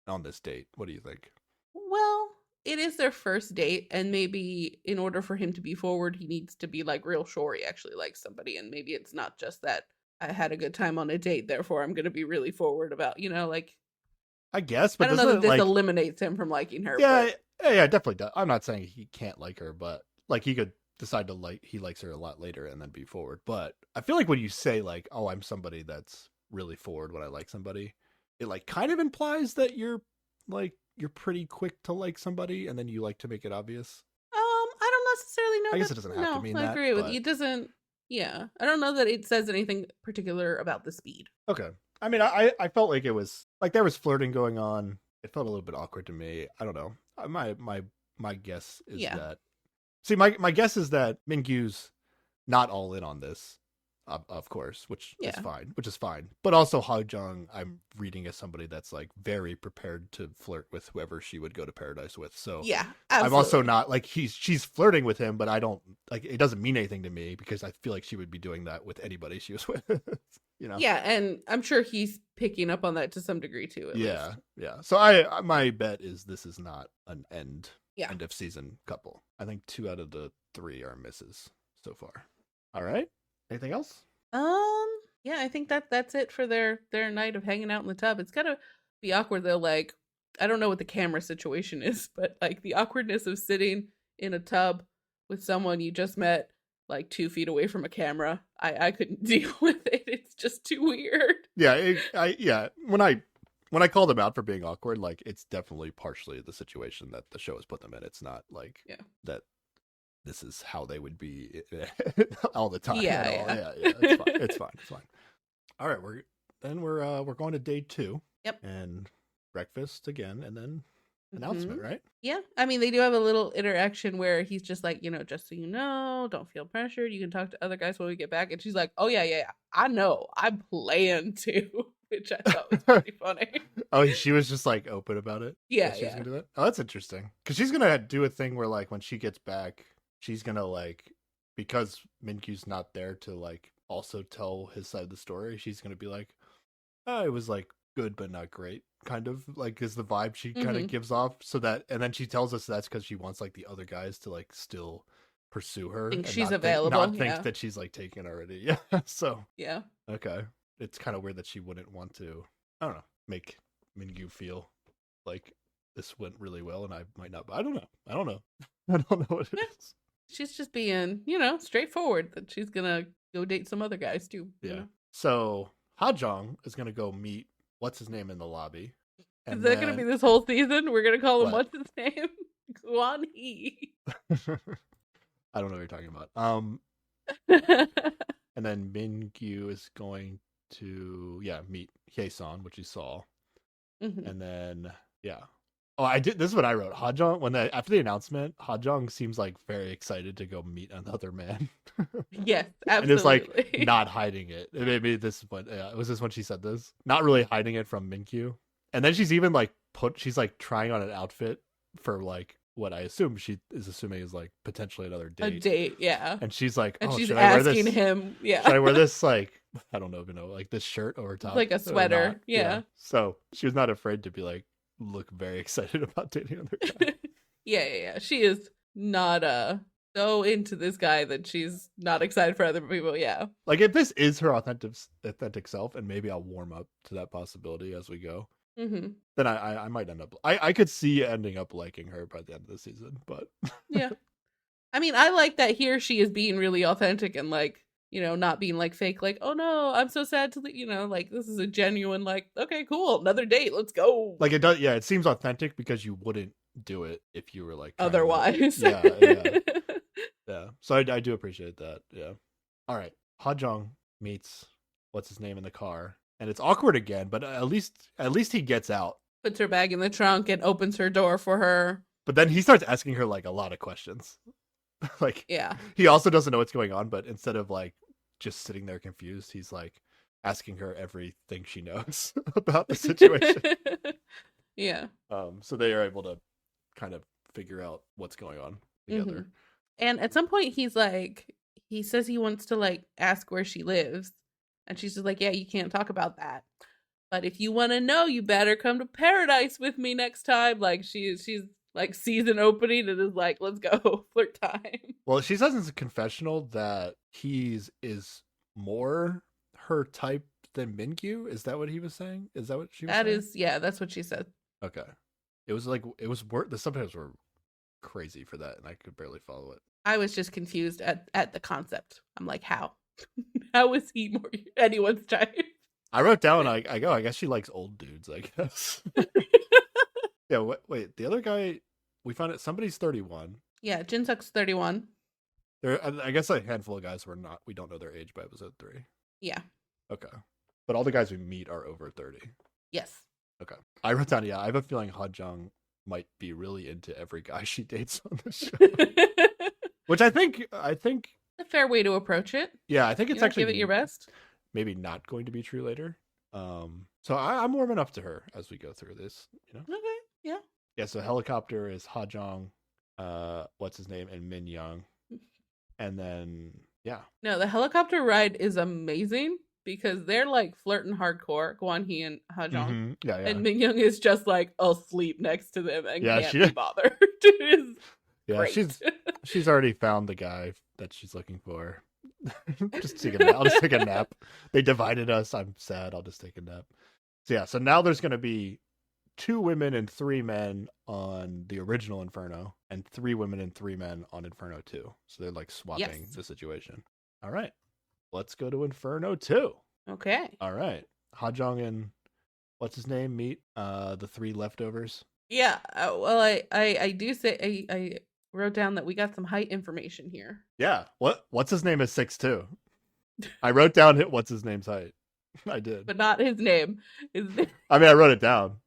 on this date? What do you think? Well, it is their first date, and maybe in order for him to be forward, he needs to be like real sure he actually likes somebody, and maybe it's not just that I had a good time on a date, therefore I'm going to be really forward about, like I guess, I but don't know doesn't that it this like eliminates him from liking her, yeah, but yeah, definitely does. I'm not saying he can't like her, but like he could decide to like he likes her a lot later and then be forward. But I feel like when you say like, "Oh, I'm somebody that's really forward when I like somebody," it like kind of implies that you're pretty quick to like somebody and then you like to make it obvious. I don't necessarily know I guess that. it doesn't have to No, mean I that, agree with you. but It doesn't. Yeah, I don't know that it says anything particular about the speed. okay. I mean, I felt like it was like there was flirting going on. It felt a little bit awkward to me. I don't know. My guess is Yeah, that see my guess is that Mingyu's not all in on this, of course, which is yeah, fine, But also Jung, I'm reading as somebody that's like very prepared to flirt with whoever she would go to paradise with. So yeah, I'm also absolutely. not like she's flirting with him, but I don't like it doesn't mean anything to me because I feel like she would be doing that with anybody she was with. you know? Yeah, and I'm sure he's picking up on that to some degree too, at Yeah, least. yeah. So my bet is this is not an Yeah. end of season couple. I think 2 out of the 3 are misses so far. All right. Anything else? Um. Yeah, I think that's it for their night of hanging out in the tub. It's gotta be awkward though. Like, I don't know what the camera situation is, but like the awkwardness of sitting in a tub with someone you just met like 2 feet away from a camera. I couldn't deal with it. It's just too weird. Yeah, yeah. When I called them out for being awkward, like it's definitely partially the situation that the show has put them in. It's not like Yeah. that. This is how they would be all the time at all. Yeah. Yeah, yeah. It's fine. It's fine. It's fine. All right, we're going to day 2 Yep. and breakfast again, and then Hmm. announcement, right? Yeah, I mean, they do have a little interaction where he's just like, just so you know, don't feel pressured. You can talk to other guys when we get back. And she's like, oh, yeah, yeah, yeah. I know. I plan to, which I thought was pretty funny. Oh, she was just like open about it that Yeah, she was yeah. gonna do it. Oh, that's interesting because she's gonna do a thing where like when she gets back, she's gonna like because Minkyu's not there to like also tell his side of the story. She's gonna be like, oh, it was like good but not great, kind of like is the vibe she kind of Hmm. gives off. So that and then she tells us that's because she wants like the other guys to like still pursue her Think and she's not available. think Yeah. that she's like taken already. Yeah. So Yeah. okay, it's kind of weird that she wouldn't want to. I don't know, make Mingyu feel like this went really well, and I might not. I don't know. I don't know. I don't know what it Yeah. is. She's just being, straightforward that she's going to go date some other guys too, Yeah. So Hajong is gonna go meet what's his name in the lobby, Is and that going to be then this whole season? We're going to call him, what? what's his name? Guan He. I don't know what you're talking about. And then Mingyu is going to meet Hyesan, which he saw, Hmm. and then yeah. Oh, I did. This is what I wrote. Hajong after the announcement, Hajong seems like very excited to go meet another man, Yes, and it's like absolutely. not hiding it. Maybe this is what was this when she said this? Not really hiding it from Minkyu. And then she's even like she's like trying on an outfit for like what I assume she is assuming is like potentially another A date. date, yeah. And she's like, And oh, she's should I wear asking this? him, Should yeah. I wear this like I don't know, like this shirt over top Like a or not? sweater, Yeah. yeah. So she was not afraid to be like look very excited about dating another guy. Yeah. She is not so into this guy that she's not excited for other people, yeah. Like if this is her authentic self, and maybe I'll warm up to that possibility as we go, Hmm. then I might end up I could see ending up liking her by the end of the season. But Yeah. I mean, I like that here she is being really authentic and like, not being like fake, like, oh no, I'm so sad to like this is a genuine, like, okay, cool, another date, let's go. like it does, yeah, it seems authentic because you wouldn't do it if you were like trying to, Otherwise. yeah. So I do appreciate that. Yeah. All right, Hajong meets what's his name in the car, and it's awkward again, but at least he gets out. Puts her bag in the trunk and opens her door for her. But then he starts asking her like a lot of questions. Like Yeah. he also doesn't know what's going on, but instead of like just sitting there confused, he's like asking her everything she knows about the situation. Yeah. So they are able to kind of figure out what's going on Hmm. together. And at some point, he says he wants to like ask where she lives, and she's just like, "Yeah, you can't talk about that." But if you want to know, you better come to paradise with me next time. Like she's like season opening and is like, let's go flirt time. Well, she says in the confessional that is more her type than Mingyu. Is that what he was saying? Is that what she was That saying? is, yeah, that's what she said. Okay. It was like it was the subtitles were crazy for that, and I could barely follow it. I was just confused at the concept. I'm like, how? How is he more anyone's type? I wrote down. I guess she likes old dudes. I guess. Yeah. Wait. The other guy, we found it. Somebody's 31. Yeah, Jinsuk's 31. I guess a handful of guys we don't know their age by episode 3. Yeah. Okay. But all the guys we meet are over 30. Yes. Okay. I wrote down, yeah, I have a feeling Ha-jung might be really into every guy she dates on the show. Which I think a fair way to approach it. Yeah, I think it's actually give it your best. Maybe not going to be true later. So I'm warming up to her as we go through this, you know? Okay. Yeah. Yeah, so helicopter is Ha-jung, what's his name, and Min Young. And then yeah. No, the helicopter ride is amazing because they're like flirting hardcore, Gwon Hee and Ha-jung. Mm-hmm. Yeah. And Min Young is just like asleep next to them and can't be bothered. Yeah, great. she's already found the guy that she's looking for. I'll just take a nap. They divided us. I'm sad. I'll just take a nap. So yeah, so now there's going to be 2 women and 3 men on the original Inferno, and 3 women and 3 men on Inferno 2. So they're like swapping the situation. All right, let's go to Inferno 2. Okay. All right, Ha-jung and what's his name meet the 3 leftovers. Yeah. Well, I do say I wrote down that we got some height information here. Yeah. What's his name is 6'2". I wrote down what's his name's height. I did, but not his name. I mean, I wrote it down.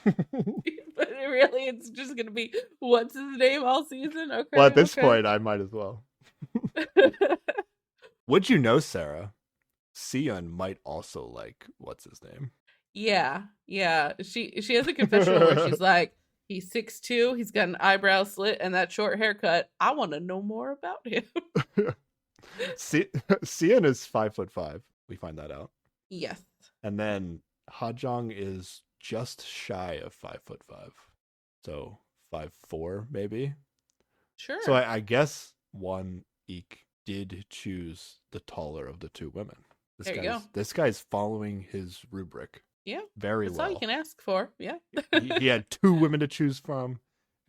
But really, it's just gonna be what's his name all season. Okay. Well, at this point, I might as well. Would you know, Sarah? Seon might also like what's his name. Yeah. She has a confessional where she's like, he's 6'2", he's got an eyebrow slit and that short haircut. I want to know more about him. Seon is 5'5". We find that out. Yes. And then Ha-jung is just shy of 5'5", so 5'4" maybe. Sure. So I guess one Eek did choose the taller of the 2 women. This guy's following his rubric. Yeah, very that's well. That's all you can ask for. Yeah. he had 2 women to choose from.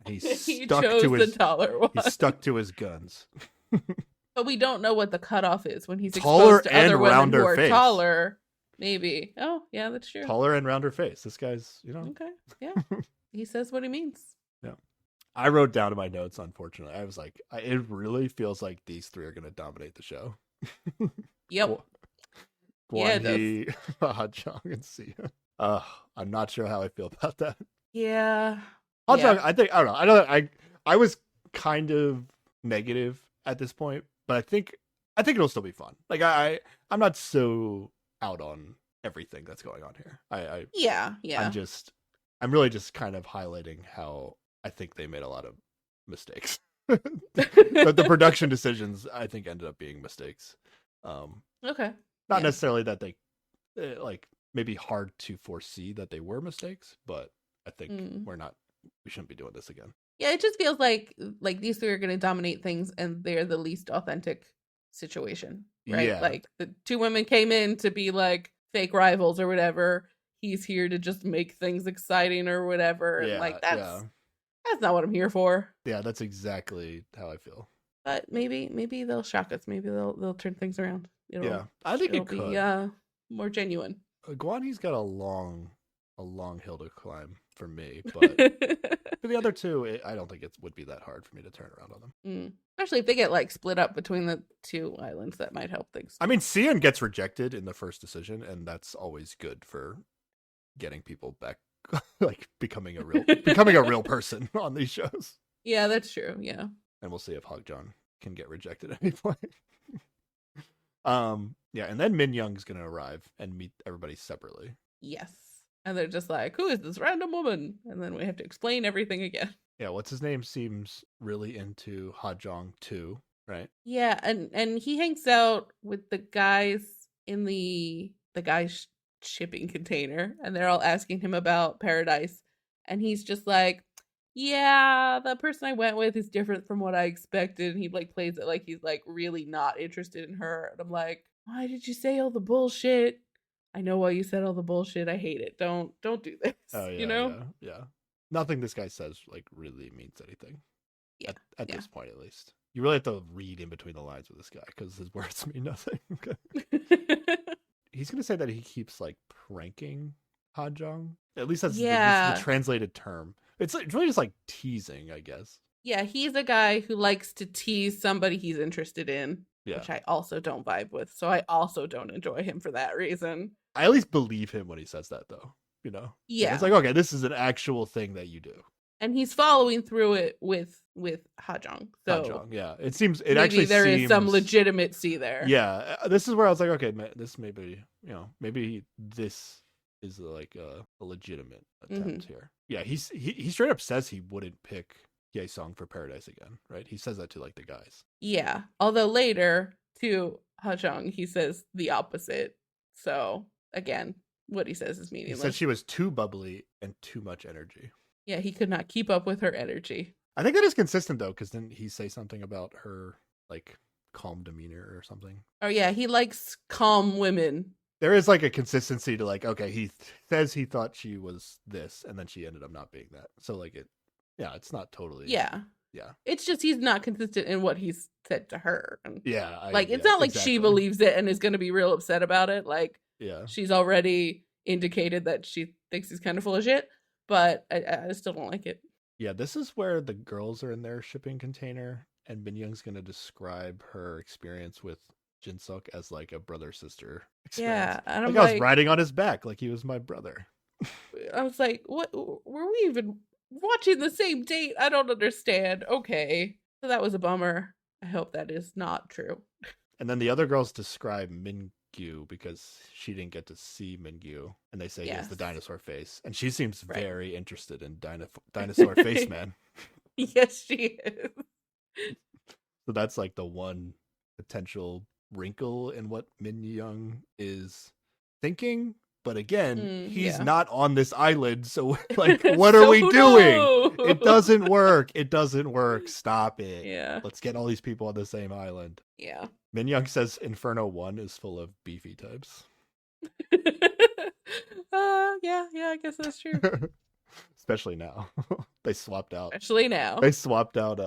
And he stuck chose to his the taller one. He stuck to his guns. But we don't know what the cutoff is when he's taller exposed to and other women who are face. Taller. Maybe. Oh, yeah, that's true. Taller and rounder face. This guy's, Okay. Yeah. He says what he means. Yeah. I wrote down in my notes, unfortunately. I was like, it really feels like these 3 are going to dominate the show. Yep. Gwon Hee, Ha-jung, and Seon. I'm not sure how I feel about that. Yeah. Ha-jung, I don't know. I was kind of negative at this point, but I think it'll still be fun. Like I'm not so out on everything that's going on here. Yeah. I'm really just kind of highlighting how I think they made a lot of mistakes. the production decisions I think ended up being mistakes. Okay. Not necessarily that they like maybe hard to foresee that they were mistakes, but I think we shouldn't be doing this again. Yeah, it just feels like these 3 are going to dominate things and they're the least authentic situation, right? Yeah. Like the 2 women came in to be like fake rivals or whatever. He's here to just make things exciting or whatever. And that's not what I'm here for. Yeah, that's exactly how I feel. But maybe they'll shock us. Maybe they'll turn things around. I think it could be more genuine. Gwon Hee's got a long hill to climb for me, but for the other 2, I don't think it would be that hard for me to turn around on them. Especially if they get like split up between the 2 islands, that might help things. I mean, Seon gets rejected in the first decision, and that's always good for getting people back, like becoming a real person on these shows. Yeah, that's true. Yeah, and we'll see if Ha-jung can get rejected at any point. Yeah, and then Min Young's gonna arrive and meet everybody separately. Yes. And they're just like, who is this random woman? And then we have to explain everything again. Yeah, what's his name seems really into Ha-jung too, right? Yeah, and he hangs out with the guys in the guys shipping container, and they're all asking him about Paradise, and he's just like, yeah, the person I went with is different from what I expected. And he like plays it like he's like really not interested in her. And I'm like, why did you say all the bullshit? I know why you said all the bullshit. I hate it. Don't do this. Oh You yeah, know? yeah, yeah. Nothing this guy says like really means anything Yeah, at yeah. this point, at least. You really have to read in between the lines with this guy because his words mean nothing. He's gonna say that he keeps like pranking Hajong. At least that's the Yeah. translated term. It's really just like teasing, I guess. Yeah, he's a guy who likes to tease somebody he's interested in, Yeah. which I also don't vibe with. So I also don't enjoy him for that reason. I at least believe him when he says that, though. You know, like it's Yeah. like okay, this is an actual thing that you do. And he's following through it with Hajong. So Hajong, yeah. It maybe actually there is some seems legitimacy there. yeah. This is where I was like, okay, this maybe maybe this is like a legitimate attempt here. Yeah, he straight up says he wouldn't pick Ye Song for Paradise again, right? He says that to like the guys. Yeah. Although later to Hajong he says the opposite. So again, what he says is He meaningless. said she was too bubbly and too much energy. Yeah, he could not keep up with her energy. I think that is consistent though, because didn't he say something about her like calm demeanor or something? Oh yeah, he likes calm women. There is like a consistency to like, okay, he says he thought she was this, and then she ended up not being that. So like it's not totally. Yeah. Yeah. It's just he's not consistent in what he's said to her. And Yeah. it's not like exactly. she believes it and is going to be real upset about it. Like, yeah, she's already indicated that she thinks he's kind of full of shit, but I still don't like it. Yeah, this is where the girls are in their shipping container, and Min Young's going to describe her experience with Jinsuk as like a brother sister experience. Yeah, and I'm like I was riding on his back like he was my brother. I was like, what? Were we even watching the same date? I don't understand. Okay, so that was a bummer. I hope that is not true. And then the other girls describe Mingyu because she didn't get to see Mingyu, and they say he has the dinosaur face, and she seems very interested in dinosaur face man. Yes, she is. So that's like the one potential wrinkle in what Min Young is thinking. But again, he's not on this island, so like, what are we doing? It doesn't work. It doesn't work. Stop it. Yeah. Let's get all these people on the same island. Yeah. Min Young says Inferno 1 is full of beefy types. Yeah, I guess that's true. Especially now. They swapped out. Especially now. They swapped out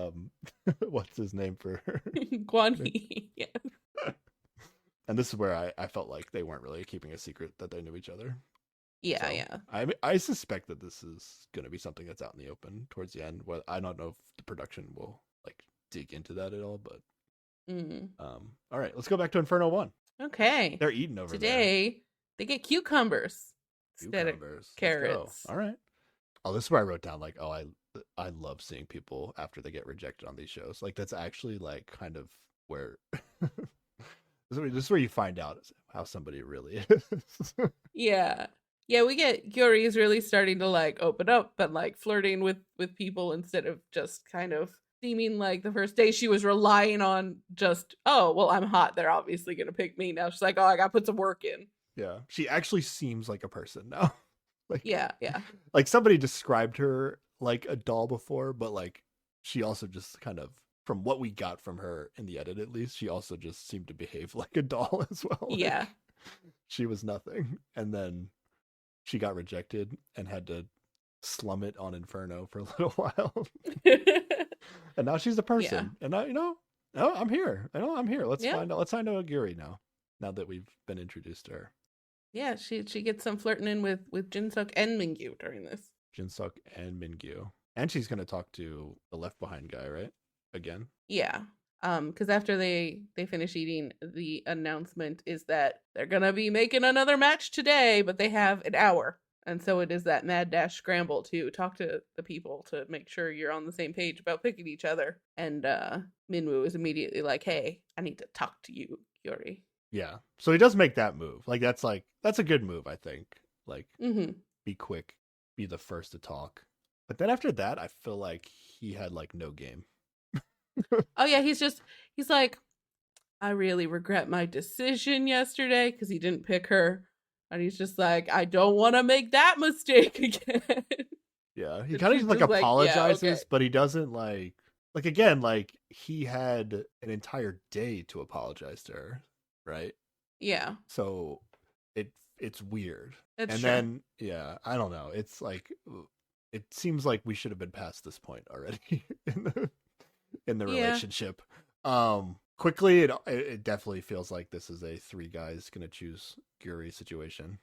what's his name for Guan Yi. Yeah. And this is where I felt like they weren't really keeping a secret that they knew each other. Yeah, so, yeah. I suspect that this is going to be something that's out in the open towards the end. Well, I don't know if the production will like dig into that at all, but all right, let's go back to Inferno 1. Okay. They're eating over today. There. They get cucumbers instead of carrots. All right. Oh, this is where I wrote down like, oh, I love seeing people after they get rejected on these shows. Like that's actually like kind of where this is where you find out how somebody really is. Yeah. We get Yuri is really starting to like open up and like flirting with people instead of just kind of seeming like the first day she was relying on just, oh, well, I'm hot. They're obviously going to pick me. Now she's like, oh, I got to put some work in. Yeah. She actually seems like a person now. Like, yeah. Like somebody described her like a doll before, but like she also just kind of, from what we got from her in the edit, at least, she also just seemed to behave like a doll as well. Yeah. Like, she was nothing. And then she got rejected and had to slum it on Inferno for a little while. And now she's a person. Yeah. And now, I'm here. I'm here. Let's find out. Let's find out Yuri now that we've been introduced to her. Yeah, she gets some flirting in with Jinsuk and Mingyu during this. Jinsuk and Mingyu. And she's going to talk to the Left Behind guy, right? Again. Yeah. Because after they finish eating, the announcement is that they're going to be making another match today, but they have an hour. And so it is that mad dash scramble to talk to the people to make sure you're on the same page about picking each other. And Minwoo is immediately like, hey, I need to talk to you, Yuri. Yeah. So he does make that move. Like that's a good move, I think. Like be quick, be the first to talk. But then after that, I feel like he had like no game. Oh yeah, he's like, I really regret my decision yesterday because he didn't pick her. And he's just like, I don't want to make that mistake again. Yeah, he And kind of she's just like just like, yeah, apologizes, okay. but he doesn't like again, like he had an entire day to apologize to her, right? Yeah, So it's weird. that's And true. then yeah, I don't know. It's like it seems like we should have been past this point already in the Yeah. relationship. Quickly it definitely feels like this is a three guys gonna choose Guri situation, Yep.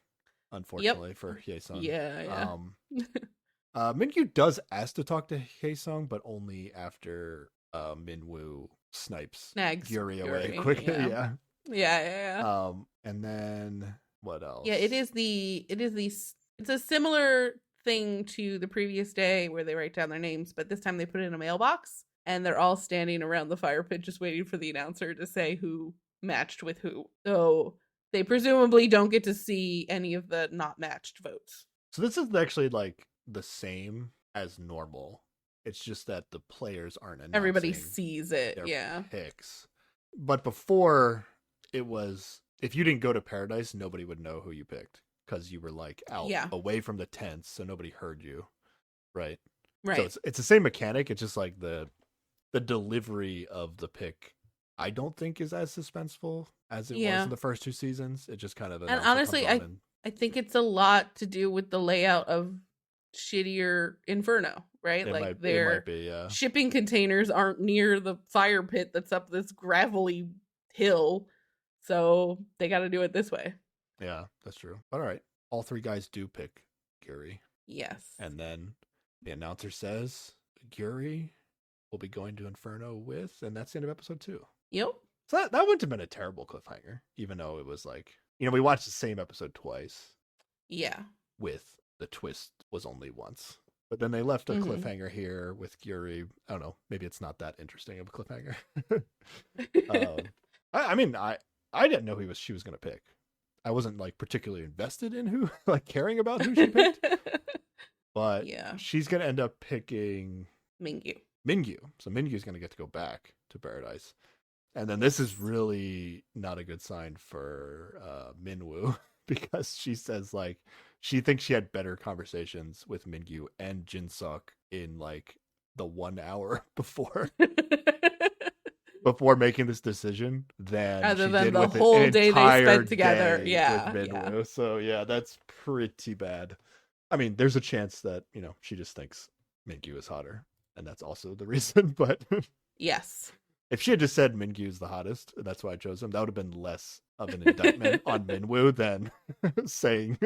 unfortunately for Hye-sun. Yeah, yeah. Minkyu does ask to talk to Hye-sung, but only after Minwoo snipes Snags Guri away Yuri. quickly. Yeah. Yeah. Yeah, yeah, yeah. And then what Yeah, else? it's a similar thing to the previous day where they write down their names, but this time they put it in a mailbox and they're all standing around the fire pit just waiting for the announcer to say who matched with who. So they presumably don't get to see any of the not matched votes. So this is actually like the same as normal. It's just that the players aren't Everybody announcing sees it. their Yeah. picks. But before it was, if you didn't go to Paradise, nobody would know who you picked because you were like out Yeah. away from the tents, so nobody heard you, right? So Right. it's the same mechanic. It's just like the delivery of the pick. I don't think is as suspenseful as it was Yeah. in the first two seasons. It just kind of And announcer comes honestly, on and I think it's a lot to do with the layout of shittier Inferno, right? Like it might their be yeah. shipping containers aren't near the fire pit that's up this gravelly hill. So they got to do it this way. Yeah, that's true. But all right, all three guys do pick Guri, Yes. and then the announcer says Guri will be going to Inferno with, and that's the end of episode 2. Yep. So that wouldn't have been a terrible cliffhanger, even though it was like, we watched the same episode twice Yeah. with the twist was only once. But then they left a Mm-hmm. cliffhanger here with Guri. I don't know. Maybe it's not that interesting of a cliffhanger. I mean, I didn't know she was going to pick. I wasn't like particularly invested in who, like caring about who she picked. But yeah. she's going to end up picking Mingyu. Mingyu. So Mingyu's going to get to go back to Paradise. And then this is really not a good sign for Minwoo because she says like she thinks she had better conversations with Mingyu and Jinsuk in like the 1 hour before making this decision than Other she than did the with whole an day they entire spent together. day Yeah. with Yeah. Minwoo. So yeah, that's pretty bad. I mean, there's a chance that, she just thinks Mingyu is hotter. And that's also the reason. But Yes. if she had just said Mingyu is the hottest, and that's why I chose him, that would have been less of an indictment on Minwoo than saying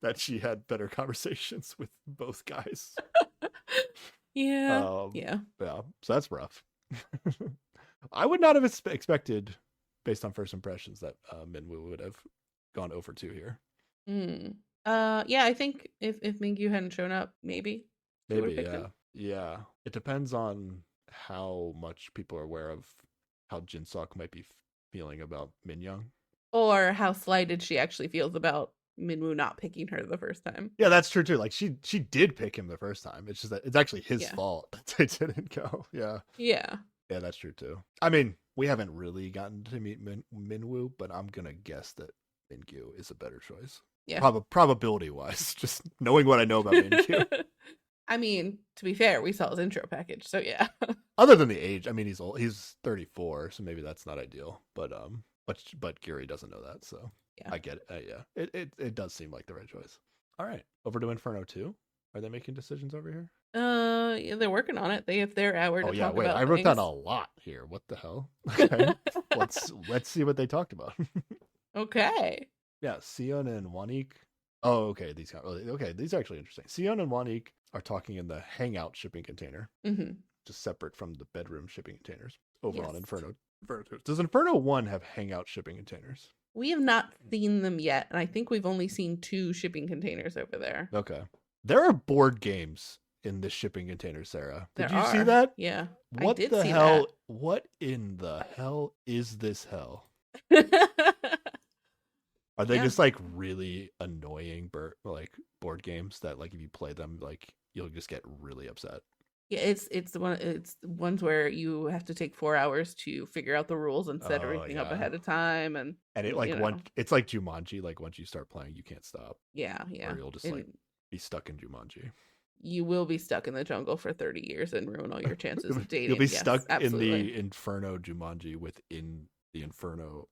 that she had better conversations with both guys. Yeah. Yeah. Yeah, so that's rough. I would not have expected, based on first impressions, that Minwoo would have gone over 2 here. Mm. Yeah, I think if Mingyu hadn't shown up, maybe. Maybe, yeah. Him. Yeah. It depends on how much people are aware of how Jinsuk might be feeling about Minyoung. Or how slighted she actually feels about Minwoo not picking her the first time. Yeah, that's true too. Like she did pick him the first time. It's just that it's actually his fault that they didn't go. Yeah. Yeah. Yeah, that's true too. I mean, we haven't really gotten to meet Minwoo, but I'm gonna guess that Mingyu is a better choice. Yeah. Probability wise, just knowing what I know about Mingyu. I mean, to be fair, we saw his intro package, so yeah. Other than the age, I mean, he's old. He's 34, so maybe that's not ideal. But Gary doesn't know that, so yeah. I get it. Yeah, it does seem like the right choice. All right, over to Inferno 2. Are they making decisions over here? Yeah, they're working on it. They have their hour to talk about. I wrote down a lot here. What the hell? Okay, let's see what they talked about. Okay. Yeah, Sion and Wanik. Oh, okay. These are actually interesting. Sion and Wanik are talking in the hangout shipping container, just separate from the bedroom shipping containers over on Inferno. Does Inferno 1 have hangout shipping containers? We have not seen them yet, and I think we've only seen 2 shipping containers over there. Okay. There are board games in this shipping container, Sarah. Did you see that? Yeah. What the hell? What in the hell is this hell? Are they just like really annoying board games that like if you play them like you'll just get really upset? Yeah, it's ones where you have to take 4 hours to figure out the rules and set Oh everything up yeah. ahead of time, and And it like you know, it's like Jumanji, like once you start playing you can't stop. yeah, Or yeah, you'll just like and be stuck in Jumanji. you will be stuck in the jungle for 30 years and ruin all your chances of You'll be dating. Yes, stuck in absolutely. the Inferno Jumanji within the Inferno.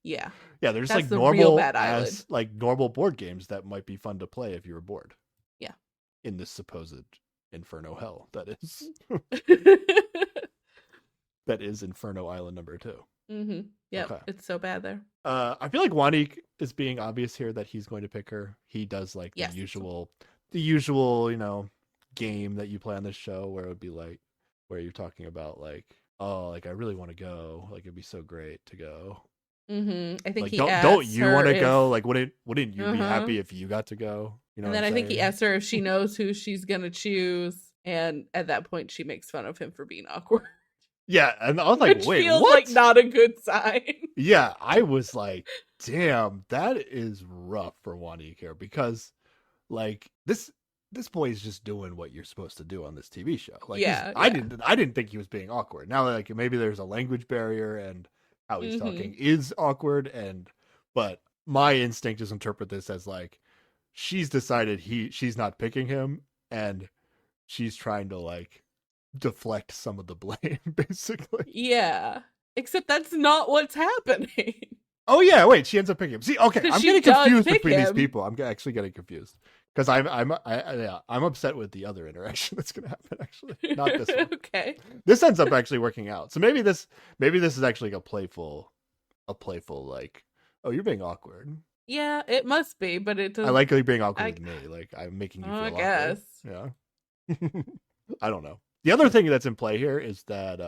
Yeah, Yeah, there's that's like the real normal bad island. as like normal board games that might be fun to play if you were bored Yeah. in this supposed Inferno hell that is that is Inferno Island number 2. Yep, Okay. it's so bad there. I feel like Wanik is being obvious here that he's going to pick her. He does like Yes. the usual, game that you play on this show where it would be like where you're talking about like, oh, like I really want to go. Like it'd be so great to go. I think Like he don't asks you her want to go? if Like wouldn't you be uh-huh. happy if you got to go? You know And what I'm then I think he saying? asks her if she knows who she's gonna choose. And at that point she makes fun of him for being awkward. Yeah, and I was like, Which wait, feels like what? not a good sign. Yeah, I was like, damn, that is rough for Wanik here because like this boy is just doing what you're supposed to do on this TV show. Like he's Yeah, yeah. I didn't think he was being awkward. Now like maybe there's a language barrier and how he's Mm-hmm. talking is awkward but my instinct is interpret this as like she's decided she's not picking him and she's trying to like deflect some of the blame basically. Yeah. Except that's not what's happening. Oh yeah, wait. She ends up picking him. See, okay, Because I'm she getting does confused pick between these him. people. I'm actually getting confused because yeah, I'm upset with the other interaction that's gonna happen. Actually, not this one. Okay. This ends up actually working out. So maybe this is actually like a playful like, oh, you're being awkward. Yeah, it must be, but it I does. like you being awkward I, with me. Like I'm making you I feel awkward. guess. Yeah. I don't know. The other thing that's in play here is that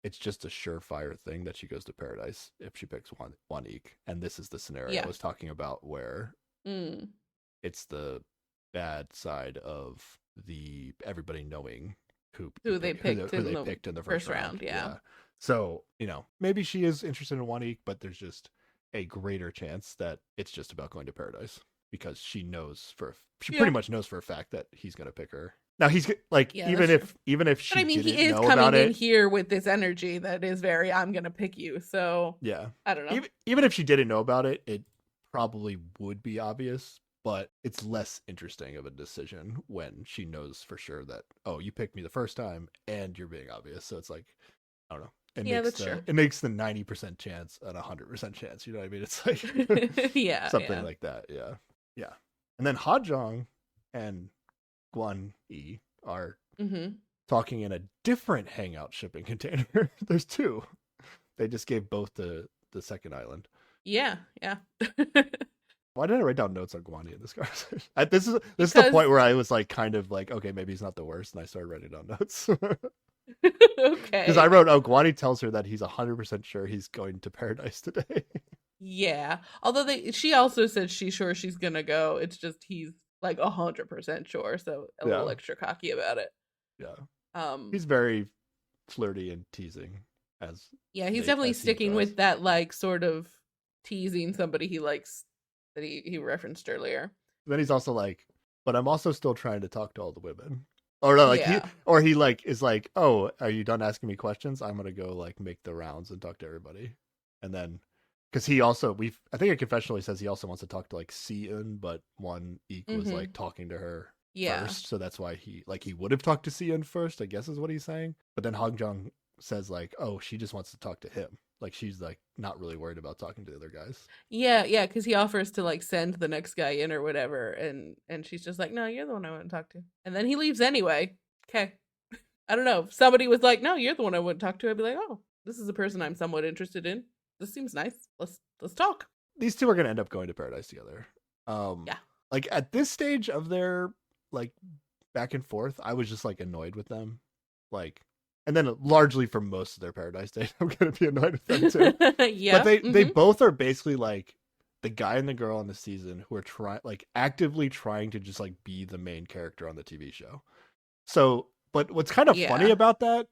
it's just a surefire thing that she goes to paradise if she picks Wanik. And this is the scenario I Yeah. was talking about where Mm. it's the bad side of the everybody knowing Who they picked who in they the picked in the first first round. round. Yeah. Yeah. So, maybe she is interested in Wanik, but there's just a greater chance that it's just about going to paradise because she Yeah. pretty much knows for a fact that he's going to pick her. Now he's like Yeah, that's true. even if But she I mean, didn't he is know about coming in it, here with this energy that is very, I'm going to pick you. So yeah. I don't know. Even if she didn't know about it, it probably would be obvious, but it's less interesting of a decision when she knows for sure that, oh, you picked me the first time and you're being obvious. So it's like, I don't know. Yeah, that's true. It makes the 90% chance an 100% chance. You know what I mean? It's like Yeah, something yeah. like that. Yeah. Yeah. And then Hajong and Guan Yi are Hmm. talking in a different hangout shipping container. There's two. They just gave both the second island. Yeah, yeah. Why did I write down notes on Guan Yi in this conversation? This is the Because, point where I was like kind of like, okay, maybe he's not the worst, and I started writing down notes. Because I okay. wrote, oh, Guan Yi tells her that he's 100% sure he's going to paradise today. Yeah. Although she also said she's sure she's going to go. It's just he's like 100% sure. So a little Yeah. extra cocky about it. Yeah. Um, He's very flirty and teasing as yeah, he's definitely as he sticking draws. with that, like, sort of teasing somebody he likes that he referenced earlier. Then he's also like, but I'm also still trying to talk to all the women. Or no, like Yeah. he like is like, oh, are you done asking me questions? I'm gonna go like make the rounds and talk to everybody. And then because he also I think a confessional he says he also wants to talk to like Siun, but one Eek was like talking to her Yeah. first, so that's why he would have talked to Siun first, I guess is what he's saying. But then Hangjong says like, oh, she just wants to talk to him. Like she's like not really worried about talking to the other guys. Yeah, yeah, because he offers to like send the next guy in or whatever, and she's just like, "No, you're the one I want to talk to," and then he leaves anyway. Okay, I don't know. If somebody was like, "No, you're the one I want to talk to," I'd be like, "Oh, this is a person I'm somewhat interested in. This seems nice. Let's talk." These two are gonna end up going to paradise together. Yeah. Like at this stage of their like back and forth, I was just like annoyed with them. Like and then largely for most of their paradise date, I'm gonna be annoyed with them too. Yeah. But they both are basically like the guy and the girl on the season who are trying like actively trying to just like be the main character on the TV show. So but what's kind of funny Yeah. about that,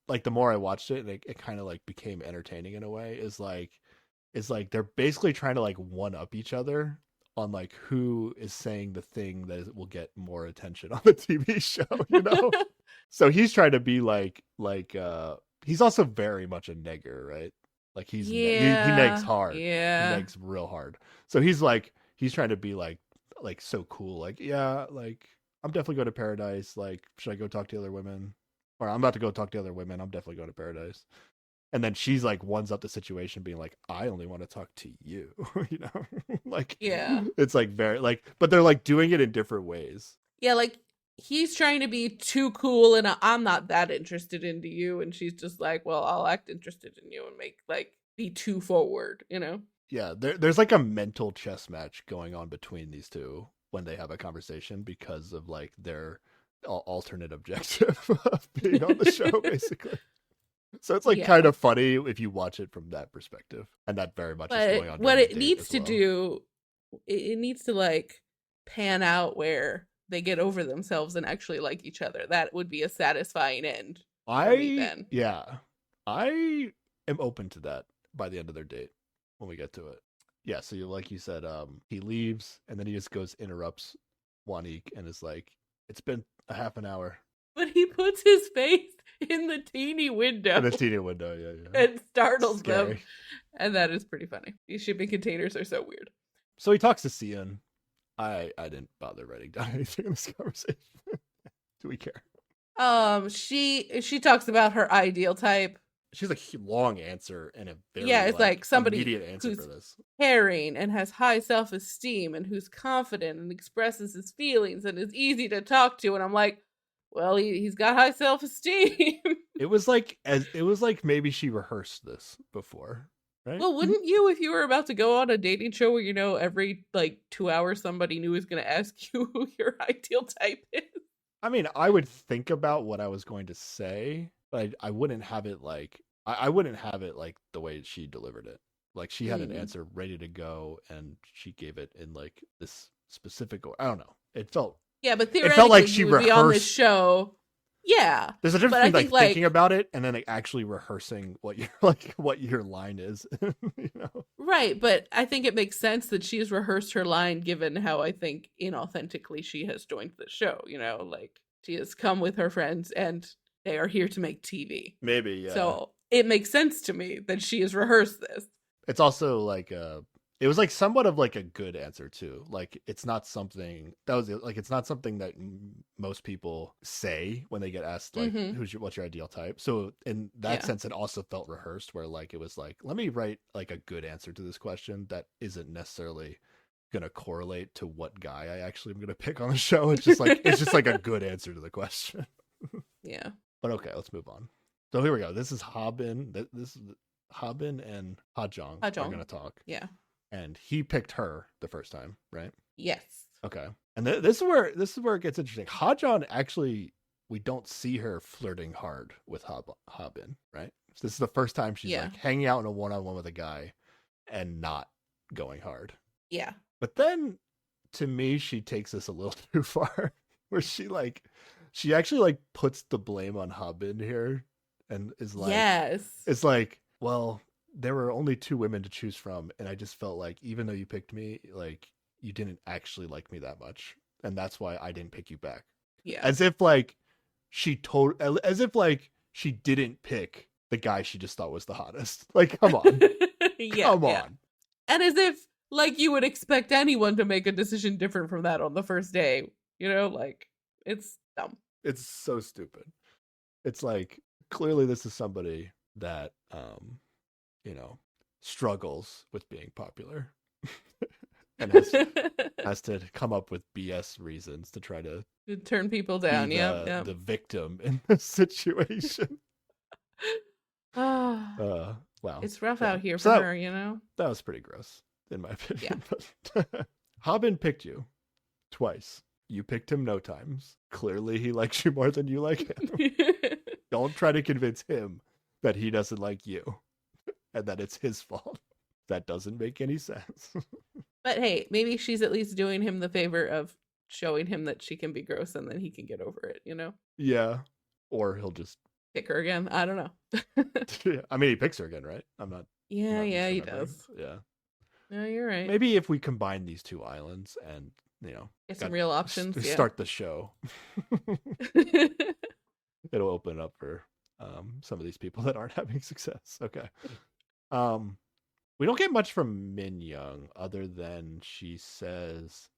like the more I watched it, and it kind of like became entertaining in a way, is like they're basically trying to like one up each other on like who is saying the thing that will get more attention on the TV show, you know? So he's trying to be he's also very much a nigger, right? Like he negs Yeah, hard. He yeah, negs real hard. So he's trying to be like so cool. Like, yeah, like I'm definitely going to paradise. Like, should I go talk to other women? Or I'm about to go talk to other women. I'm definitely going to paradise. And then she's like ones up the situation being like, I only want to talk to you. You know? Like yeah. it's like very like but they're like doing it in different ways. Yeah, like he's trying to be too cool and I'm not that interested into you and she's just like, "Well, I'll act interested in you and make like be too forward, you know?" Yeah, there's like a mental chess match going on between these two when they have a conversation because of like their alternate objective of being on the show, basically. So it's like kind Yeah. of funny if you watch it from that perspective, and that very much is But going on what during the it date needs as to well. do, it needs to like pan out where they get over themselves and actually like each other. That would be a satisfying end for me I then. yeah, I am open to that by the end of their date when we get to it. Yeah, so like you said, he leaves and then he just goes interrupts Wanique and is like, "It's been a half an hour." But he puts his face in the teeny In window the TV window, yeah, yeah. and startles them. Scary. And that is pretty funny. These shipping containers are so weird. So he talks to Cian. I didn't bother writing down anything in this conversation. Do we care? She talks about her ideal type. She's a long answer and a Yeah, very it's like somebody immediate answer for who's this. caring and has high self-esteem and who's confident and expresses his feelings and is easy to talk to. And I'm like, well, he's got high self-esteem. It was like maybe she rehearsed this before, right? Well, wouldn't you if you were about to go on a dating show where every like 2 hours somebody new is going to ask you who your ideal type is? I mean, I would think about what I was going to say, but I wouldn't have it like I wouldn't have it like the way she delivered it. Like she had an Mm. answer ready to go, and she gave it in like this specific. I don't know. Yeah, but It felt like theoretically, she you would be on this rehearsed. show. Yeah, There's a difference but I between think like thinking like about it and then like actually rehearsing what your like what your line is. You know? right, but I think it makes sense that she's rehearsed her line given how I think inauthentically she has joined the show, like she has come with her friends and they are here to make TV. Maybe, yeah. So it makes sense to me that she has rehearsed this. It's also like it was like somewhat of like a good answer too. Like it's not something that was like it's not something that most people say when they get asked like Mm-hmm. what's your ideal type. So in that Yeah. sense, it also felt rehearsed, where like it was like let me write like a good answer to this question that isn't necessarily gonna correlate to what guy I actually am gonna pick on the show. It's just like a good answer to the question. Yeah. But okay, let's move on. So here we go. This is Habin. This is Habin and Hajong are Hajong. gonna talk, Yeah. and he picked her the first time, right? Yes. Okay, and this is where it gets interesting. Hajong actually, we don't see her flirting hard with Habin, right? So this is the first time she's Yeah. like hanging out in a one-on-one with a guy and not going hard. Yeah. But then, to me, she takes this a little too far, where she actually like puts the blame on Habin here, and is like, Yes. it's like, well, there were only two women to choose from, and I just felt like even though you picked me, like you didn't actually like me that much, and that's why I didn't pick you back. Yeah. As if like as if like she didn't pick the guy she just thought was the hottest. Like, come on, Yeah. come Yeah. on. And as if like you would expect anyone to make a decision different from that on the first day, like it's dumb. It's so stupid. It's like clearly this is somebody that you know struggles with being popular and has to come up with BS reasons to try to To turn people be down. the victim in this situation. Ah, Wow. it's rough Yeah. out here So for her. that was pretty gross, in my Yeah. opinion. But Habin picked you twice. You picked him no times. Clearly, he likes you more than you like him. Don't try to convince him that he doesn't like you and that it's his fault. That doesn't make any sense. But hey, maybe she's at least doing him the favor of showing him that she can be gross and then he can get over it. Yeah. Or he'll just. Pick her again. I don't know. I mean, he picks her again, right? I'm not Yeah, he misremembering. does. Yeah. No, you're right. Maybe if we combine these two islands and, Get some real options. Yeah. start the show, it'll open up for some of these people that aren't having success. Okay. We don't get much from Min Young other than she says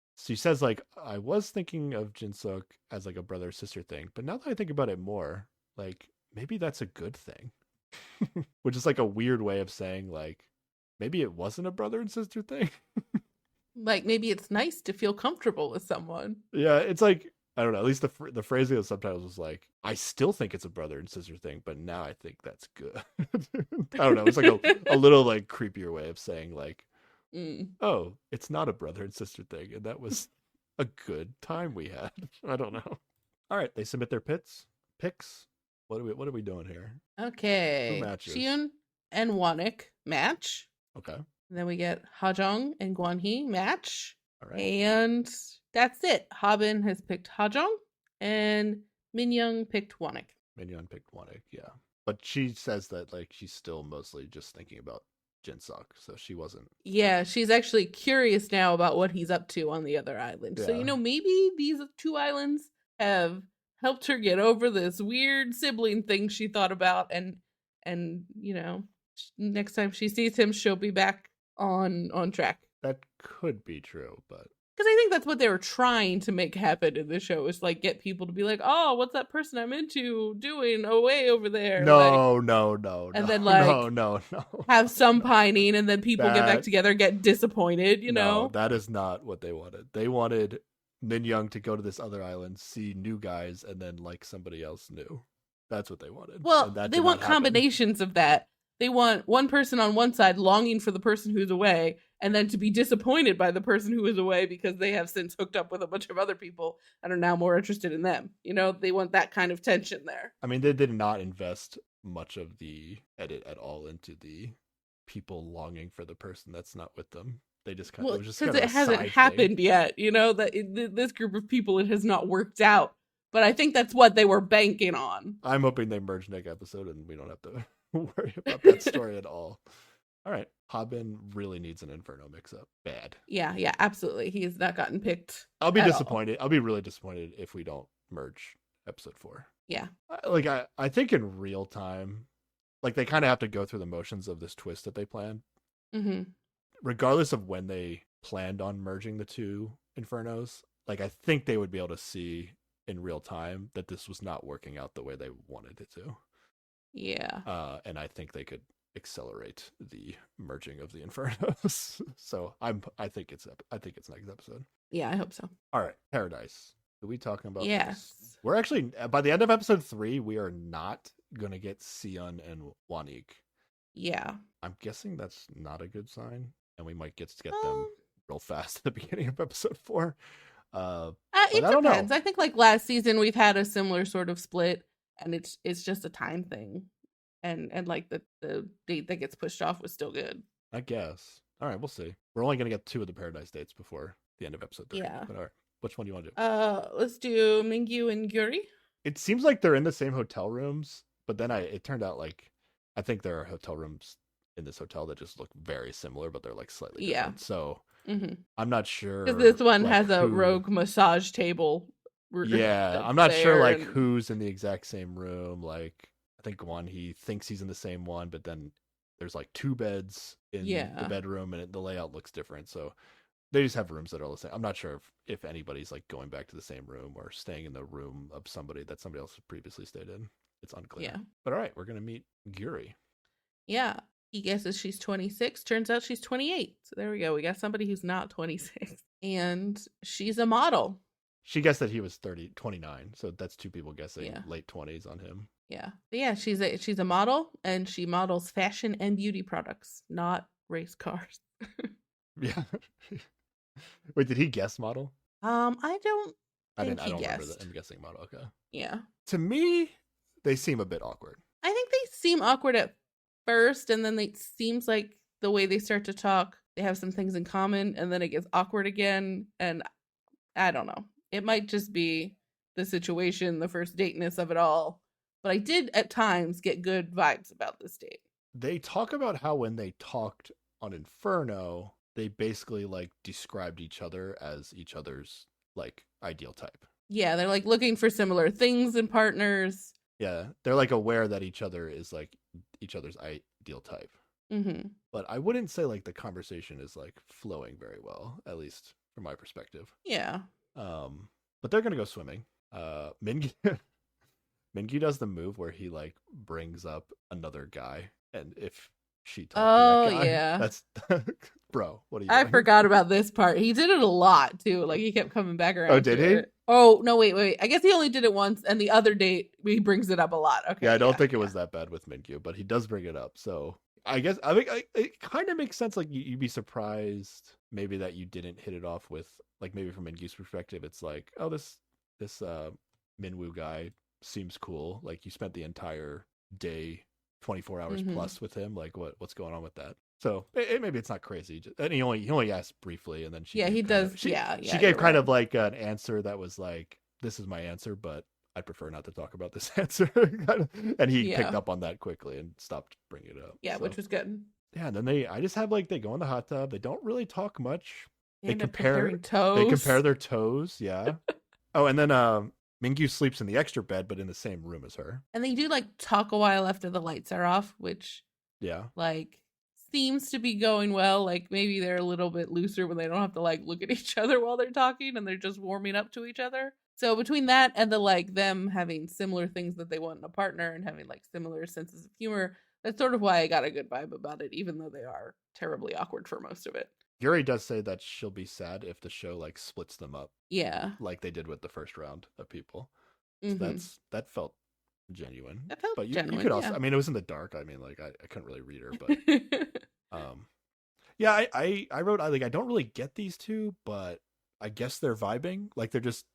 like, I was thinking of Jinsuk as like a brother sister thing, but now that I think about it more, like maybe that's a good thing. Which is like a weird way of saying like maybe it wasn't a brother and sister thing. Like maybe it's nice to feel comfortable with someone. Yeah, it's like I don't know. At least the phrasing of the subtitles was like, I still think it's a brother and sister thing, but now I think that's good. I don't know. It's like a little like creepier way of saying like, oh, it's not a brother and sister thing, and that was a good time we had. I don't know. All right, they submit their picks. What are we doing here? Okay. Who matches? Xion and Wanik match. Okay. And then we get Hajong and Guanhee match. All right. And that's it. Habin has picked Hajong and Minyoung picked Wanik. Minyoung picked Wanik, yeah. But she says that like she's still mostly just thinking about Jinsuk, so she wasn't. Yeah, she's actually curious now about what he's up to on the other island. Yeah. So, maybe these two islands have helped her get over this weird sibling thing she thought about, and next time she sees him, she'll be back on track. That could be true, but because I think that's what they were trying to make happen in the show, is like get people to be like, oh, what's that person I'm into doing away over there? No, and then like no, have some pining, and then people get back together, get disappointed. No, that is not what they wanted. They wanted Min Young to go to this other island, see new guys, and then like somebody else new. That's what they wanted. Well, they want combinations of that. They want one person on one side longing for the person who's away, and then to be disappointed by the person who is away because they have since hooked up with a bunch of other people and are now more interested in them. They want that kind of tension there. I mean, they did not invest much of the edit at all into the people longing for the person that's not with them. They just kind of, because it hasn't happened yet. That this group of people, it has not worked out. But I think that's what they were banking on. I'm hoping they merge next episode and we don't have to worry about that story at all. All right. Habin really needs an Inferno mix-up. Bad. Yeah, absolutely. He's not gotten picked. I'll be disappointed. I'll be really disappointed if we don't merge episode 4. Yeah. I think in real time, like they kind of have to go through the motions of this twist that they planned. Mm-hmm. Regardless of when they planned on merging the two Infernos, like I think they would be able to see in real time that this was not working out the way they wanted it to. Yeah. And I think they could accelerate the merging of the Infernos. So I think it's next episode. Yeah, I hope so. All right, Paradise. Are we talking about yes. this? We're actually, by the end of episode 3, we are not gonna get Sion and Wanik. Yeah. I'm guessing that's not a good sign, and we might get them real fast at the beginning of episode 4. It depends. I think like last season we've had a similar sort of split, and it's just a time thing, and like the date that gets pushed off was still good. I guess. All right, we'll see. We're only gonna get 2 of the Paradise dates before the end of episode 3. Yeah. But all right, which one do you want to do? Let's do Mingyu and Gyuri. It seems like they're in the same hotel rooms, but then it turned out like I think there are hotel rooms in this hotel that just look very similar, but they're like slightly different. So I'm not sure. Because this one has a rogue massage table. Yeah, I'm not sure like who's in the exact same room. Like I think he thinks he's in the same one, but then there's like 2 beds in the bedroom, and the layout looks different. So they just have rooms that are the same. I'm not sure if anybody's like going back to the same room or staying in the room of somebody that somebody else previously stayed in. It's unclear. Yeah. But all right, we're gonna meet Gyuri. Yeah. He guesses she's 26. Turns out she's 28. So there we go. We got somebody who's not 26. And she's a model. She guessed that he was 29. So that's 2 people guessing late 20s on him. Yeah. But yeah, she's a model, and she models fashion and beauty products, not race cars. Yeah. Wait, did he guess model? I don't think I he don't guessed. remember I'm guessing model. Okay. Yeah. To me, they seem a bit awkward. I think they seem awkward at first, and then it seems like the way they start to talk, they have some things in common, and then it gets awkward again, and I don't know. It might just be the situation, the first dateness of it all, but I did at times get good vibes about this date. They talk about how when they talked on Inferno, they basically like described each other as each other's like ideal type. Yeah, they're like looking for similar things in partners. Yeah, they're like aware that each other is like each other's ideal type. Mm-hmm. But I wouldn't say like the conversation is like flowing very well, at least from my perspective. Yeah. But they're gonna go swimming. Mingyu Mingyu does the move where he like brings up another guy, and if she talked to Oh that guy, yeah. that's bro. What are you I doing? forgot about this part. He did it a lot too. Like he kept coming back around. Oh, did to he? it. Oh no, wait. I guess he only did it once, and the other date he brings it up a lot. Okay. Yeah, I don't think it was that bad with Mingyu, but he does bring it up. So I guess I think it kind of makes sense. Like you'd be surprised maybe that you didn't hit it off with like maybe from Mingyu's perspective, it's like, oh, this Minwoo guy seems cool. Like you spent the entire day, 24 hours plus with him. Like what's going on with that? So maybe it's not crazy. And he only asked briefly, and then she he does. She Yeah, gave kind of like an answer that was like, this is my answer, but I'd prefer not to talk about this answer. And he picked up on that quickly and stopped bringing it up. Yeah, so. which was good. Yeah, and then I just have like they go in the hot tub. They don't really talk much. They compare toes. They compare their toes. Yeah. Oh, and then Mingyu sleeps in the extra bed, but in the same room as her. And they do like talk a while after the lights are off, which like seems to be going well. Like maybe they're a little bit looser when they don't have to like look at each other while they're talking and they're just warming up to each other. So between that and the like them having similar things that they want in a partner and having like similar senses of humor, that's sort of why I got a good vibe about it, even though they are terribly awkward for most of it. Yuri does say that she'll be sad if the show like splits them up. Yeah. Like they did with the first round of people. So that felt genuine. That felt but genuine, you could also, yeah. I mean, it was in the dark. I mean, like I couldn't really read her, but yeah, I wrote I don't really get these two, but I guess they're vibing. Like they're just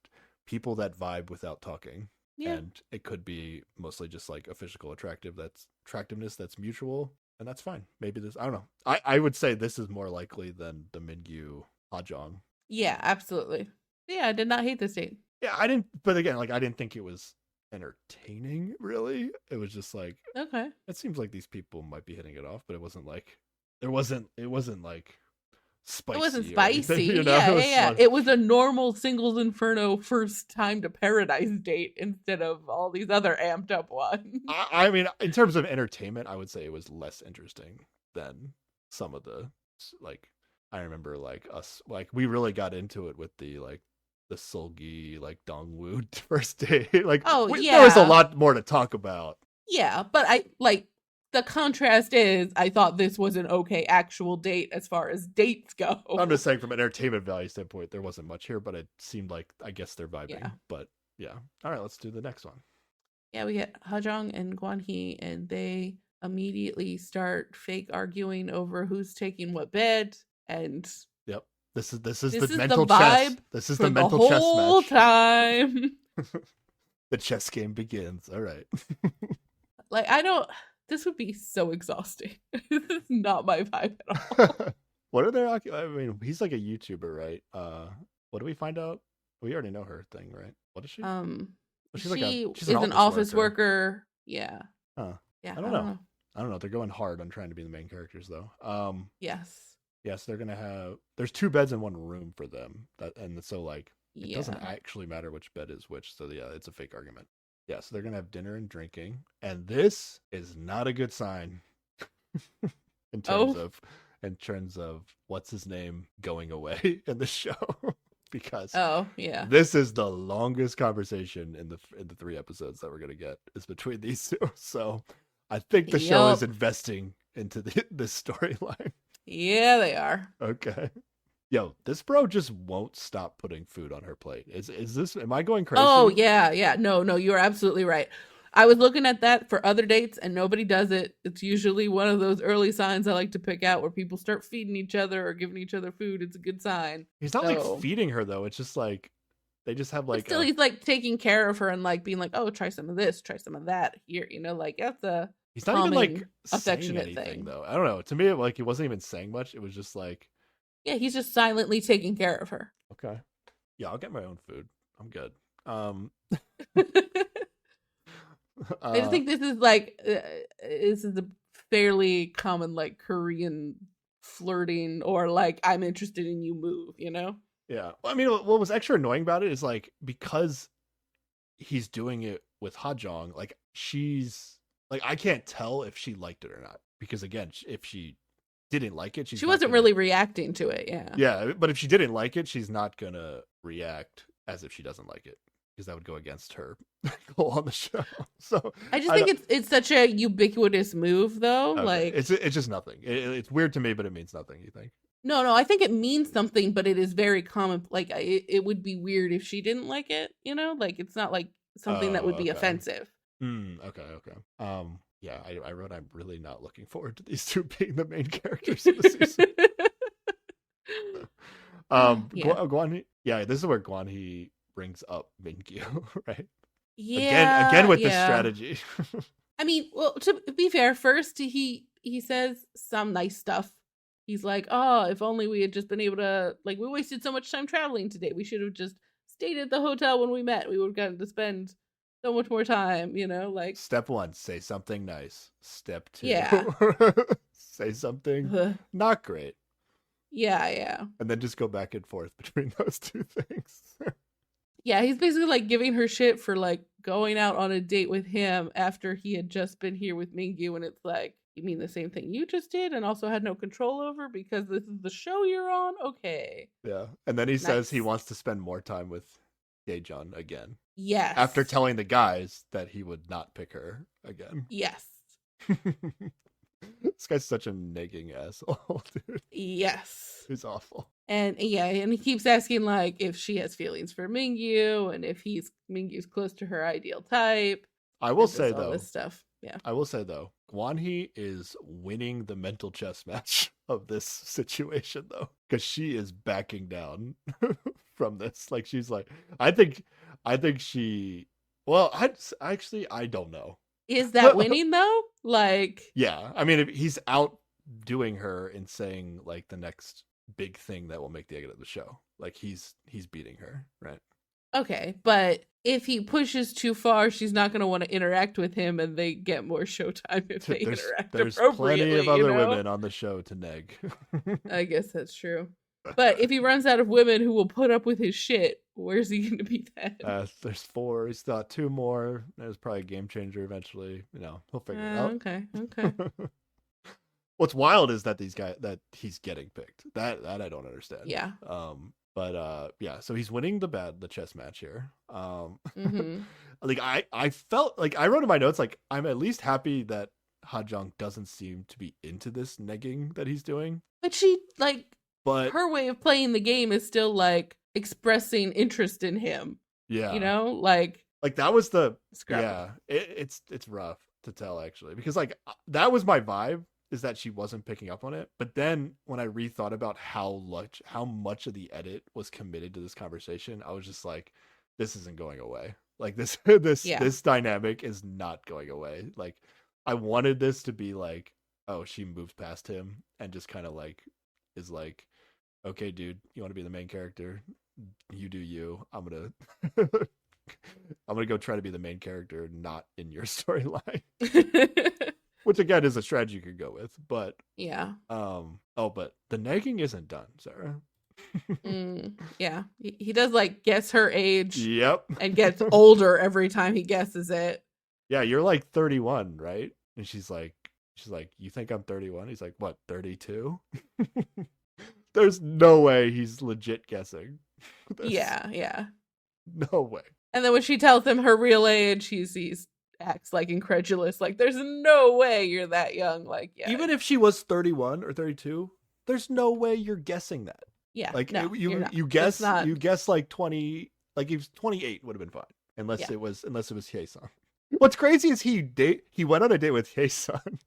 people that vibe without talking. Yeah. And it could be mostly just like a physical attractiveness that's mutual, and that's fine. Maybe this, I don't know. I would say this is more likely than the Mingyu Hajong. Yeah, absolutely. Yeah, I did not hate this date. Yeah, I didn't, but again, like I didn't think it was entertaining, really. It was just like, okay, it seems like these people might be hitting it off, but it wasn't like it wasn't like spicy. It wasn't spicy. Anything, you know? Yeah. It was a normal singles Inferno first time to paradise date instead of all these other amped up ones. I mean, in terms of entertainment, I would say it was less interesting than some of the like. I remember like us, like we really got into it with the like the Seulgi like Dongwoo first date. Like, there was a lot more to talk about. Yeah, but I like the contrast is I thought this was an okay actual date as far as dates go. I'm just saying from an entertainment value standpoint, there wasn't much here, but it seemed like I guess they're vibing. Yeah. But yeah, all right, let's do the next one. Yeah, we get Hajong and Guanhee, and they immediately start fake arguing over who's taking what bed. And yep, this is the mental vibe chess. This is the mental chess match. The whole time. The chess game begins. All right. Like this would be so exhausting. This is not my vibe at all. What are their? I mean, he's like a YouTuber, right? What do we find out? We already know her thing, right? What is she? She's an office worker. Yeah. Huh. Yeah. I don't know. They're going hard on trying to be the main characters, though. Yes. Yes, they're gonna have. There's 2 beds in one room for them, and so like it doesn't actually matter which bed is which. So yeah, it's a fake argument. Yeah, so they're gonna have dinner and drinking, and this is not a good sign in terms of what's his name going away in the show. Because this is the longest conversation in the 3 episodes that we're gonna get is between these 2. So I think the show is investing into this storyline. Yeah, they are. Okay. Yo, this bro just won't stop putting food on her plate. Is this? Am I going crazy? Oh yeah. No, you are absolutely right. I was looking at that for other dates, and nobody does it. It's usually one of those early signs I like to pick out where people start feeding each other or giving each other food. It's a good sign. He's not like feeding her though. It's just like they just have like. But still, he's like taking care of her and like being like, "Oh, try some of this, try some of that." Here, like that's a. He's not even like affectionate thing though. I don't know. To me, like he wasn't even saying much. It was just like. Yeah, he's just silently taking care of her. Okay. Yeah, I'll get my own food. I'm good. I just think this is like this is a fairly common like Korean flirting or like I'm interested in you move, you know? Yeah. I mean, what was extra annoying about it is like because he's doing it with Hajong, like she's like I can't tell if she liked it or not because again, if she didn't like it, she's She not wasn't gonna. really reacting to it, yeah. Yeah, but if she didn't like it, she's not gonna react as if she doesn't like it because that would go against her goal on the show. So I just I think don't. it's such a ubiquitous move though. Okay, Like it's just nothing. It's weird to me, but it means nothing. You think? no, I think it means something, but it is very common. Like it would be weird if she didn't like it, you know? Like it's not like something that Oh, would be okay. offensive. Okay. Yeah, I wrote. I'm really not looking forward to these two being the main characters of the season. Yeah. Guan. Yeah, this is where Guan He brings up Mingyu, right? Again Yeah, with this yeah. strategy. I mean, well, to be fair, first he says some nice stuff. He's like, "Oh, if only we had just been able to like we wasted so much time traveling today. We should have just stayed at the hotel when we met. We would have gotten to spend so much more time, you know, like Step one, say something nice. Step two, yeah. say something Ugh. not great. Yeah. And then just go back and forth between those two things. Yeah, he's basically like giving her shit for like going out on a date with him after he had just been here with Mingyu, and it's like, you mean the same thing you just did and also had no control over because this is the show you're on? Okay. Yeah. And then he says he Nice. wants to spend more time with Daejeon again. After Yes. telling the guys that he would not pick her again. Yes. This guy's such a nagging asshole, dude. Yes. He's awful. And yeah, and he keeps asking like if she has feelings for Mingyu and if Mingyu's close to her ideal type I will and say just all though, this stuff. Yeah. Guanhee is winning the mental chess match of this situation though, because she is backing down from this. Like she's like, I think she. Well, I don't know. Is that winning though? Like Yeah, I mean, if he's outdoing her and saying like the next big thing that will make the egg of the show. Like he's beating her, right? okay, but if he pushes too far, she's not going to want to interact with him, and they get more showtime if they interact There's plenty of appropriately. You other know, women on the show to neg. I guess that's true. But if he runs out of women who will put up with his shit, where's he going to be then? There's four. He's got two more. There's probably a game changer eventually. You know, he'll figure it out. Okay. What's wild is that that he's getting picked. That I don't understand. Yeah. But yeah, so he's winning the chess match here. Mm-hmm. Like I felt like I wrote in my notes like I'm at least happy that Hajong doesn't seem to be into this negging that he's doing. But she like But her way of playing the game is still like expressing interest in him. yeah, You know, like that was the scrap. yeah. It's rough to tell actually because like that was my vibe is that she wasn't picking up on it. But then when I rethought about how much of the edit was committed to this conversation, I was just like, this isn't going away. Like Yeah. this dynamic is not going away. Like I wanted this to be like, oh, she moves past him and just kind of like is like, okay, dude, you want to be the main character? You do you. I'm gonna go try to be the main character, not in your storyline. Which again is a strategy you could go with, but Yeah. but the nagging isn't done, Sarah. Yeah. He does like guess her age Yep. and gets older every time he guesses it. Yeah, you're like 31, right? And she's like, you think I'm 31? He's like, what, 32? There's no way he's legit guessing. Yeah. No way. And then when she tells him her real age, he's acts like incredulous. Like, there's no way you're that young. Like, yeah. Even if she was 31 or 32, there's no way you're guessing that. Yeah. Like no, you guess like 20, like if 28 would have been fine unless it was Hye-sun. What's crazy is he went on a date with Hye-sun.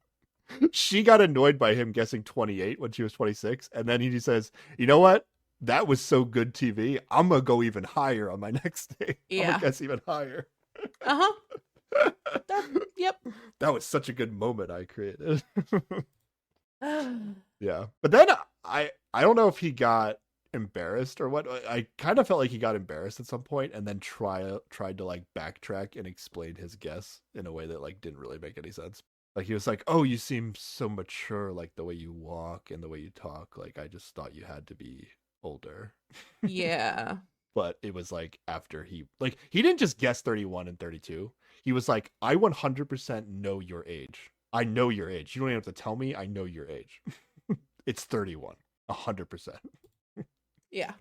She got annoyed by him guessing 28 when she was 26, and then he says, "You know what? That was so good TV. I'm gonna go even higher on my next date. I'm gonna guess even higher." Yep. That was such a good moment I created. Yeah, but then I don't know if he got embarrassed or what. I kind of felt like he got embarrassed at some point and then tried to like backtrack and explain his guess in a way that like didn't really make any sense. Like he was like, "Oh, you seem so mature, like the way you walk and the way you talk. Like I just thought you had to be older." Yeah. But it was like after he didn't just guess 31 and 32. He was like, "I 100% know your age. I know your age. You don't even have to tell me. I know your age. It's 31. 100%." Yeah.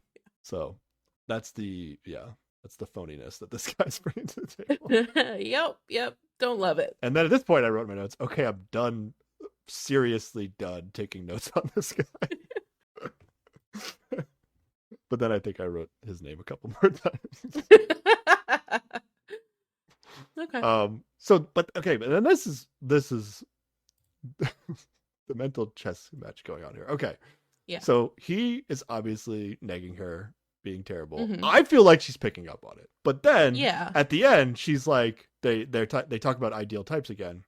So that's that's the phoniness that this guy's bringing to the table. Yep. Don't love it. And then at this point, I wrote in my notes, okay, I'm done, seriously done taking notes on this guy. But then I think I wrote his name a couple more times. Okay. But then this is the mental chess match going on here. Okay. Yeah. So he is obviously negging her, being terrible. Mm-hmm. I feel like she's picking up on it. But then Yeah. at the end, she's like, they talk about ideal types again.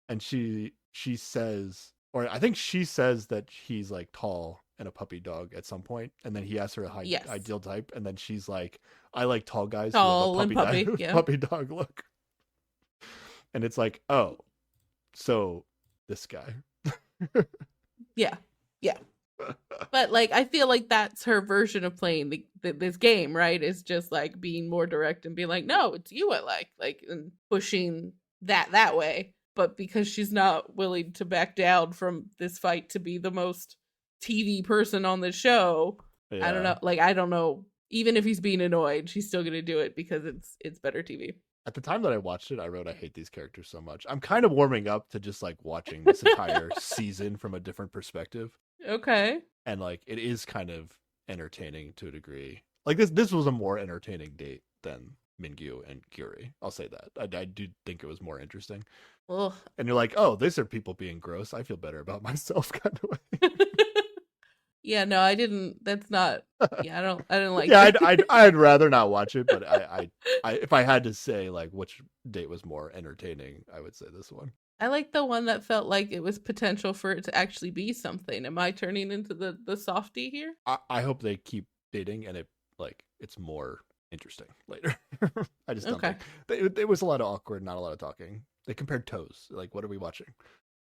And she says, or I think she says that he's like tall and a puppy dog at some point, and then he asks her a Yes. ideal type, and then she's like, "I like tall guys Tall who have and puppy. Yeah. puppy dog look." And it's like, oh, so this guy. Yeah. But like, I feel like that's her version of playing this game, right? Is just like being more direct and being like, "No, it's you I like, and pushing that way." But because she's not willing to back down from this fight to be the most TV person on the show, Yeah. I don't know. Like, I don't know. Even if he's being annoyed, she's still gonna do it because it's better TV. At the time that I watched it, I wrote, "I hate these characters so much." I'm kind of warming up to just like watching this entire season from a different perspective. Okay. And like it is kind of entertaining to a degree. Like this was a more entertaining date than Mingyu and Gyuri. I'll say that. I do think it was more interesting. Ugh. And you're like, oh, these are people being gross. I feel better about myself, kind of way. Yeah, no, I didn't. That's not. Yeah, I didn't like. Yeah, it. I'd rather not watch it, but I if I had to say like which date was more entertaining, I would say this one. I like the one that felt like it was potential for it to actually be something. Am I turning into the softie here? I hope they keep dating and it's more interesting later. I just don't think it was a lot of awkward, not a lot of talking. They compared toes. Like, what are we watching?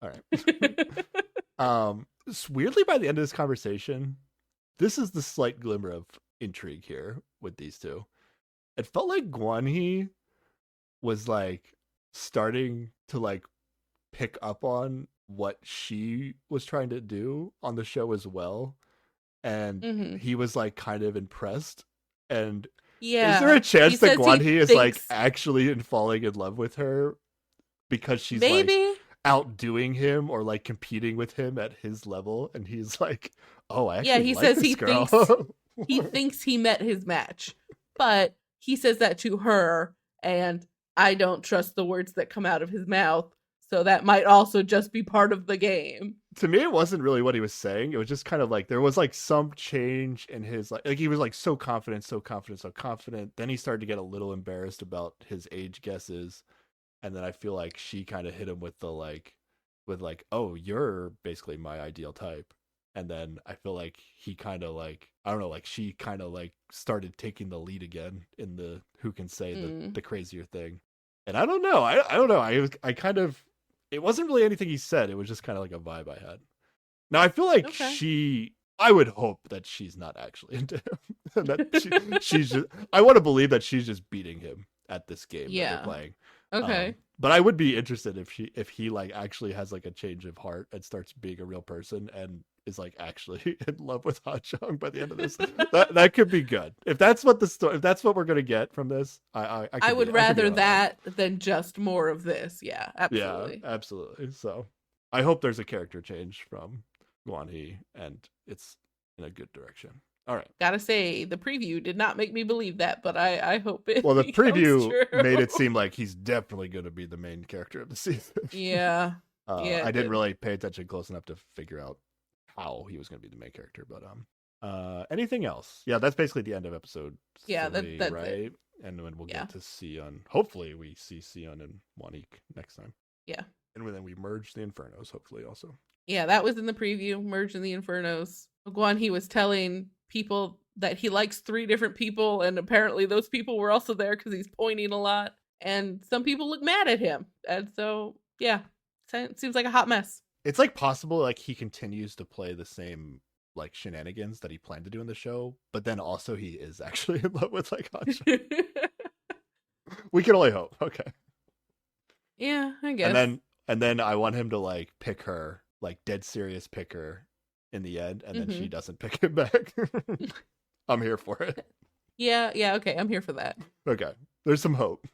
All right. Weirdly, by the end of this conversation, this is the slight glimmer of intrigue here with these two. It felt like Guanhee was like starting to like pick up on what she was trying to do on the show as well, and he was like kind of impressed. And is there a chance that Guanhee is like actually falling in love with her because she's like outdoing him or like competing with him at his level, and he's like, oh, I actually he like says this he girl. thinks he met his match, but he says that to her, and I don't trust the words that come out of his mouth, so that might also just be part of the game. To me, it wasn't really what he was saying. It was just kind of like there was like some change in his like he was like so confident. Then he started to get a little embarrassed about his age guesses. And then I feel like she kind of hit him with oh, you're basically my ideal type. And then I feel like he kind of like, I don't know, like she kind of like started taking the lead again in the who can say the crazier thing. And I don't know. I don't know. I kind of, it wasn't really anything he said. It was just kind of like a vibe I had. Now I feel like I would hope that she's not actually into him. That she's just, I want to believe that she's just beating him at this game that they're playing. Okay. But I would be interested if he like actually has like a change of heart and starts being a real person and is like actually in love with Ha Chong by the end of this. that could be good. If that's what if that's what we're gonna get from this, I would rather that than just more of this. Yeah, absolutely. Yeah, absolutely. So I hope there's a character change from Guanhee and it's in a good direction. All right. Gotta say, the preview did not make me believe that, but I hope it. Well, the preview made it seem like he's definitely going to be the main character of the season. Yeah. I didn't really pay attention close enough to figure out how he was going to be the main character, but anything else? Yeah, that's basically the end of episode 3, that's right? It. And then we'll get to Sion. Hopefully, we see Sion and Monique next time. Yeah. And then we merge the Infernos, hopefully, also. Yeah, that was in the preview. Merge in the Infernos. Guanhee was telling people that he likes 3 different people, and apparently those people were also there because he's pointing a lot, and some people look mad at him, and so yeah, Seems like a hot mess. It's like possible like he continues to play the same like shenanigans that he planned to do in the show, but then also he is actually in love with like Hancho. We can only hope. Okay. Yeah, I And guess. then and then I want him to like pick her, like dead serious pick her in the end, and then she Hmm. doesn't pick him back. I'm here for it. Yeah, yeah, okay, I'm here for that. Okay. There's some hope.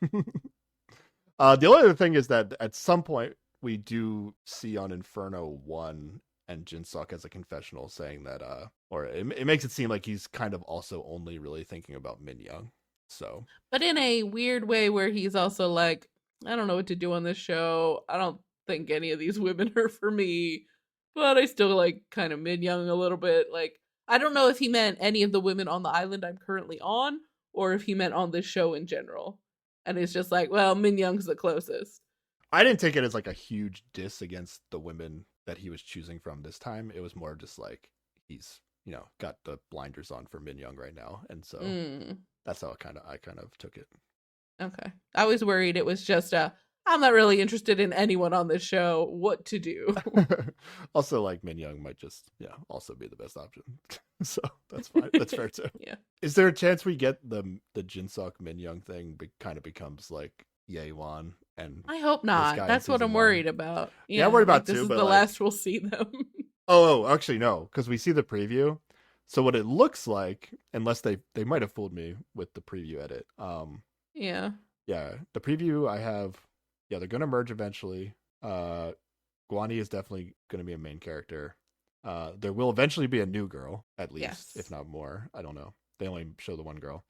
The only other thing is that at some point we do see on Inferno 1 and Jinsuk as a confessional saying that or it makes it seem like he's kind of also only really thinking about Min Young. So But in a weird way where he's also like, I don't know what to do on this show. I don't think any of these women are for me, but I still like kind of Min Young a little bit. Like, I don't know if he meant any of the women on the island I'm currently on, or if he meant on this show in general. And it's just like, well, Min Young's the closest. I didn't take it as like a huge diss against the women that he was choosing from this time. It was more just like he's, got the blinders on for Min Young right now. And so Mm, that's how I kind of took it. okay. I was worried it was just I'm not really interested in anyone on this show. What to do? Also, like Min Young might just, also be the best option. So that's fine. That's fair too. Yeah. Is there a chance we get the Jinsuk Min Young thing kind of becomes like Yewan and I hope this not. guy in That's what season I'm one? worried about. Yeah, I'm Yeah, worried like about this too, is but the like, last we'll see them. actually no, because we see the preview. So what it looks like, unless they might have fooled me with the preview edit. Yeah. Yeah, the preview I have, yeah, they're gonna merge eventually. Guani is definitely gonna be a main character. There will eventually be a new girl, at least, if Yes. not more. I don't know. They only show the one girl.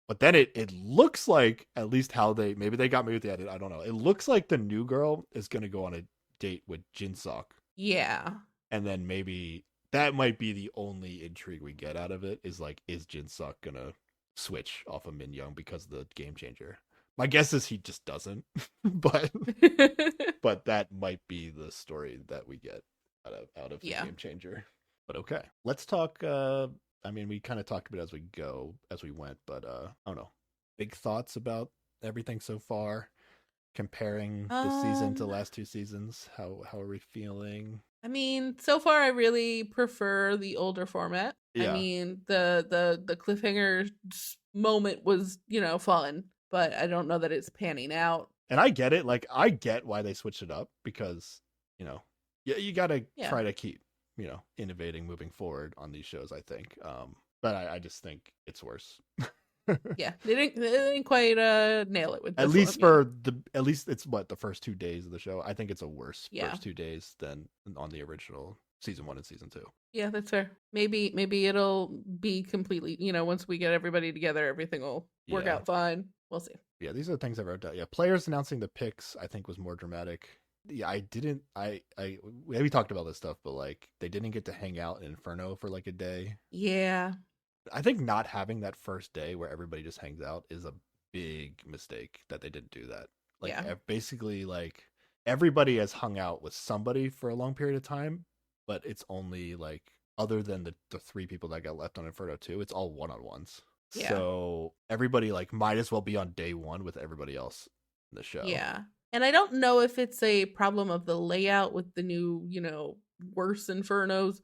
But then it looks like, at least how maybe they got me with the edit, I don't know. It looks like the new girl is gonna go on a date with Jinsuk. Yeah. And then maybe that might be the only intrigue we get out of it is like, is Jinsuk gonna switch off of Min Young because of the game changer? My guess is he just doesn't, but that might be the story that we get out of the Yeah. game changer. But okay, let's talk. I mean, we kind of talked about it as we went, but I don't know. Big thoughts about everything so far, comparing this season to the Um last two seasons. How are we feeling? I mean, so far I really prefer the older format. I Yeah, mean, the cliffhanger moment was, fun, but I don't know that it's panning out. and I get it. Like, I get why they switched it up because you got to Yeah. try to keep innovating moving forward on these shows. I think, but I just think it's worse. Yeah. They didn't quite nail it with At this least one. Yeah. at least it's what the first 2 days of the show. I think it's a worse Yeah. first 2 days than on the original season 1 and season 2. Yeah, that's fair. Maybe it'll be completely, once we get everybody together, everything will work Yeah, out fine. We'll see. yeah. These are the things I wrote down. Yeah, players announcing the picks I think was more dramatic. Yeah, I didn't. We talked about this stuff, but like they didn't get to hang out in Inferno for like a day. Yeah. I think not having that first day where everybody just hangs out is a big mistake that they didn't do that. Like Yeah. basically like everybody has hung out with somebody for a long period of time, but it's only like other than the three people that got left on Inferno 2, it's all one-on-ones. Yeah. So everybody like might as well be on day one with everybody else in the show. Yeah. And I don't know if it's a problem of the layout with the new, worse Infernos,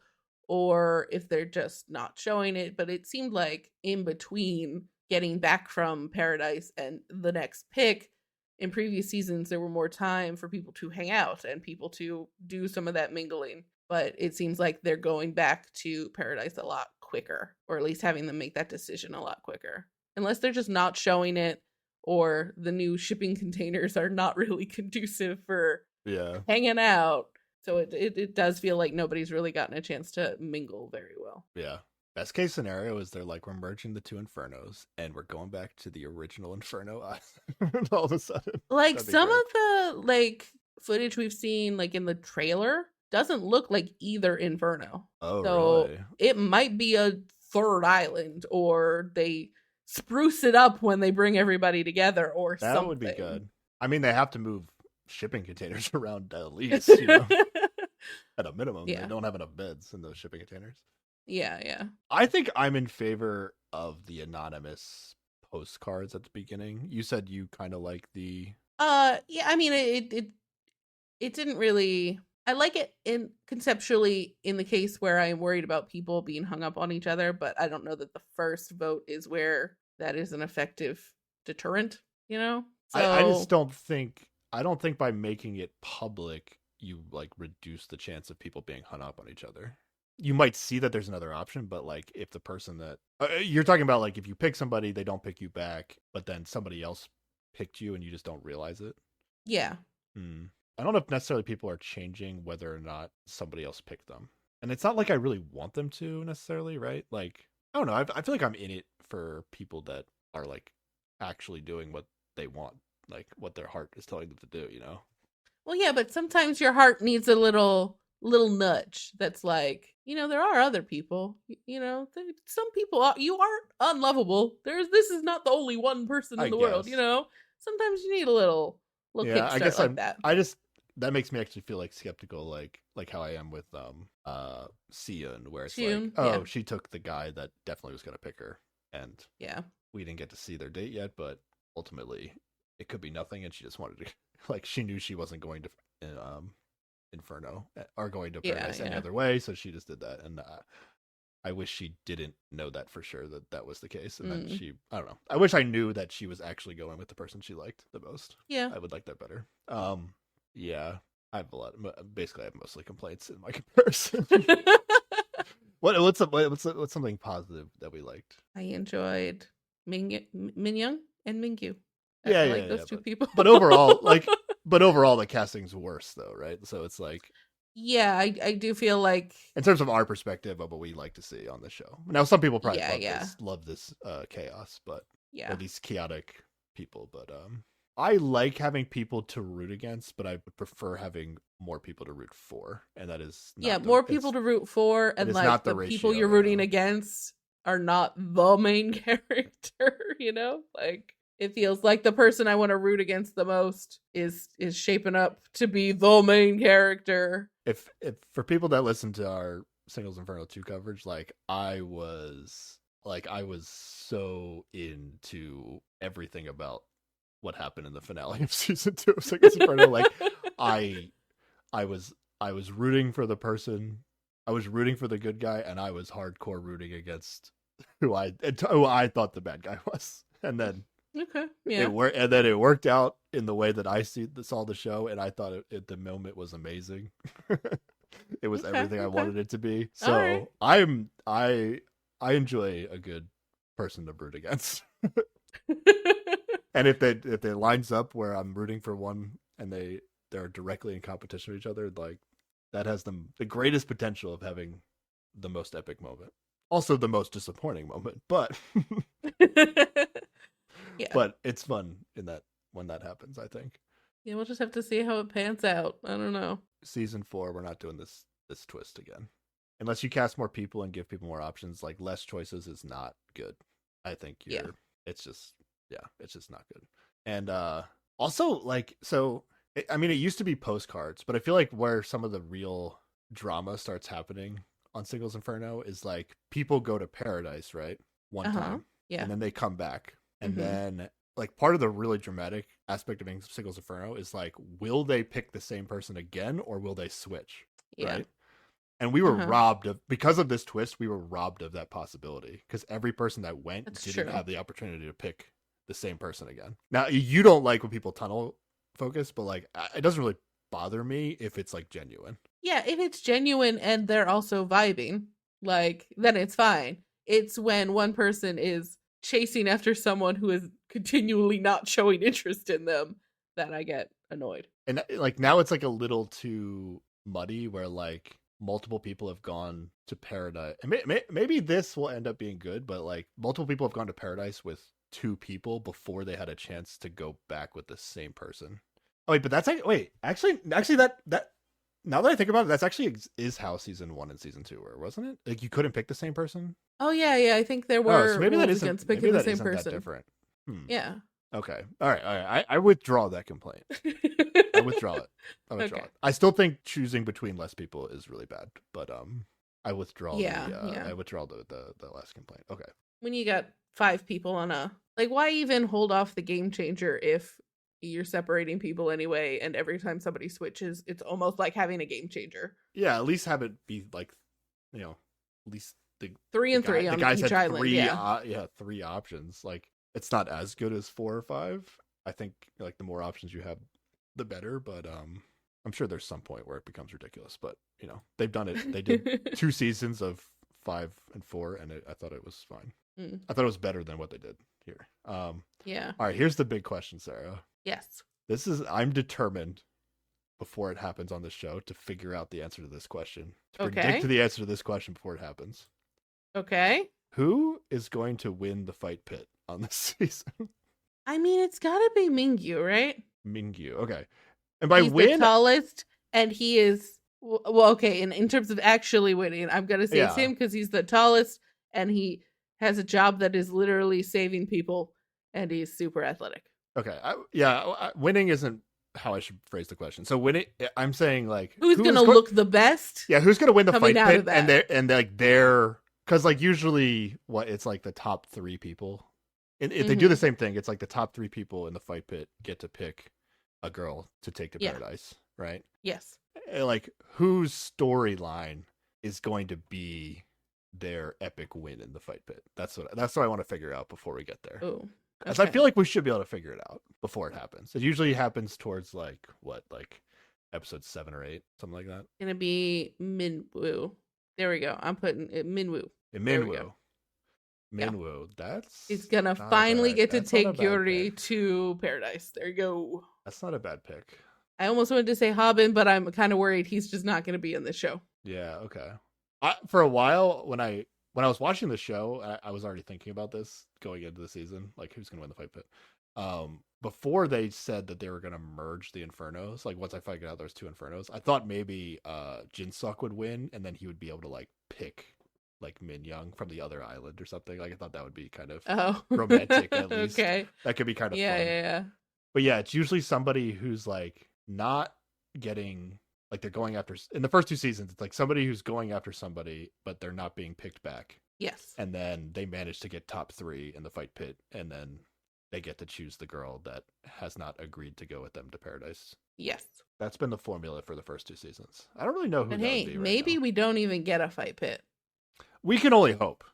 or if they're just not showing it, but it seemed like in between getting back from Paradise and the next pick in previous seasons there were more time for people to hang out and people to do some of that mingling. But it seems like they're going back to Paradise a lot quicker, or at least having them make that decision a lot quicker. Unless they're just not showing it, or the new shipping containers are not really conducive for Yeah. hanging out. So it does feel like nobody's really gotten a chance to mingle very well. Yeah. Best case scenario is they're like, we're merging the two Infernos and we're going back to the original Inferno all of a sudden. Like That'd be some great. of the footage we've seen like in the trailer doesn't look like either Inferno. Oh, So really? it might be a third island, or they spruce it up when they bring everybody together, or That something. would be good. I mean, they have to move shipping containers around at least, at a minimum. Yeah. They don't have enough beds in those shipping containers. Yeah. I think I'm in favor of the anonymous postcards at the beginning. You said you kind of like the. Yeah, I mean it didn't really. I like it in conceptually in the case where I am worried about people being hung up on each other, but I don't know that the first vote is where that is an effective deterrent, you know? I just So, I don't think by making it public you like reduce the chance of people being hung up on each other. You might see that there's another option, but like if the person that you're talking about, like if you pick somebody, they don't pick you back, but then somebody else picked you and you just don't realize it. yeah. Hmm. I don't know if necessarily people are changing whether or not somebody else picked them. And it's not like I really want them to necessarily, right? Like, I don't know. I feel like I'm in it for people that are like actually doing what they want, like what their heart is telling them to do, you know? Well, yeah, but sometimes your heart needs a little nudge that's like, there are other people. Some people you aren't unlovable. This is not the only one person I in the world. guess. Sometimes you need a little Yeah, I kickstart guess like that. I just, that makes me actually feel like skeptical, like how I am with Sion, where it's like, June, yeah, oh, she took the guy that definitely was gonna pick her, and yeah, we didn't get to see their date yet, but ultimately it could be nothing, and she just wanted to, like, she knew she wasn't going to Inferno or going to yeah, Paradise any yeah. other way, so she just did that. And I wish she didn't know that for sure, that that was the case, and that Mm, she, I don't know, I wish I knew that she was actually going with the person she liked the most. yeah. I would like that better. Yeah, I have a lot. Basically, I have mostly complaints in my comparison. What's something positive that we liked? I enjoyed Minyoung and Mingyu. Yeah, I yeah, like yeah. those two people. But overall, but overall, the casting's worse though, right? So it's like, Yeah, I do feel like, in terms of our perspective of what we like to see on the show. Now, some people probably yeah, yeah, love this chaos, but or yeah. these chaotic people. But I like having people to root against, but I would prefer having more people to root for, and that is Yeah, not the more people to root for, it and is not like the the people ratio you're right rooting now. against are not the main character, Like it feels like the person I want to root against the most is shaping up to be the main character. If for people that listen to our Singles Inferno 2 coverage, I was so into everything about what happened in the finale of season 2 of Singles Inferno. Like I I was I was rooting for the person, I was rooting for the good guy, and I was hardcore rooting against who I thought the bad guy was. And then Okay, yeah. it worked out in the way that saw the show, and I thought the moment was amazing. It was Okay, everything I okay. wanted it to be. All right. So I enjoy a good person to root against. And if it lines up where I'm rooting for one and they're directly in competition with each other, like that has the greatest potential of having the most epic moment. Also the most disappointing moment, but Yeah. but it's fun in that when that happens, I think. Yeah, we'll just have to see how it pans out. I don't know. Season 4, we're not doing this twist again. Unless you cast more people and give people more options, like less choices is not good. I think Yeah. it's just, yeah, it's just not good. And also, like, so I mean, it used to be postcards, but I feel like where some of the real drama starts happening on Singles Inferno is like people go to paradise, right? One Uh-huh. time, Yeah. and then they come back, and Mhm. then like part of the really dramatic aspect of being Singles Inferno is like, will they pick the same person again or will they switch, Yeah. right? And we were Uh-huh. robbed of, because of this twist, we were robbed of that possibility because every person that went That's didn't true. have the opportunity to pick the same person again. Now, you don't like when people tunnel focus, but like it doesn't really bother me if it's like genuine. Yeah, if it's genuine and they're also vibing, like then it's fine. It's when one person is chasing after someone who is continually not showing interest in them that I get annoyed. And like now it's like a little too muddy where like multiple people have gone to paradise. And maybe this will end up being good, but like multiple people have gone to paradise with two people before they had a chance to go back with the same person. Oh wait, but that's like, wait, actually that now that I think about it, that's actually is how season 1 and season 2 were, wasn't it? Like you couldn't pick the same person. Oh yeah, yeah, I think there Oh, so were rules against maybe picking the that same isn't that person. different. Hmm. Yeah. Okay. All right. All right. I withdraw that complaint. I withdraw it. I withdraw Okay. it. I still think choosing between less people is really bad, but Yeah, yeah. I withdraw the last complaint. Okay. When you got 5 people on a, like, why even hold off the game changer if you're separating people anyway, and every time somebody switches, it's almost like having a game changer. Yeah, at least have it be like, at least Three and three the on guys each had island, yeah. three options. Like, it's not as good as 4 or 5. I think like the more options you have, the better. But I'm sure there's some point where it becomes ridiculous. But they've done it. They did 2 seasons of 5 and 4, and I thought it was fine. I thought it was better than what they did here. Yeah. All right, here's the big question, Sarah. Yes. I'm determined before it happens on the show to figure out the answer to this question. To Okay. predict the answer to this question before it happens. Okay. Who is going to win the fight pit on this season? I mean, it's gotta be Mingyu, right? Mingyu. Okay. And by He's win, the tallest, and he is well. Okay, in terms of actually winning, I'm gonna say it's Yeah. him because he's the tallest, and he has a job that is literally saving people, and he's super athletic. okay. Winning isn't how I should phrase the question. So winning, I'm saying like Who's gonna look the best? Yeah, who's gonna win the coming fight out pit? of that? And they're because like usually it's like the top 3 people. And if they do the same thing, it's like the top 3 people in the fight pit get to pick a girl to take to paradise, right? Yes. Like whose storyline is going to be their epic win in the fight pit? That's what I want to figure out before we get there. Oh, because I feel like we should be able to figure it out before it happens. It usually happens towards like episode 7 or 8, something like that. Gonna be Minwoo. There we go. I'm putting it Minwoo. Minwoo. Minwoo. That's he's gonna finally get to take Yuri to paradise. There you go. That's not a bad pick. I almost wanted to say Hobbin, but I'm kind of worried he's just not going to be in the show. Yeah. Okay. For a while, when I was watching the show, I was already thinking about this going into the season, like who's gonna win the fight pit. Before they said that they were gonna merge the Infernos, like once I figured out there's 2 Infernos, I thought maybe Jinsuk would win, and then he would be able to like pick like Min Young from the other island or something. Like I thought that would be kind of romantic at least. Okay. That could be kind of fun. Yeah. But yeah, it's usually somebody who's like not getting like they're going after in the first 2 seasons. It's like somebody who's going after somebody, but they're not being picked back. Yes. And then they manage to get top 3 in the fight pit, and then they get to choose the girl that has not agreed to go with them to paradise. Yes. That's been the formula for the first 2 seasons. I don't really know who. But that hey, would be right maybe now. We don't even get a fight pit. We can only hope.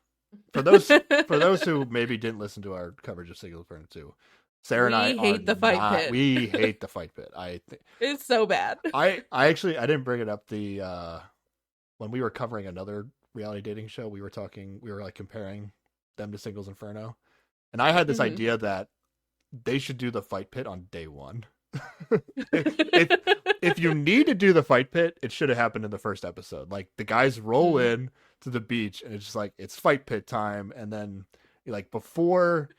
For those who maybe didn't listen to our coverage of Single Inferno 2, Sarah and I hate the fight pit. We hate the fight pit. It's so bad. I actually didn't bring it up when we were covering another reality dating show. We were like comparing them to Singles Inferno, and I had this idea that they should do the fight pit on day 1. if you need to do the fight pit, it should have happened in the first episode. Like the guys roll in to the beach, and it's just like it's fight pit time, and then like before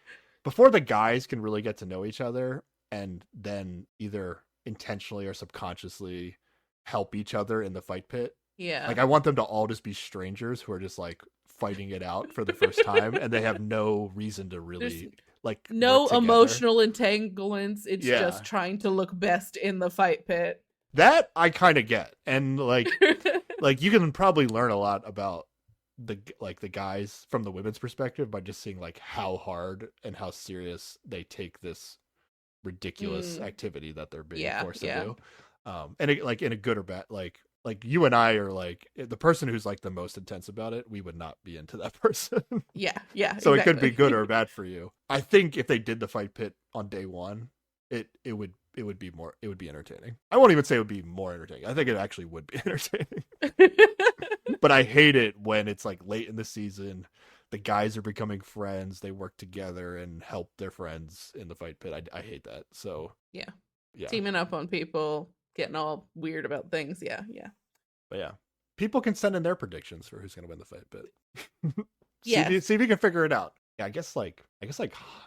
the guys can really get to know each other, and then either intentionally or subconsciously help each other in the fight pit. Yeah. Like I want them to all just be strangers who are just like fighting it out for the first time, and they have no reason to really like no emotional entanglements. It's just trying to look best in the fight pit. That I kind of get, and like like you can probably learn a lot about the guys from the women's perspective by just seeing like how hard and how serious they take this ridiculous activity that they're being forced to do. And like in a good or bad, like you and I are like the person who's like the most intense about it, we would not be into that person. Yeah. So exactly. It could be good or bad for you. I think if they did the fight pit on day 1, it would be entertaining. I won't even say it would be more entertaining. I think it actually would be entertaining. But I hate it when it's like late in the season, the guys are becoming friends, they work together and help their friends in the fight pit. I hate that. So yeah. Teaming up on people, getting all weird about things. Yeah. But yeah, people can send in their predictions for who's going to win the fight pit. Yeah. See if you can figure it out. Yeah, I guess like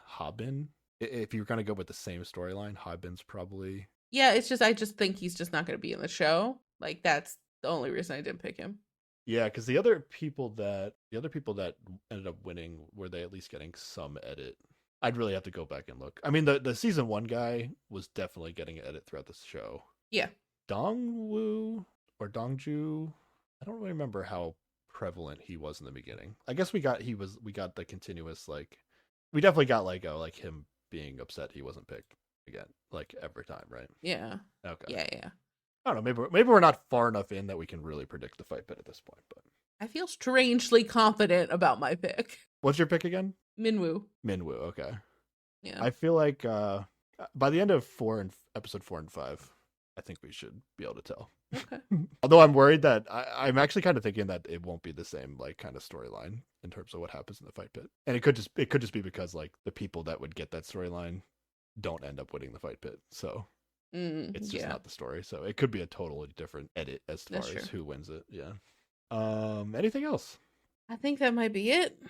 Hobbin. If you're going to go with the same storyline, Hobbin's probably. Yeah, it's just I just think he's just not going to be in the show. Like that's the only reason I didn't pick him. Yeah, because the other people that ended up winning, were they at least getting some edit? I'd really have to go back and look. I mean, the season 1 guy was definitely getting an edit throughout the show. Yeah. Dongwoo or Dongju, I don't really remember how prevalent he was in the beginning. I guess we got the continuous like we definitely got like him being upset he wasn't picked. again, like every time, right? Yeah. Okay. Yeah. I don't know. Maybe we're not far enough in that we can really predict the fight pit at this point. But I feel strangely confident about my pick. what's your pick again? Minwoo. Minwoo. Okay. Yeah. I feel like by the end of episode 4 and 5, I think we should be able to tell. Okay. Although I'm worried that I'm actually kind of thinking that it won't be the same like kind of storyline in terms of what happens in the fight pit, and it could just be because like the people that would get that storyline don't end up winning the fight pit, so it's just not the story. So it could be a totally different edit as far as who wins it. Yeah. Anything else? I think that might be it.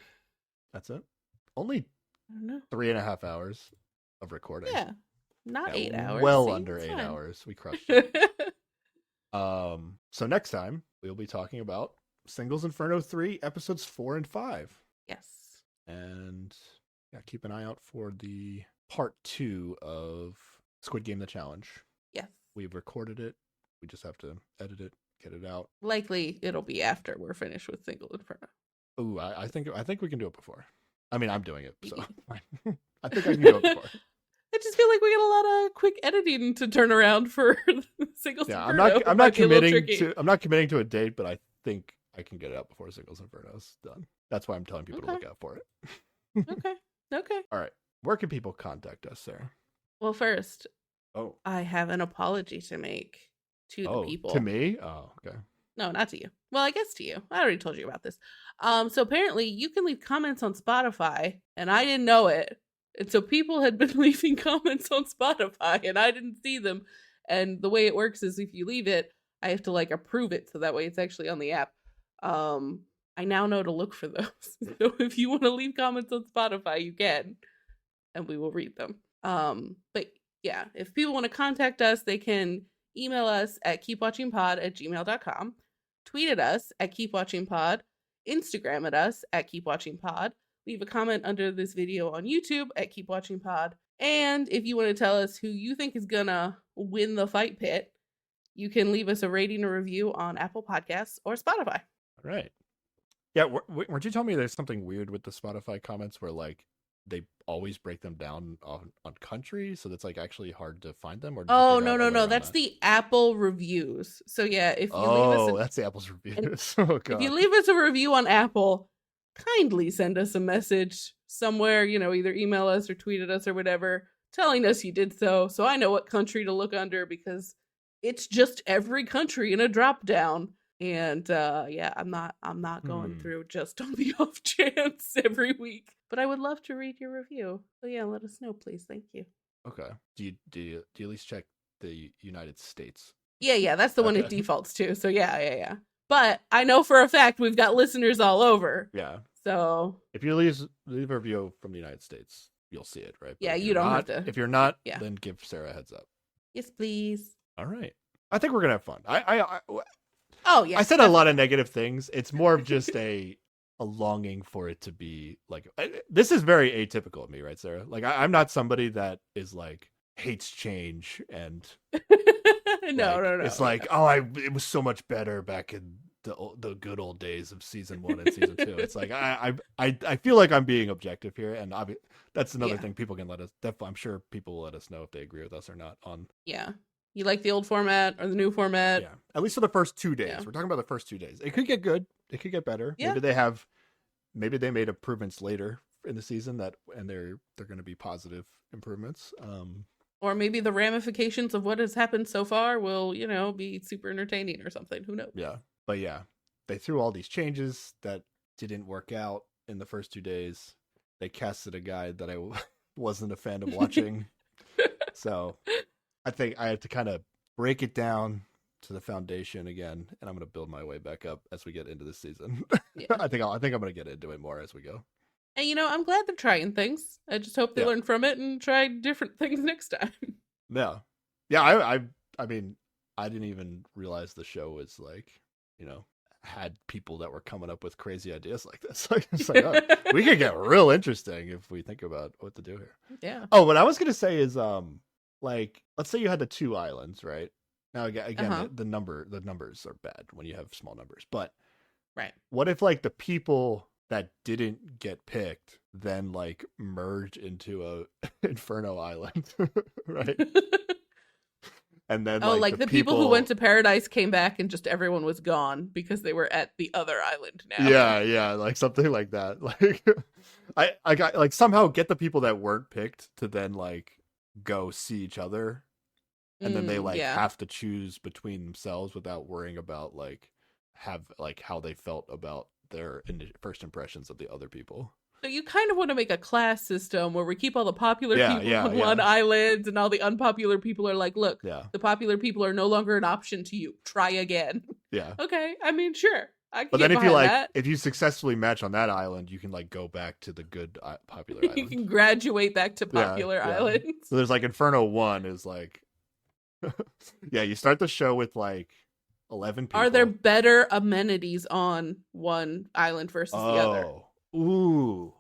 That's it. Only I don't know. 3.5 hours of recording. Yeah. Not 8 hours. Well, see? under It's 8 fine. hours. We crushed it. So next time we'll be talking about Singles Inferno 3 episodes 4 and 5. Yes. And yeah, keep an eye out for the part 2 of Squid Game: The Challenge. Yes. We've recorded it. We just have to edit it, get it out. Likely it'll be after we're finished with Single Inferno. Ooh, I think we can do it before. I mean, I'm doing it, so I think I can do it before. I just feel like we got a lot of quick editing to turn around for Singles Inferno. I'm not committing to a date, but I think I can get it out before Singles Inferno's done. That's why I'm telling people to look out for it. Okay. All right. Where can people contact us, Sarah? Well, first, I have an apology to make to the people. To me? Oh, okay. No, not to you. Well, I guess to you. I already told you about this. So apparently you can leave comments on Spotify, and I didn't know it. And so people had been leaving comments on Spotify, and I didn't see them. And the way it works is if you leave it, I have to like approve it, so that way it's actually on the app. I now know to look for those. So if you want to leave comments on Spotify, you can, and we will read them. But yeah, if people want to contact us, they can email us at keepwatchingpod@gmail.com, tweet at us at keepwatchingpod, Instagram at us at keepwatchingpod, leave a comment under this video on YouTube at keepwatchingpod, and if you want to tell us who you think is gonna win the fight pit, you can leave us a rating or review on Apple Podcasts or Spotify. All right. Yeah, weren't you telling me there's something weird with the Spotify comments where like they always break them down on country, so that's like actually hard to find them? Or no, that's the Apple reviews. So yeah, if you leave us that's the Apple's reviews. Oh god. If you leave us a review on Apple, kindly send us a message somewhere, either email us or tweet at us or whatever, telling us you did so I know what country to look under, because it's just every country in a drop down. And yeah, I'm not going through just on the off chance every week, but I would love to read your review. So yeah, let us know, please. Thank you. Okay. Do you at least check the United States? Yeah, that's the one it defaults to. So yeah. But I know for a fact we've got listeners all over. Yeah. So if you leave a review from the United States, you'll see it, right? But yeah, you don't have to. If you're not, then give Sarah a heads up. Yes, please. All right. I think we're gonna have fun. Oh yeah. I said a lot of negative things. It's more of just a longing for it to be like. This is very atypical of me, right, Sarah? Like I'm not somebody that is like hates change and. No. It's like, it was so much better back in the good old days of season 1 and season 2. It's like I feel like I'm being objective here, and that's another thing people can let us. I'm sure people will let us know if they agree with us or not on. Yeah, you like the old format or the new format? Yeah, at least for the first 2 days. Yeah. We're talking about the first 2 days. It could get good. It could get better. Yeah. Maybe they made improvements later in the season and they're going to be positive improvements. Or maybe the ramifications of what has happened so far will, be super entertaining or something. Who knows? Yeah. But yeah, they threw all these changes that didn't work out in the first 2 days. They casted a guy that I wasn't a fan of watching. So I think I have to kind of break it down to the foundation again, and I'm going to build my way back up as we get into this season. Yeah. I think I'm going to get into it more as we go. And I'm glad they're trying things. I just hope they learn from it and try different things next time. Yeah. I mean, I didn't even realize the show was like, had people that were coming up with crazy ideas like this. It's like, we could get real interesting if we think about what to do here. Yeah. Oh, what I was gonna say is, like, let's say you had the 2 islands, right? Now again, the numbers are bad when you have small numbers, but right. What if like the people that didn't get picked then like merge into a Inferno island, right? And then Oh, like like the the people who went people, to paradise came back and just everyone was gone because they were at the other island now. yeah, like something like that. Like I got like somehow get the people that weren't picked to then like go see each other, and then they like Yeah. have to choose between themselves without worrying about like have like how they felt about their first impressions of the other people. So you kind of want to make a class system where we keep all the popular Yeah, people yeah, on one yeah, island and all the unpopular people are like, look, yeah, the popular people are no longer an option to you. Try again. yeah. Okay. I mean, sure. I can But then get if you behind like that. if you successfully match on that island, you can like go back to the good popular You island. can graduate back to Yeah, popular yeah. islands. So there's like Inferno 1 is like yeah, you start the show with like 11 Are there people. better amenities on one island versus the other? Oh. Ooh.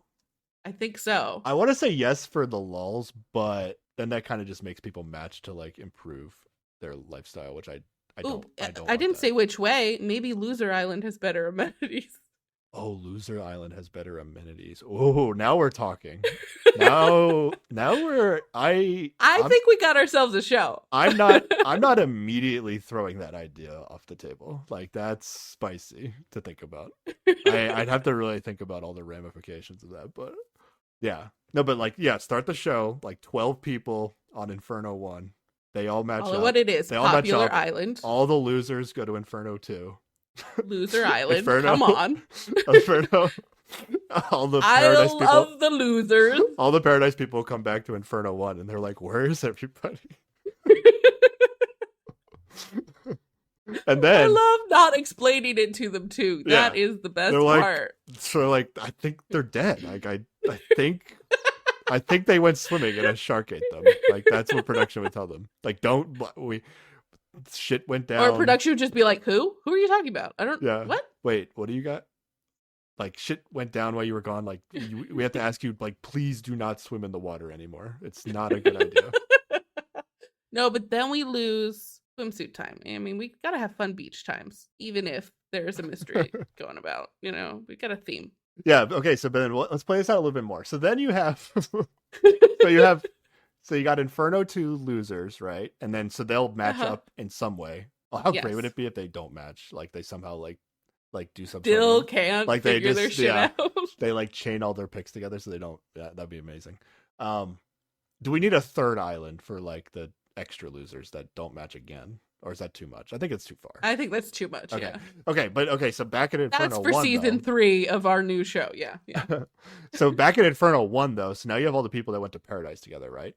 I think so. I want to say yes for the lulls, but then that kind of just makes people match to like improve their lifestyle, which Ooh, I don't I want didn't that. say which way. Maybe Loser Island has better amenities. Oh, Loser Island has better amenities. Oh, now we're talking. Now we're I I'm think we got ourselves a show. I'm not immediately throwing that idea off the table. Like that's spicy to think about. I'd have to really think about all the ramifications of that, but yeah. No, but like yeah, start the show like 12 people on Inferno 1. They all match Call it up. what it is. They all match Popular up. Island. All the losers go to Inferno 2. Loser Island. Inferno Come on. Inferno all the paradise Isle people of the losers. all the paradise people come back to Inferno 1 and they're like, "Where is everybody?" And I then love not explaining it to them too. yeah, That is the best they're like, part. so like, I think they're dead. Like, think, I think they went swimming and a shark ate them. Like, that's what production would tell them. Like, don't we? Shit went Or down. production would just be like, who? Who are you talking about? I don't. Yeah. What? Wait, what do you got? Like, shit went down while you were gone. Like, we have to ask you, like, please do not swim in the water anymore. It's not a good idea. No, but then we lose swimsuit time. I mean, we gotta have fun beach times, even if there's a mystery going about. You know, we got a theme. Yeah. Okay. So, then let's play this out a little bit more. So then you have, so you got Inferno 2 losers, right? And then so they'll match up in some way. Well, how great would Yes. it be if they don't match? Like they somehow like do some Still sort of can't like they figure their just shit out. they like chain all their picks together so they don't. Yeah, that'd be amazing. Do we need a third island for like the extra losers that don't match again, or is that too much? I think it's too far. I think that's too much. Okay, Yeah. okay, but okay. So back at Inferno That's for 1 season though. 3 of our new show. Yeah. Yeah. So back at Inferno 1 though, so now you have all the people that went to Paradise together, right?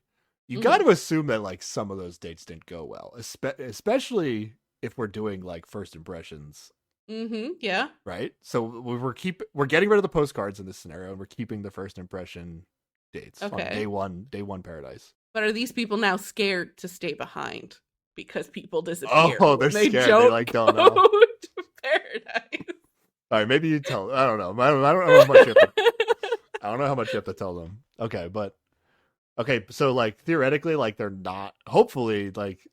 You got to assume that like some of those dates didn't go well, especially if we're doing like first impressions, Yeah. right? So we're getting rid of the postcards in this scenario, and we're keeping the first impression dates on Okay. day one Paradise. But are these people now scared to stay behind because people disappear? Oh, they're They scared. don't They like don't go know. to paradise. All right, maybe you tell. I don't know. I don't know how much. I don't know how much you have to tell them. Okay, but okay. So like theoretically, like they're not. Hopefully, like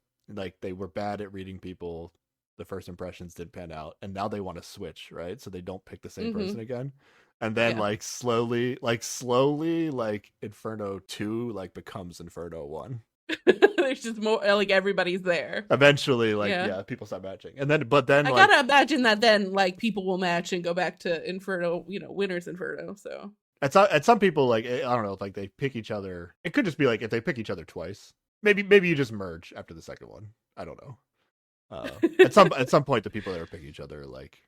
they were bad at reading people. The first impressions did pan out, and now they want to switch, right? So they don't pick the same person again. And then Yeah. like slowly, like Inferno 2 like becomes Inferno 1. There's just more like everybody's there. Eventually, like Yeah. yeah, people start matching. And then but then I like gotta imagine that then like people will match and go back to Inferno, Winter's Inferno. So at some people like I don't know if like they pick each other. It could just be like if they pick each other twice. Maybe you just merge after the second one. I don't know. At some point the people that are picking each other like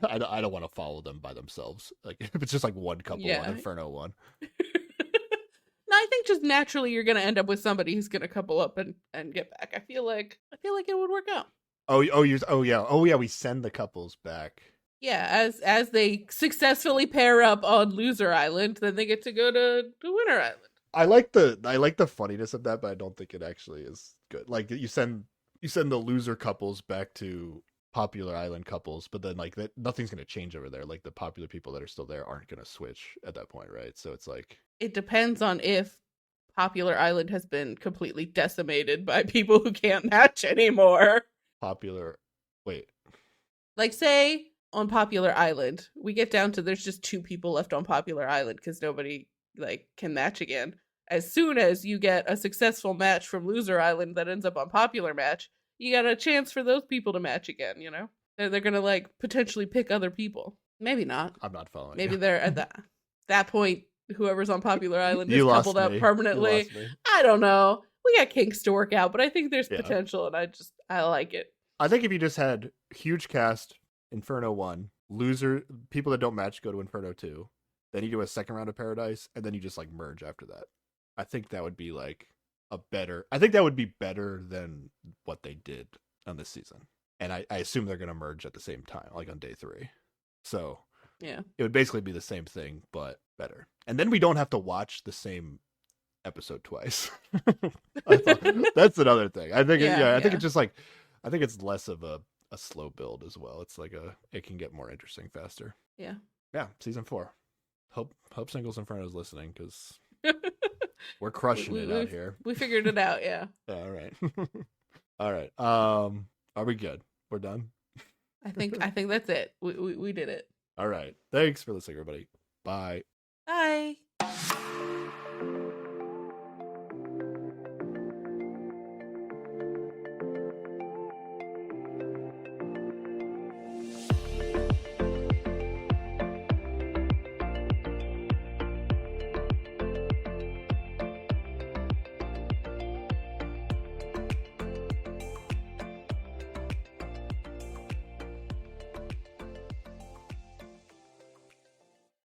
I don't want to follow them by themselves. Like if it's just like one couple on Inferno 1. No, I think just naturally you're gonna end up with somebody who's gonna couple up and get back. I feel like it would work out. Oh yeah, we send the couples back. Yeah, as they successfully pair up on Loser Island, then they get to go to Winter Island. I like the funniness of that, but I don't think it actually is good. Like you send the loser couples back to popular island couples, but then like that nothing's gonna change over there. Like the popular people that are still there aren't gonna switch at that point, right? So it's like It depends on if Popular Island has been completely decimated by people who can't match anymore. popular. Wait, Like, say on Popular Island, we get down to there's just 2 people left on Popular Island because nobody like can match again. As soon as you get a successful match from Loser Island that ends up on Popular Match, you got a chance for those people to match again, you know? They're gonna like potentially pick other people. Maybe not. I'm not following Maybe you. they're at that point, whoever's on Popular Island is You coupled lost up me. You permanently. lost me. I don't know. We got kinks to work out, but I think there's Yeah. potential, and I like it. I think if you just had huge cast, Inferno 1, loser, people that don't match go to Inferno 2, then you do a second round of Paradise, and then you just like merge after that. I think that would be like I think that would be better than what they did on this season. And I assume they're going to merge at the same time, like on day 3. So Yeah. it would basically be the same thing, but better. And then we don't have to watch the same episode twice. That's another thing. I think, I think it's just like, I think it's less of a slow build as well. It's like it can get more interesting faster. Yeah. Yeah. Season 4. Hope Singles Inferno's listening, because we're crushing it out here. We figured it out. Yeah. All right. All right. Are we good? We're done. I think that's it. We did it. All right. Thanks for listening, everybody. Bye.